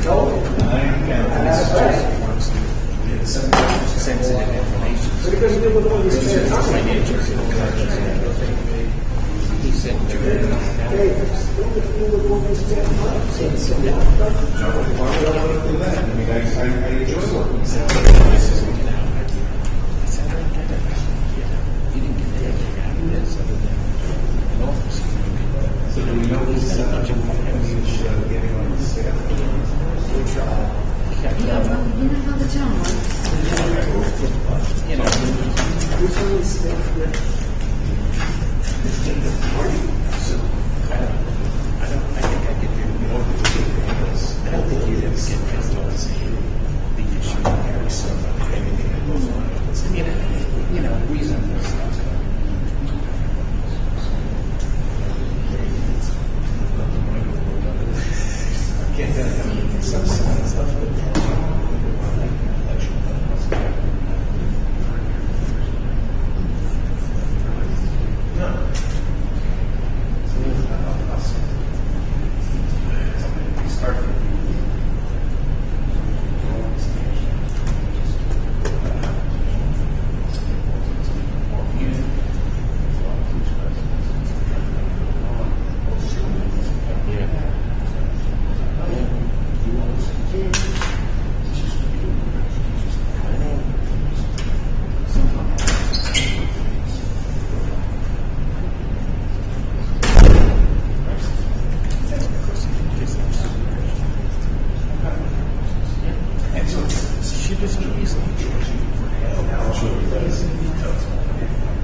told him sensitive information. Financial he said So do we know this getting on the staff? Yeah, well, you know how the town works. Who's on the staff with? I think I could do more. I don't think you'd ever get pissed off saying the issue carries somebody, anything that goes on. Reasonable stuff. Get that done. I'll show you guys.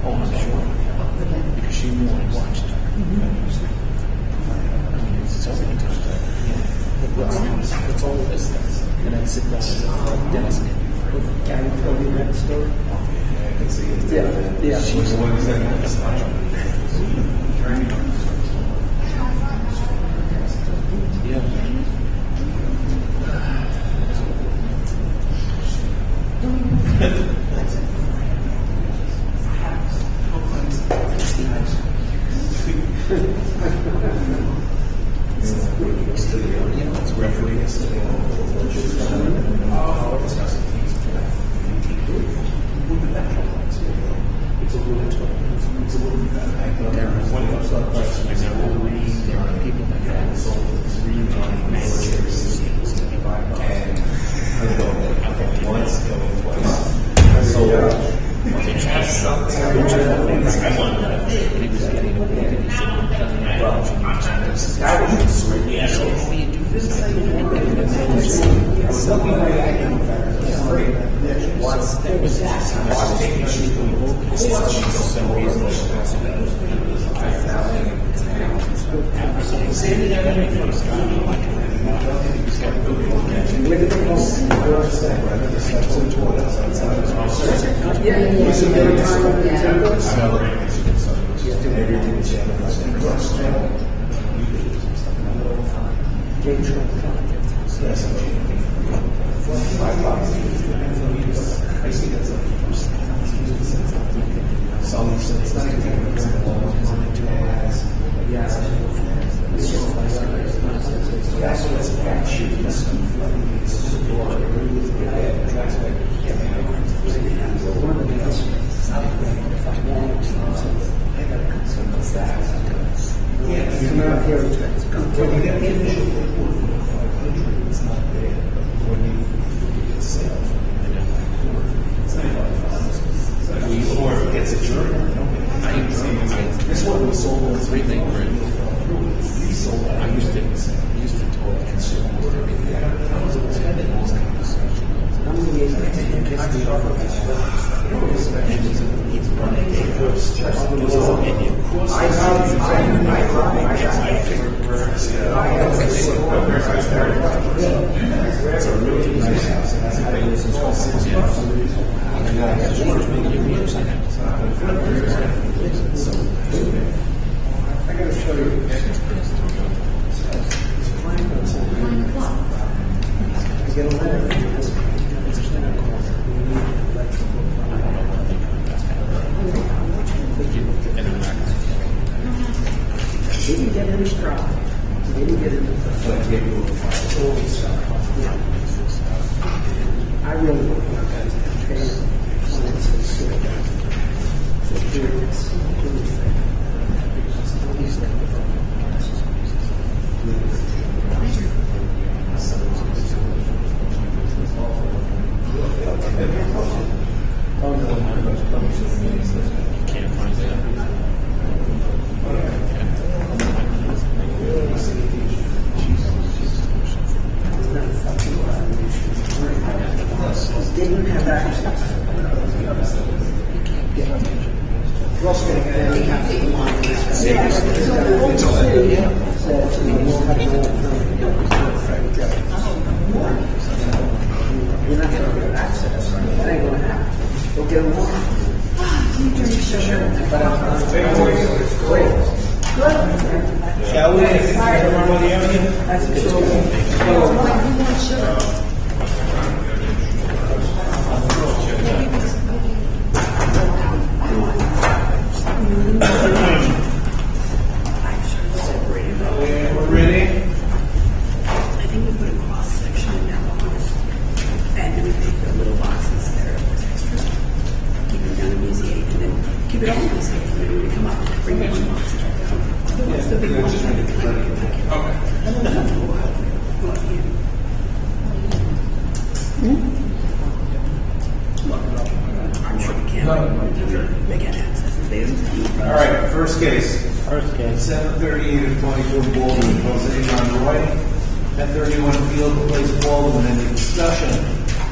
Oh, I'm sure. Because she knew I watched her. I mean, it's so many times. What's all of this stuff? And I'd sit down at the desk. Gary told you that story? Yeah. She's the one who said that.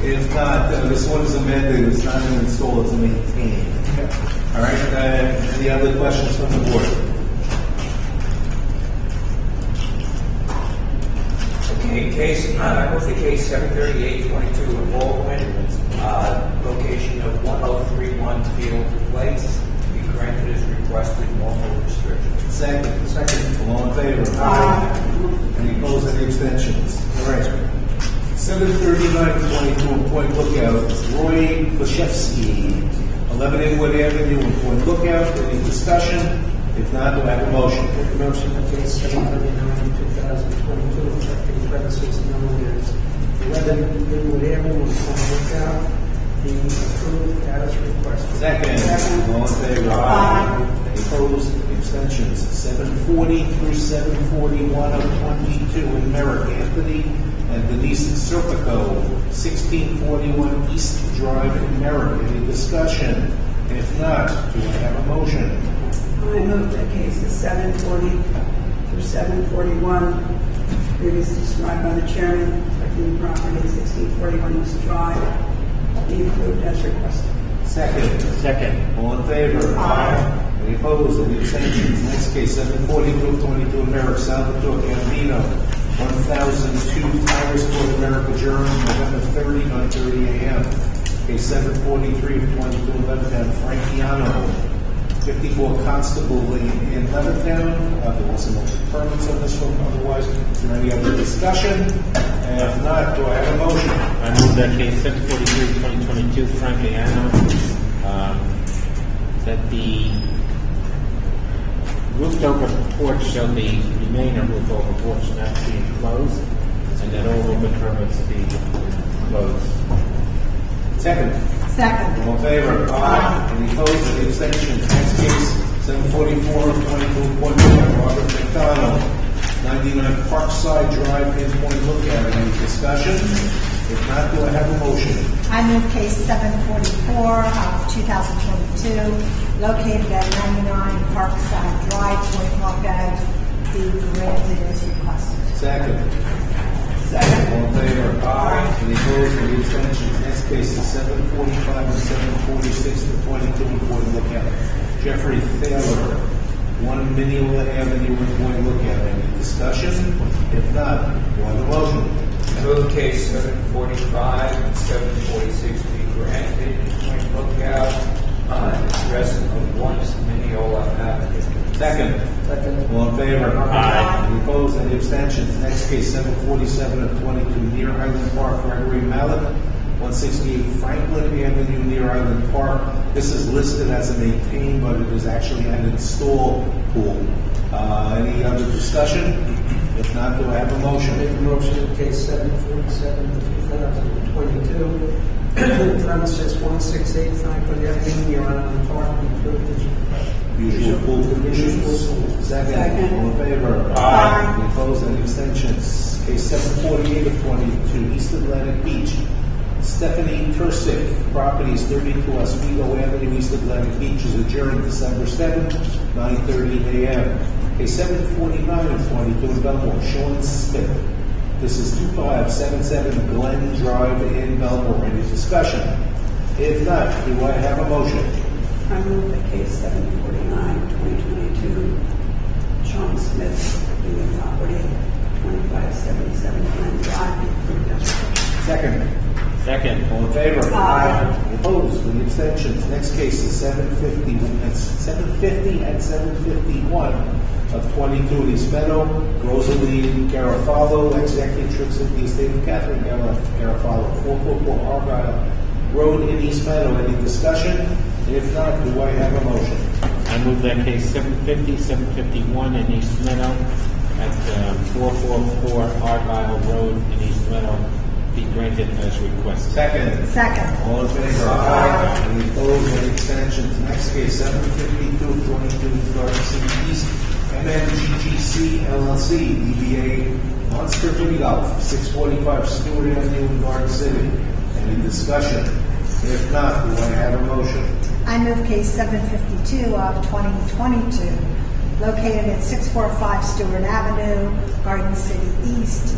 If not, this one is amended, it's not an install, it's a maintain. All right, any other questions from the board? Okay, I move the case 73822 in Baldwin, location of 1031 Field Place, be granted as requested, normal restrictions. Second. Second. All in favor? Aye. Any opposed, any abstentions? All right. 73922 Point Lookout, Roy Klashevsky, 11 Inwood Avenue in Point Lookout. Any discussion? If not, do I have a motion? Make a motion on case 739, 2022, affecting premises known as 11 Linwood Avenue, in Point Lookout, being approved as requested. Second. All in favor? Aye. Any opposed? Any abstentions? 740 through 741 of 22 in Merrick, Anthony and Denise Serpico, 1641 East Drive in Merrick. Any discussion? If not, do I have a motion? I move that cases 740 through 741, previously described by the chairman, affecting the property at 1641 East Drive, be approved as requested. Second. Second. All in favor? Aye. Any opposed? Any abstentions? Next case, 740 through 22 in Merrick, Salvatore Gambino, 1002 Tires Court, America, Germany, November 30, 9:30 a.m. Case 743 of 22 in Levittown, Frankiano, 54 Constable Lane in Levittown. There wasn't much permits on this one, otherwise. Is there any other discussion? And if not, do I have a motion? I move that case 743-2022, Frankiano, that the roofed over porch shall be remain a roof over porch not be enclosed, and that all open permits be closed. Second. Second. All in favor? Aye. Any opposed? Any abstentions? Next case, 744 of 22 Point Lookout, Robert McDonald, 99 Parkside Drive in Point Lookout. Any discussion? If not, do I have a motion? I move case 744 of 2022, located at 99 Parkside Drive, Point Lookout, be granted as requested. Second. Second. All in favor? Aye. Any opposed? Any abstentions? Next case is 745 and 746 to 22 in Point Lookout. Jeffrey Thaler, 1 Mineola Avenue in Point Lookout. Any discussion? If not, do I have a motion? Move case 745 and 746 be granted in Point Lookout, address of 1 Mineola Avenue. Second. Second. All in favor? Aye. Any opposed? Any abstentions? Next case, 747 of 22 near Highland Park, Gregory Mallet, 168 Franklin Avenue near Highland Park. This is listed as a maintain, but it is actually an install pool. Any other discussion? If not, do I have a motion? Make a motion in case 747 of 2022, premises 168 Franklin Avenue, near Island Park, be approved as requested. Usual pool conditions. Second. All in favor? Aye. Any opposed? Any abstentions? Case 748 of 22, East Atlantic Beach. Stephanie Tursick, properties 32 Oswego Avenue, East Atlantic Beach, is adjourned December 7th, 9:30 a.m. Case 749 of 22 in Belmore, Sean Smith. This is 2577 Glen Drive in Belmore. Any discussion? If not, do I have a motion? I move that case 749, 2022, Sean Smith, the property, 2577 Glen Drive, be approved as requested. Second. Second. All in favor? Aye. Any opposed? Any abstentions? Next case is 750 and 751 of 22 East Meadow, Rosalie Garofalo, executrix of the estate of Catherine Garofalo, 444 Argyle Road in East Meadow. Any discussion? If not, do I have a motion? I move that case 750, 751 in East Meadow at 444 Argyle Road in East Meadow be granted as requested. Second. Second. All in favor? Aye. Any opposed? Any abstentions? Next case, 752 22 Garden City East, MMGGC LLC, DBA Monster Mini Golf, 645 Stewart Avenue in Garden City. Any discussion? If not, do I have a motion? I move case 752 of 2022, located at 645 Stewart Avenue, Garden City East,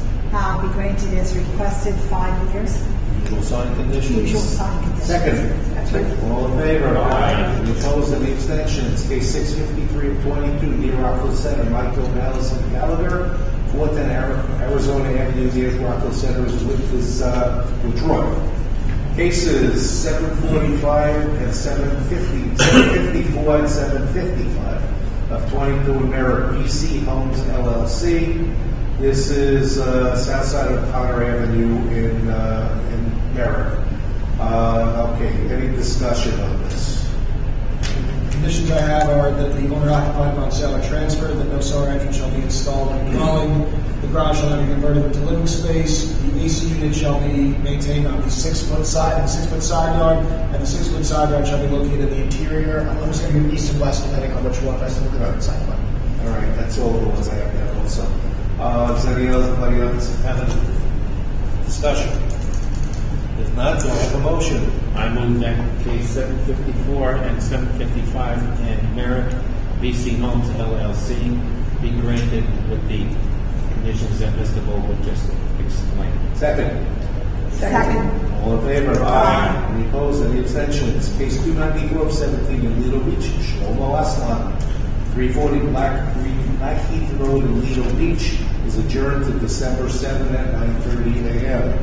be granted as requested 5 years. Usual sign conditions. Usual sign conditions. Second. That's right. All in favor? Aye. Any opposed? Any abstentions? Case 653 of 22, near Rockville Center, Michael and Allison Gallagher, 410 Arizona Avenue, near Rockville Center, is withdrawn. Cases 745 and 750, 754 and 755 of 22 in Merritt, BC Homes LLC. This is south side of Connor Avenue in Merritt. Okay, any discussion on this? Conditions I have are that the owner occupied upon sale or transfer, that no cellar entrance shall be installed in the dwelling, the garage shall not be converted into living space, the AC unit shall be maintained on the 6-foot side yard, and the 6-foot side yard shall be located in the interior. I'm just going to do east and west depending on which one I look at the site plan. All right, that's all the ones I have there also. Is there anybody else have a discussion? If not, do I have a motion? I move that case 754 and 755 in Merritt, BC Homes LLC be granted with the conditions that Mr. Vogel just explained. Second. Second. All in favor? Aye. Any opposed? Any abstentions? Case 294 of 17 in Lido Beach, Shlomo Aslan, 340 Blackheath Road in Lido Beach is adjourned to December 7 at 9:30 a.m.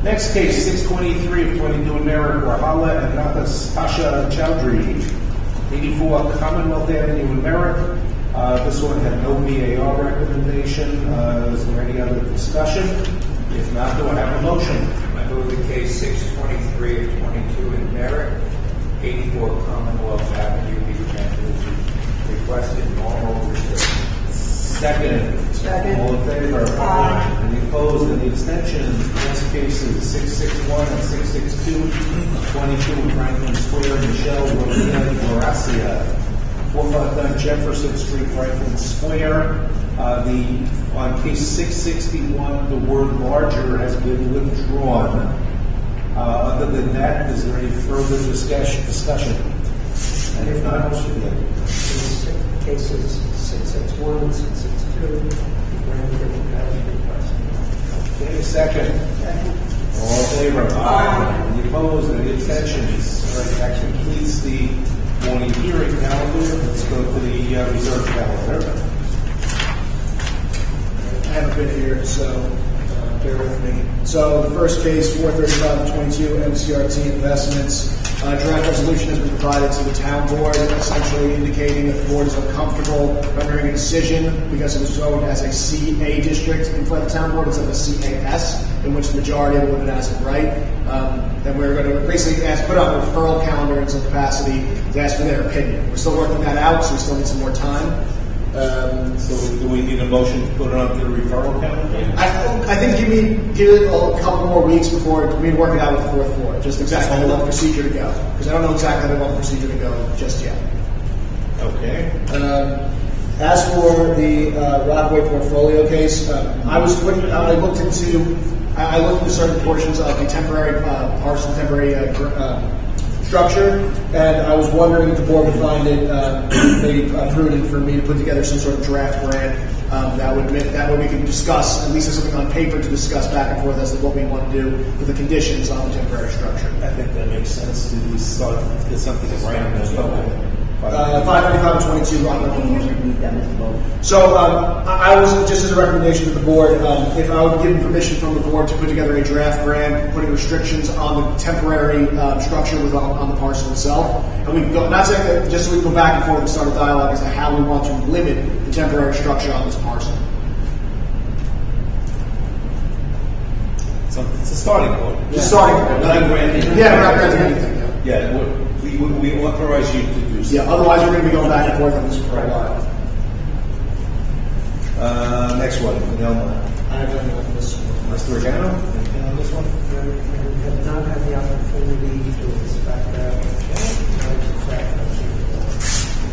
Next case, 623 of 22 in Merritt, Wahala and Natasha Chowdhury, 84 Commonwealth Avenue in Merritt. This one had no BAR recommendation. Is there any other discussion? If not, do I have a motion? I move the case 623 of 22 in Merritt, 84 Commonwealth Avenue be granted with requested normal restrictions. Second. Second. All in favor? Aye. Any opposed? Any abstentions? Next case is 661 and 662, 22 Franklin Square, Michelle Rosina Horacia, 459 Jefferson Street, Franklin Square. On case 661, the word larger has been withdrawn. Other than that, is there any further discussion? And if not, Cases 661 and 662, granted as requested. Okay, second. All in favor? Aye. Any opposed? Any abstentions? All right, that completes the morning hearing calendar. Let's go to the reserve calendar. I haven't been here, so bear with me. So the first case, 435-22 MCRT Investments. Draft resolution has been provided to the town board, essentially indicating that the board is uncomfortable rendering a decision because it was zoned as a CA district in front of the town board instead of a CAS, in which the majority of it would has it right. And we're going to basically put out a referral calendar in some capacity to ask for their opinion. We're still working that out, so we still need some more time. So do we need a motion to put it on the referral calendar? I think give it a couple more weeks before we work it out with the fourth floor. Just exactly how we want the procedure to go, because I don't know exactly how we want the procedure to go just yet. Okay. As for the Rockaway portfolio case, I looked into certain portions of the temporary parcel, temporary structure, and I was wondering if the board would find it maybe prudent for me to put together some sort of draft grant that way we can discuss, at least have something on paper to discuss back and forth as to what we want to do with the conditions on the temporary structure. I think that makes sense to start get something in writing as well. 595-22 Rockaway. So I was, just as a recommendation to the board, if I would give permission from the board to put together a draft grant, putting restrictions on the temporary structure on the parcel itself, and we can go, not saying that just so we can go back and forth and start a dialogue as to how we want to limit the temporary structure on this parcel. So it's a starting point. It's a starting point. Not granting. Yeah, we're not granting anything. Yeah, we authorize you to do so. Yeah, otherwise we're going to be going back and forth on this for a while. Next one, Nelma. I have nothing on this one. Mr. Regano, anything on this one? We have not had the opportunity to inspect that.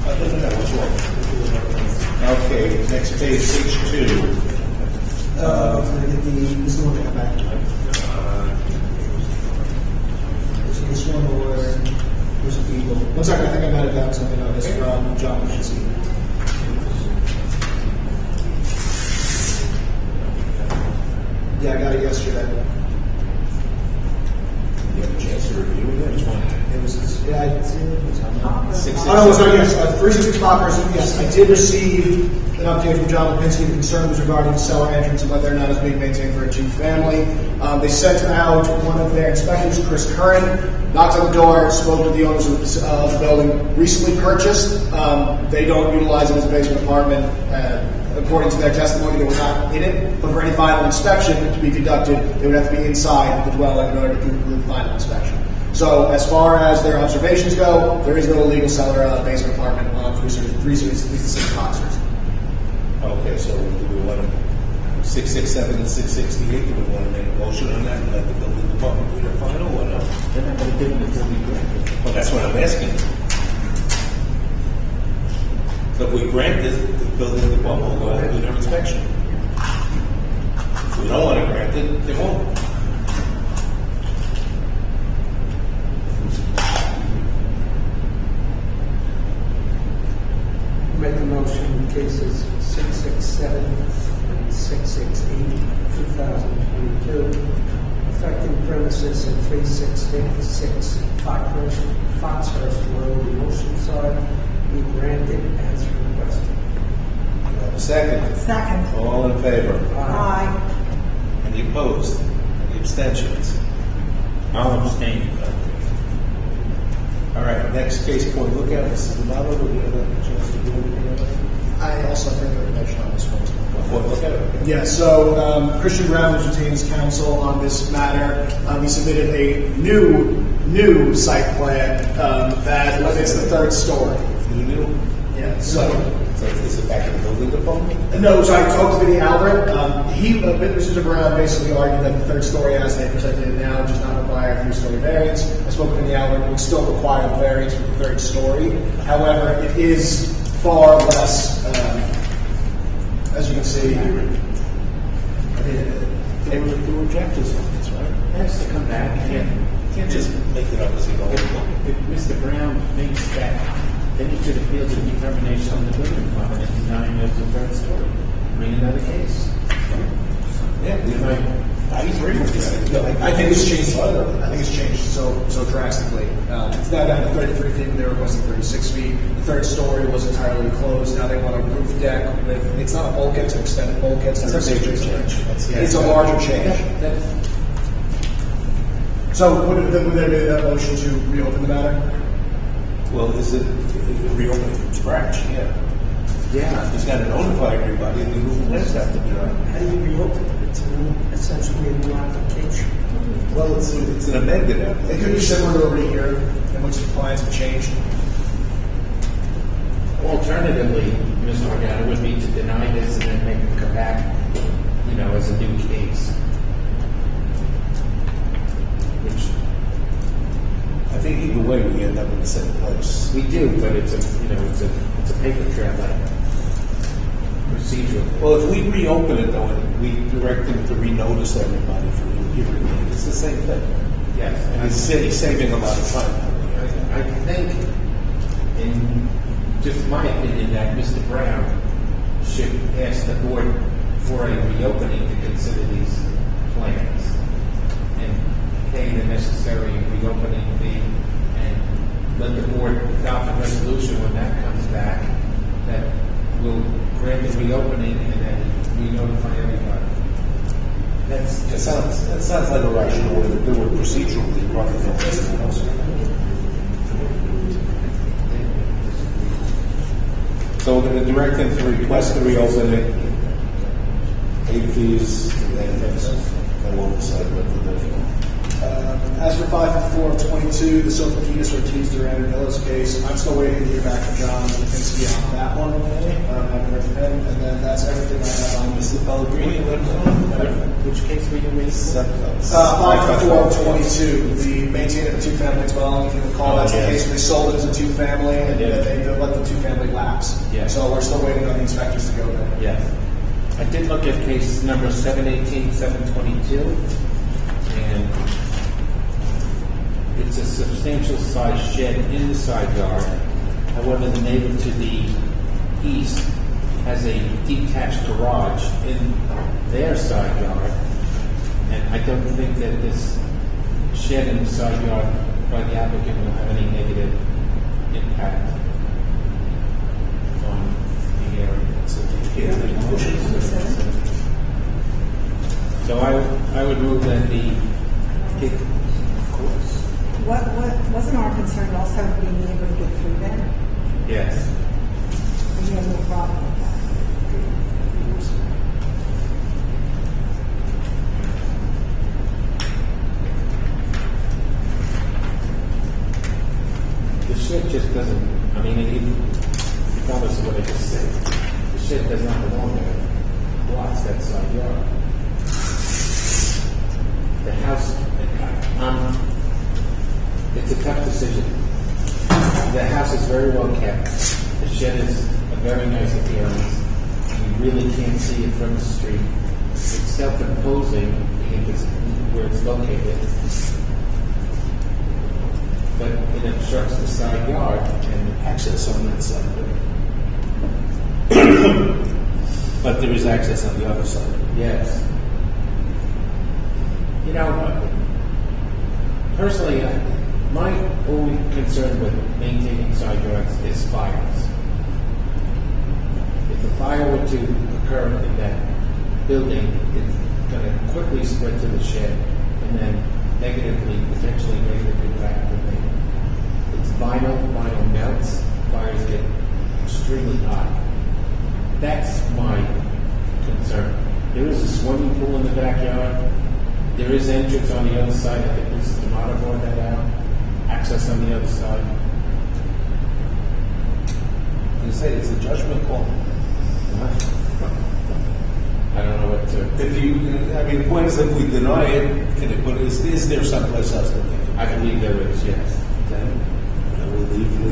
Other than that, what's wrong? Okay, next page, page 2. This one come back. This one or there's a Eagle. One second, I think I might have gotten something on this from John Mancini. 366. Oh, no, it's not, yes, 366 Fox, yes, I did receive an update from John Lipinski. The concern was regarding the cellar entrance and whether or not it's being maintained for a two-family. They sent out one of their inspectors, Chris Curran, knocked on the door, spoke to the owners of the building, recently purchased. They don't utilize it as a basement apartment. According to their testimony, they were not in it, but for any final inspection to be conducted, they would have to be inside the dwelling in order to conclude the final inspection. So as far as their observations go, there is no illegal cellar basement apartment on 366 Foxers. Okay, so do we want to, 667 and 668, do we want to make a motion on that and let the building department do their final or no? They're not going to do it until we grant it. Well, that's what I'm asking. So if we grant it, the building department will go ahead and do their inspection. If we don't want to grant it, they won't. Make a motion, cases 667 and 668, 2022, affecting premises at 366 Foxhurst Road in Oceanside, be granted as requested. Do I have a second? Second. All in favor? Aye. Any opposed? Any abstentions? I'll abstain. All right, next case point, look at Mrs. Navarro, do we have a chance to do anything on that? I also have further information on this one as well. Before we look at it? Yeah, so Christian Brown was retained as counsel on this matter. He submitted a new site plan that limits the third story. New? Yeah, So is it back in the building department? No, so I talked to Vinny Albert. Mr. Brown basically argued that the third story, as they presented it now, does not require a three-story variance. I spoke to Vinny Albert; it would still require a variance for the third story. However, it is far less, as you can see. They were objectors on this, right? It has to come back. You can't Just make it up as you go. If Mr. Brown thinks that, then he should appeal to the determination of the building department and denying it the third story. Bring another case. Yeah, I agree with you. I think it's changed. I think it's changed so drastically. It's now down to 33 feet. They were requesting 36 feet. The third story was entirely closed. Now they want a roof deck with. It's not a bulkhead; it's an extended bulkhead. That's a major change. It's a larger change. So would there be a motion to reopen the matter? Well, is it reopening from scratch? Yeah. Yeah. He's got to notify everybody, and the new plans have to be done. How do you reopen it? It's essentially a new application. Well, it's an amended It application. could be similar to over here, in which the plans have changed. Alternatively, Mr. Morgana, would be to deny this and then make it come back, as a new case. Which I think either way we end up in the same place. we do, but it's a paper trail, like procedural. Well, if we reopen it though, and we direct him to renotice everybody for new hearing, it's the same thing. Yes. And he's saving a lot of time. I think, in just my opinion, that Mr. Brown should ask the board for a reopening to consider these plans and pay the necessary reopening fee and let the board adopt a resolution when that comes back that will grant the reopening and then re-notify everybody. That sounds like a rational way to do it procedurally rather than anything else. So we're going to direct him to request the reopening, pay fees, and we'll decide what to do. As for 554 of 22, the Sophikitis Ortiz Duran Villas case, I'm still waiting to hear back from John Lipinski on that one. I haven't heard from him, and then that's everything I have on this. Pellegrini, Which case were you waiting for? 554 of 22, the maintaining of a two-family dwelling. If you recall, that's the case where they sold it as a two-family, and they let the two-family lapse. Yeah. So we're still waiting on the inspectors to go there. Yes. I did look at case number 718, 722, and it's a substantial size shed in the side yard. However, the neighbor to the east has a detached garage in their side yard, and I don't think that this shed in the side yard by the applicant will have any negative impact Yeah, the motion. So I would move that Wasn't our concern also being able to get through there? yes. We have no problem with that. The shed just doesn't, I mean, regardless of what I just said, the shed does not belong there. It blocks that side yard. The house, it's a tough decision. The house is very well kept. The shed is a very nice appearance. You really can't see it from the street. It's self-imposing where it's located. But it obstructs the side yard and Access on that side. But there is access on the other side. yes. You know, personally, my only concern with maintaining side yards is fires. If a fire were to occur in that building, it's going to quickly spread to the shed and then negatively, potentially negatively impact the thing. It's vinyl melts, fires get extremely hot. That's my concern. There is a swimming pool in the backyard. There is entrance on the other side. I think this is the motto board that out. Access on the other side. You say it's a judgment call. I don't know what to. If you, I mean, the point is, if we deny it, can it put? Is there someplace else that they can? I believe there is, yes. Then I will leave the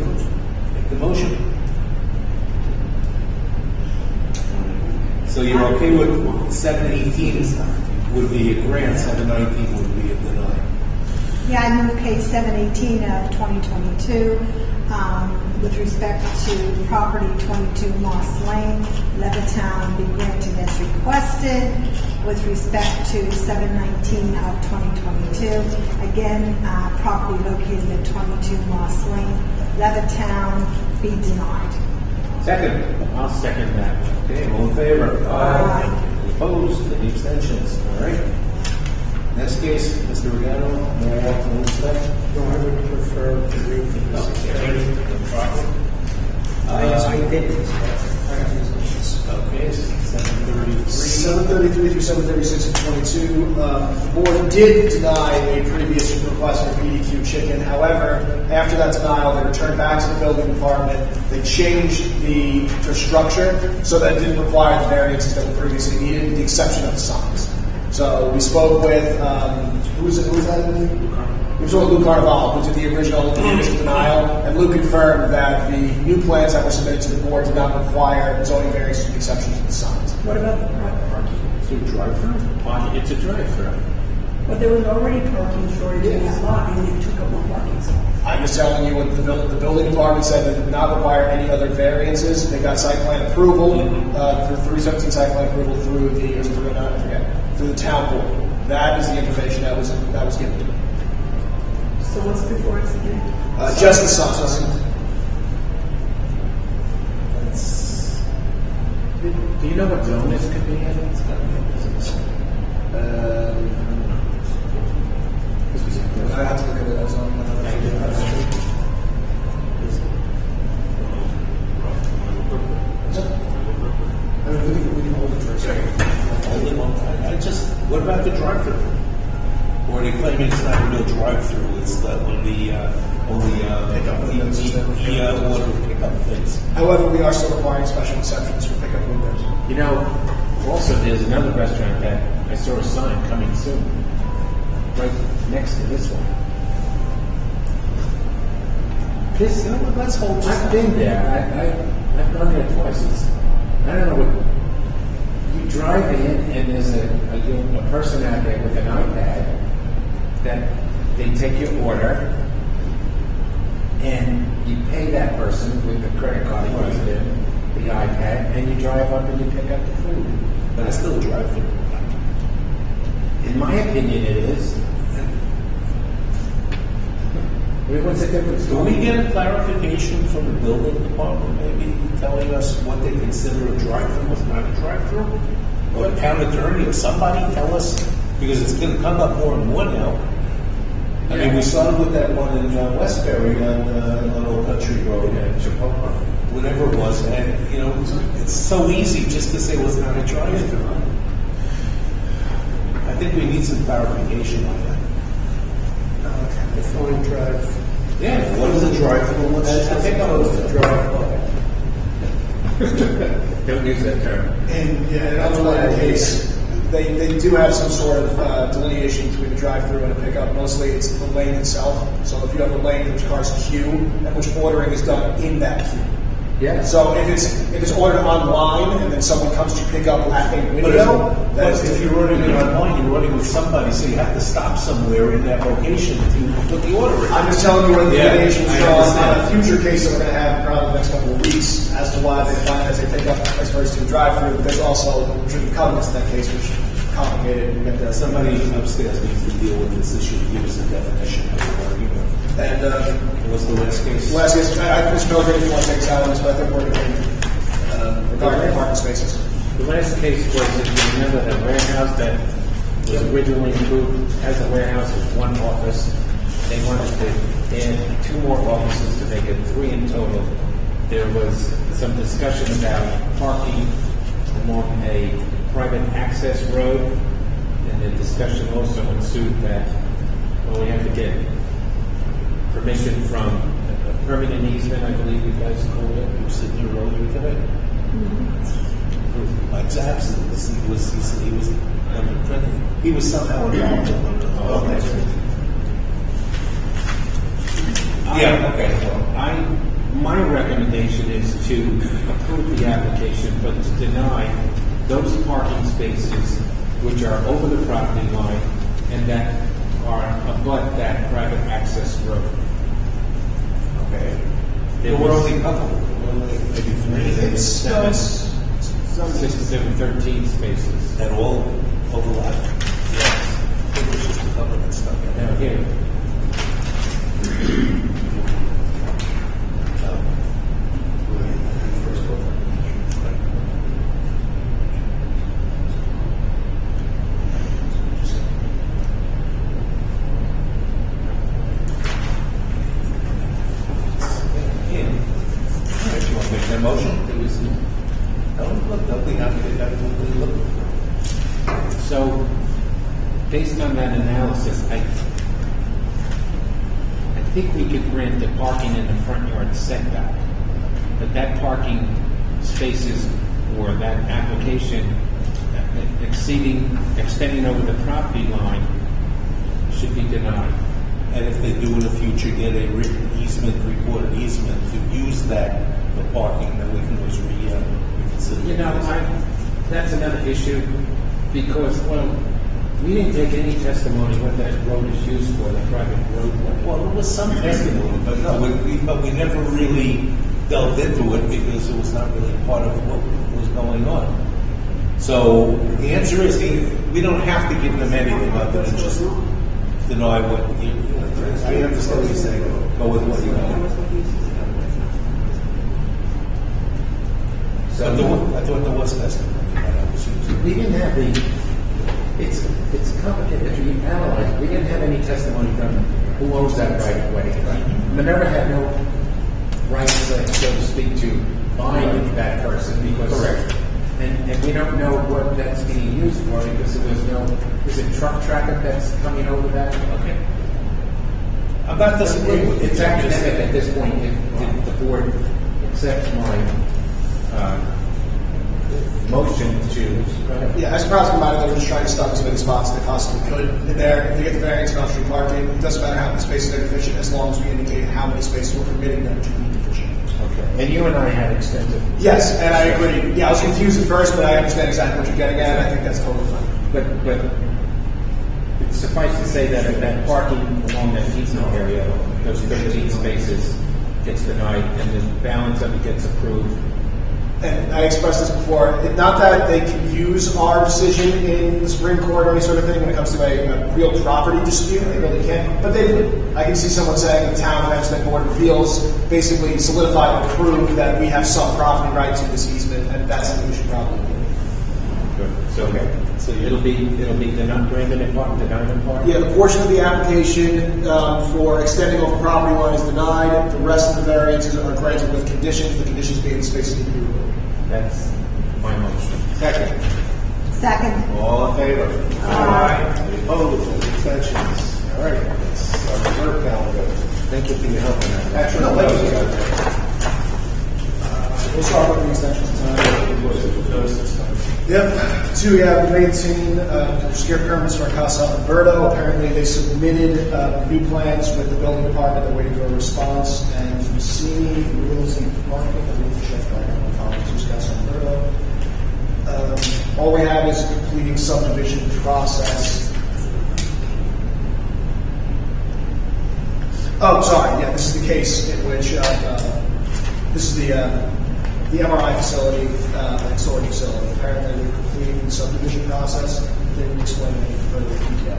make the motion. So you're okay with 718 would be a grant, 719 would be a deny. Yeah, I move case 718 of 2022 with respect to property 22 Moss Lane, Levittown, be granted as requested. With respect to 719 of 2022, again, property located at 22 Moss Lane, Levittown, be denied. Second. I'll second that. Okay, all in favor? Aye. Any opposed? Any abstentions? All right. Next case, Mr. Regano, no walk, no inspect. No, I would prefer to read the I did inspect. Okay, 733. 733 through 736 and 22. The board did deny a previous request for PDQ chicken. However, after that denial, they returned back to the building department. They changed the structure so that it didn't require the variances that were previously needed, with the exception of the signs. So we spoke with, who was that? We spoke with Lou Carnival, who did the original denial, and Lou confirmed that the new plans that were submitted to the board did not require zoning variances with the exception of the signs. What about the parking? Is there a drive-through? It's a drive-through. But there was already parking shortage in that lot, and they took up more parking spots. I'm just telling you what the building department said, that it did not require any other variances. They got site plan approval, through 317 site plan approval through the town board. That is the information that was given to me. So what's before us again? Just the signs. Do you know what zone this could be in? I have to look at it as we can hold it for a second. What about the drive-through? Or are they claiming it's not a real drive-through, it's the only pickup order pickup things? However, we are still requiring special exceptions for pickup windows. You know, also there's another restaurant that I saw a sign coming soon, right next to this one. This, let's hold. I've been there. I've gone there twice. I don't know what. You drive in and there's a person out there with an iPad that they take your order and you pay that person with the credit card you use in the iPad, and you drive up and you pick up the food. But it's still a drive-through. In my opinion, it is. What's the difference? Do we get a clarification from the building department, maybe telling us what they consider a drive-through, what's not a drive-through? Or a town attorney or somebody tell us, because it's gonna come up more and more now. I mean, we started with that one in Westbury on Old Country Road, Chipotle, whatever it was, and, you know, it's so easy just to say, well, it's not a drive-through. I think we need some clarification on that. Define drive. Yeah, what is a drive-through? I think I was the drive. Don't use that term. And yeah, in another case, they do have some sort of delineation between a drive-through and a pickup. Mostly it's the lane itself. So if you have a lane in which cars queue, and which ordering is done in that queue. Yeah. So if it's ordered online and then someone comes to pick up at a window, But if you're ordering it online, you're ordering with somebody, so you have to stop somewhere in that location to put the order in. I'm just telling you where the delineation is I drawn understand. on a future case that we're going to have probably the next couple of weeks as to why they define it as a pickup as opposed to a drive-through. There's also restricted covenants in that case, which is complicated. We'll get there. Somebody upstairs needs to deal with this issue, give us a definition of the word. And What's the last case? last case, Mr. Milgren, if you want to take us out on this, but I think we're going to regarding parking spaces. The last case was, if you remember, that warehouse that was originally approved as a warehouse with one office. They wanted to add 2 more offices to make it 3 in total. There was some discussion about parking along a private access road, and the discussion also ensued that, well, we have to get permission from a permanent easement, I believe you guys called it. You were sitting here earlier today. Mike's absent. He was somehow involved in one of the. Yeah, okay. My recommendation is to approve the application, but to deny those parking spaces which are over the property line and that are abut that private access road. Okay. There were only a couple. Maybe 3. 6, 7, 13 spaces. And all overlap. Yes. I think it was just a couple that stuck in. Now here. So, based on that analysis, I think we could grant the parking in the front yard setback, but that parking spaces or that application extending over the property line should be denied. And if they do in the future get a written easement, recorded easement to use that for parking, then we can always reconsider. You know, that's another issue because, well, we didn't take any testimony what that road is used for, the private roadway. Well, there was some testimony, but no, we never really delved into it because it was not really part of what was going on. So the answer is we don't have to give them anything other than just deny what I understand what you're saying. Go with what you know. So I thought there was testimony. We didn't have it's complicated if you analyze. We didn't have any testimony from who owns that right of way. Minerva had no rights, so to speak, to bind that person because correct. And we don't know what that's being used for because there was no. Is it truck traffic that's coming over that? Okay. I'm not disagreeing with you. It's academic at this point if the board accepts my motion to. Yeah, as a practical matter, they were just trying to stop as many spots as they possibly could in there. If they get the variance on street parking, it doesn't matter how many spaces are deficient as long as we indicate how many spaces we're permitting them to be deficient. Okay. And you and I had extensive. Yes, and I agree. Yeah, I was confused at first, but I understand exactly what you're getting at, and I think that's totally fine. But it's suffice to say that parking along that easement area, those 13 spaces, gets denied, and the balance of it gets approved. and I expressed this before, not that they can use our decision in the Supreme Court or any sort of thing when it comes to a real property dispute, they really can't, but they do. I can see someone saying the town of Hempstead Board of Appeals basically solidified or proved that we have some property right to this easement, and that's something we should probably do. So it'll be the non-granted part, the diamond part? Yeah, the portion of the application for extending over property line is denied. The rest of the variances are granted with conditions, the conditions being the spaces to be removed. That's my motion. Second. Second. All in favor? Aye. Any opposed? Any abstentions? All right, that's our reserve calendar. Thank you for your help on that. Actually, no, thank you. We'll start with the extensions tonight. Yep. 2, we have maintain secure permits for Casa Alberto. Apparently, they submitted new plans with the building department. They're waiting for a response. And you see rules and parking. I need to check that out. Casa Alberto. All we have is completing subdivision process. Oh, sorry. Yeah, this is the case in which this is the MRI facility and storage facility. Apparently, we're completing the subdivision process. They didn't explain any further detail.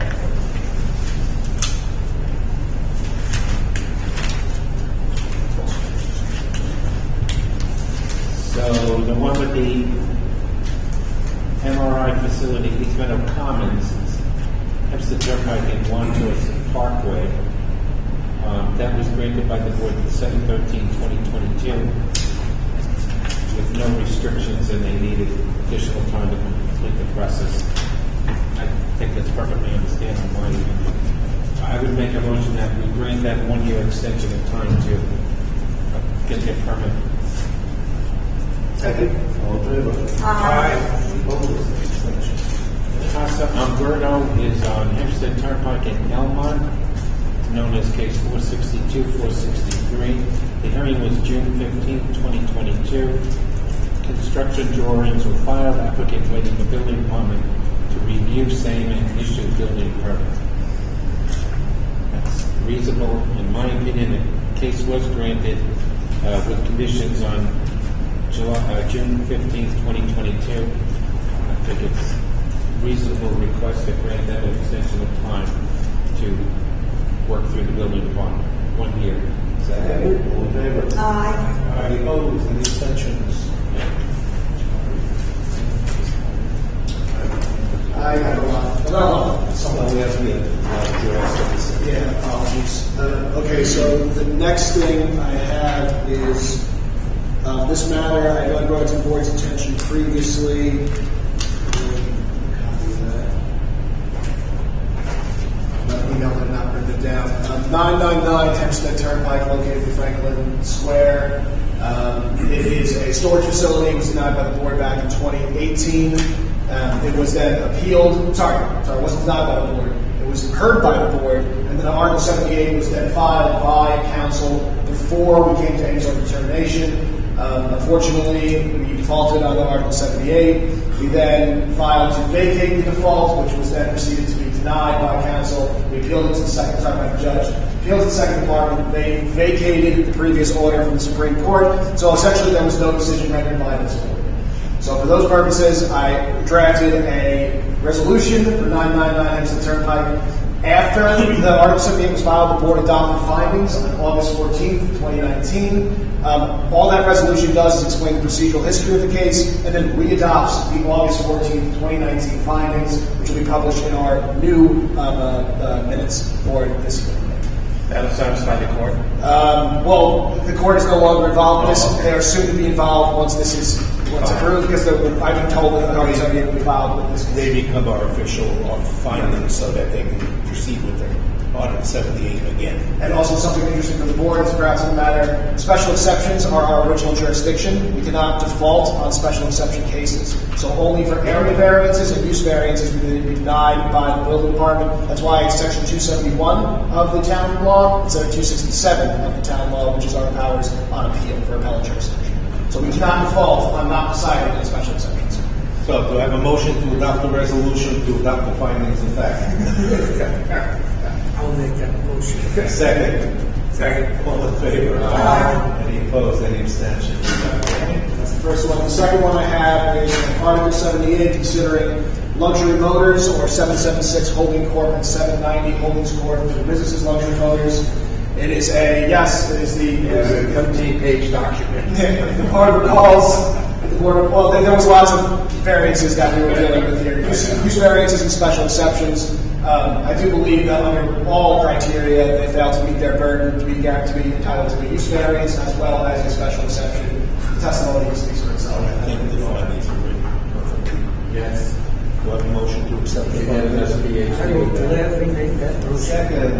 So the one with the MRI facility, Eastman of Commons, Hempstead Turnpike and One Choice Parkway, that was granted by the board 7/13/2022 with no restrictions, and they needed additional time to complete the process. I think that's perfectly understandable why I would make a motion that we grant that 1-year extension of time to get their permit. Second. All in favor? Aye. Opposed? Abstentions? Casa Alberto is on Hempstead Turnpike in Elmont, known as case 462, 463. The hearing was June 15, 2022. Construction drawings were filed. Applicant waiting the building department to review same and issue building permit. That's reasonable. In my opinion, the case was granted with conditions on June 15, 2022. I think it's reasonable request to grant that extension of time to work through the building department. 1 year. Second. All in favor? Aye. Any opposed? Any abstentions? I got a lot. No. Someone asked me to address this. Yeah, apologies. Okay, so the next thing I have is this matter. I know I brought it to the board's attention previously. Copy of that. Email did not bring it down. 999 Hempstead Turnpike, located in Franklin Square. It is a storage facility. It was denied by the board back in 2018. It was then appealed. Sorry, it wasn't denied by the board. It was heard by the board, and then Article 78 was then filed by council before we came to any sort of determination. Unfortunately, we defaulted on Article 78. We then filed to vacate the default, which was then proceeded to be denied by council. We appealed it to the second, by the judge. Appealed to the second department. They vacated the previous order from the Supreme Court. So essentially, there was no decision rendered by this court. So for those purposes, I drafted a resolution for 999 Hempstead Turnpike. After the Article 78 was filed, the board adopted findings on August 14th, 2019. All that resolution does is explain the procedural history of the case and then readopts the August 14th, 2019 findings, which will be published in our new minutes for this year. That'll satisfy the court? Well, the court is no longer involved in this. They are soon to be involved once this is approved, because I've been told that the Article 78 will be filed with this. They become our official findings so that they can proceed with their Article 78 again. And also something interesting for the board is perhaps in the matter, special exceptions are our original jurisdiction. We cannot default on special exception cases. So only for area variances and use variances we be denied by the building department. That's why it's section 271 of the town law instead of 267 of the town law, which is our powers on appeal for appellate jurisdiction. So we cannot default on not deciding on special exceptions. So do I have a motion to adopt the resolution to adopt the findings of fact? I'll make that motion. Second. All in favor? Aye. Any opposed? Any abstentions? That's the first one. The second one I have is Article 78, considering luxury motors, or 776 Holding Corp. And 790 Holdings Corp. for the businesses luxury motors. It is a, yes, it is the... It was a 15-page document. The board recalls, well, there was lots of variances that we were dealing with here. Use variances and special exceptions. I do believe that under all criteria, they failed to meet their burden to be entitled to a use variance as well as a special exception. The testimony speaks for itself. Yes. Do I have a motion to accept the findings? I will gladly make that motion. Second.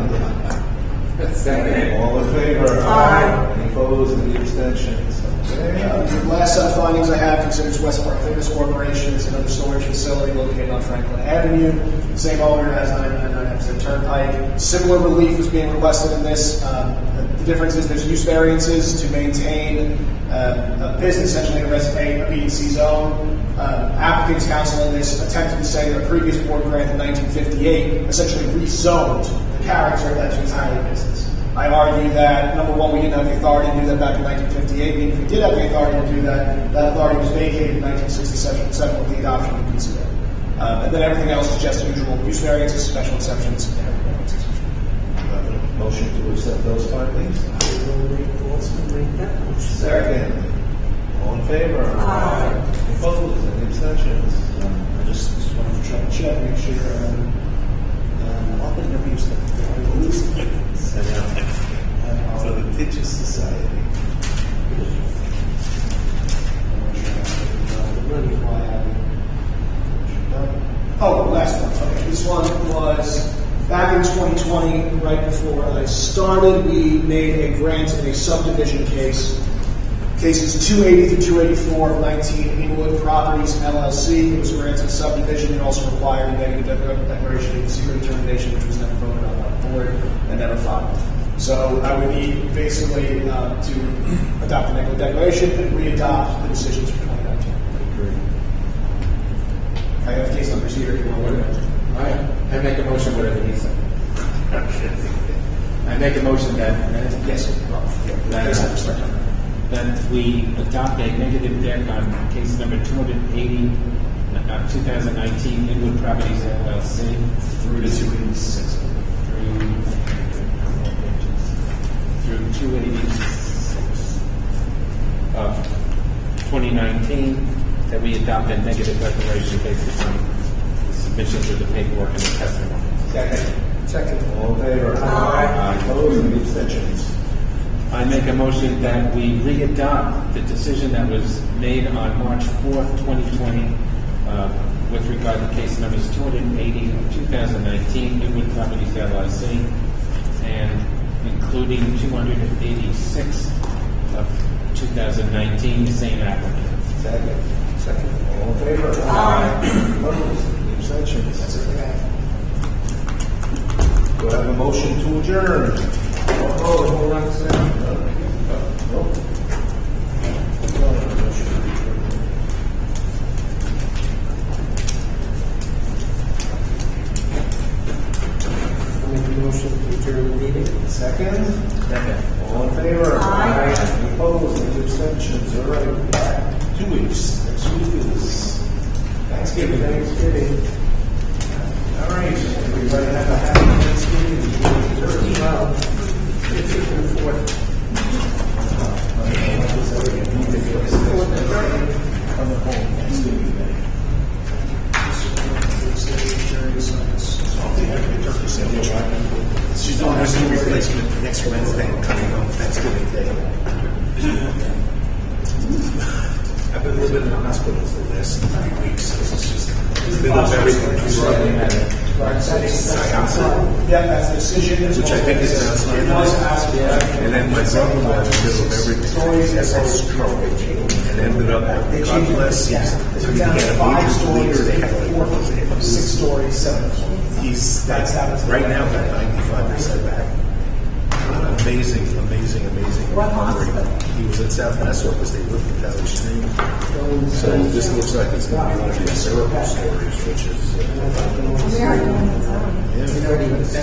All in favor? Aye. Any opposed? Any abstentions? Okay. The last set of findings I have considers West Park Fitness Corporation. It's another storage facility located on Franklin Avenue. Same owner as 999 Hempstead Turnpike. Similar relief is being requested in this. The difference is there's use variances to maintain a business, essentially a B&C zone. Applicants counsel in this attempted to say that a previous board grant in 1958 essentially rezoned the character of that entirely business. I argue that, number one, we didn't have the authority to do that back in 1958. Even if we did have the authority to do that, that authority was vacated in 1967 with the adoption of the PCA. And then everything else is just usual use variances, special exceptions, and everything else. Do I have a motion to accept those findings? I will also make that motion. Second. All in favor? Aye. Opposed? Any abstentions? I just want to try to check, make sure. I'll put never use that. For the litigious society. Oh, last one. Okay, this one was back in 2020, right before I started. We made a grant in a subdivision case. Cases 280 through 284 of 19 Inwood Properties LLC. It was granted subdivision. It also required a negative declaration of secret determination, which was never voted on by the board and never filed. So I would need basically to adopt a negative declaration and re-adopt the decisions from 2019. I have case numbers here if you want to look at it. I make a motion whatever he said. I make a motion that that we adopt a negative deck on case number 280, 2019 Inwood Properties LLC through to 286. Through 286 of 2019, that we adopt a negative declaration based upon the submissions of the paperwork and the testimony. Second. All in favor? Aye. Opposed? Any abstentions? I make a motion that we re-adopt the decision that was made on March 4th, 2020, with regard to case numbers 280 of 2019, Inwood Properties LLC, and including 286 of 2019, the same applicant. Second. All in favor? Aye. Opposed? Any abstentions? That's everything I have. Do I have a motion to adjourn? Hold on a second. I make a motion to adjourn the meeting. Second. All in favor? Aye. Any opposed? Any abstentions? All right, back 2 weeks. Next week is Thanksgiving. All right, everybody have a happy Thanksgiving. Well, 15th and 4th. Coming home Thanksgiving Day. She's doing her knee replacement next Wednesday, coming home Thanksgiving Day. I've been living in the hospital for the last 3 weeks. It's just been a very struggling at it. Yeah, that's the decision. Which I think is an outstanding. And then my brother-in-law in the middle of everything, he has a stroke and ended up, God bless, he had a major bleeder. They had like 6 stories, 7 floors. He's right now got 95% back. Amazing What hospital? He was at South Mass Office. They looked at Valley Stream. So this looks like it's going to be one of these miracle stories, which is. We are doing it. Yeah.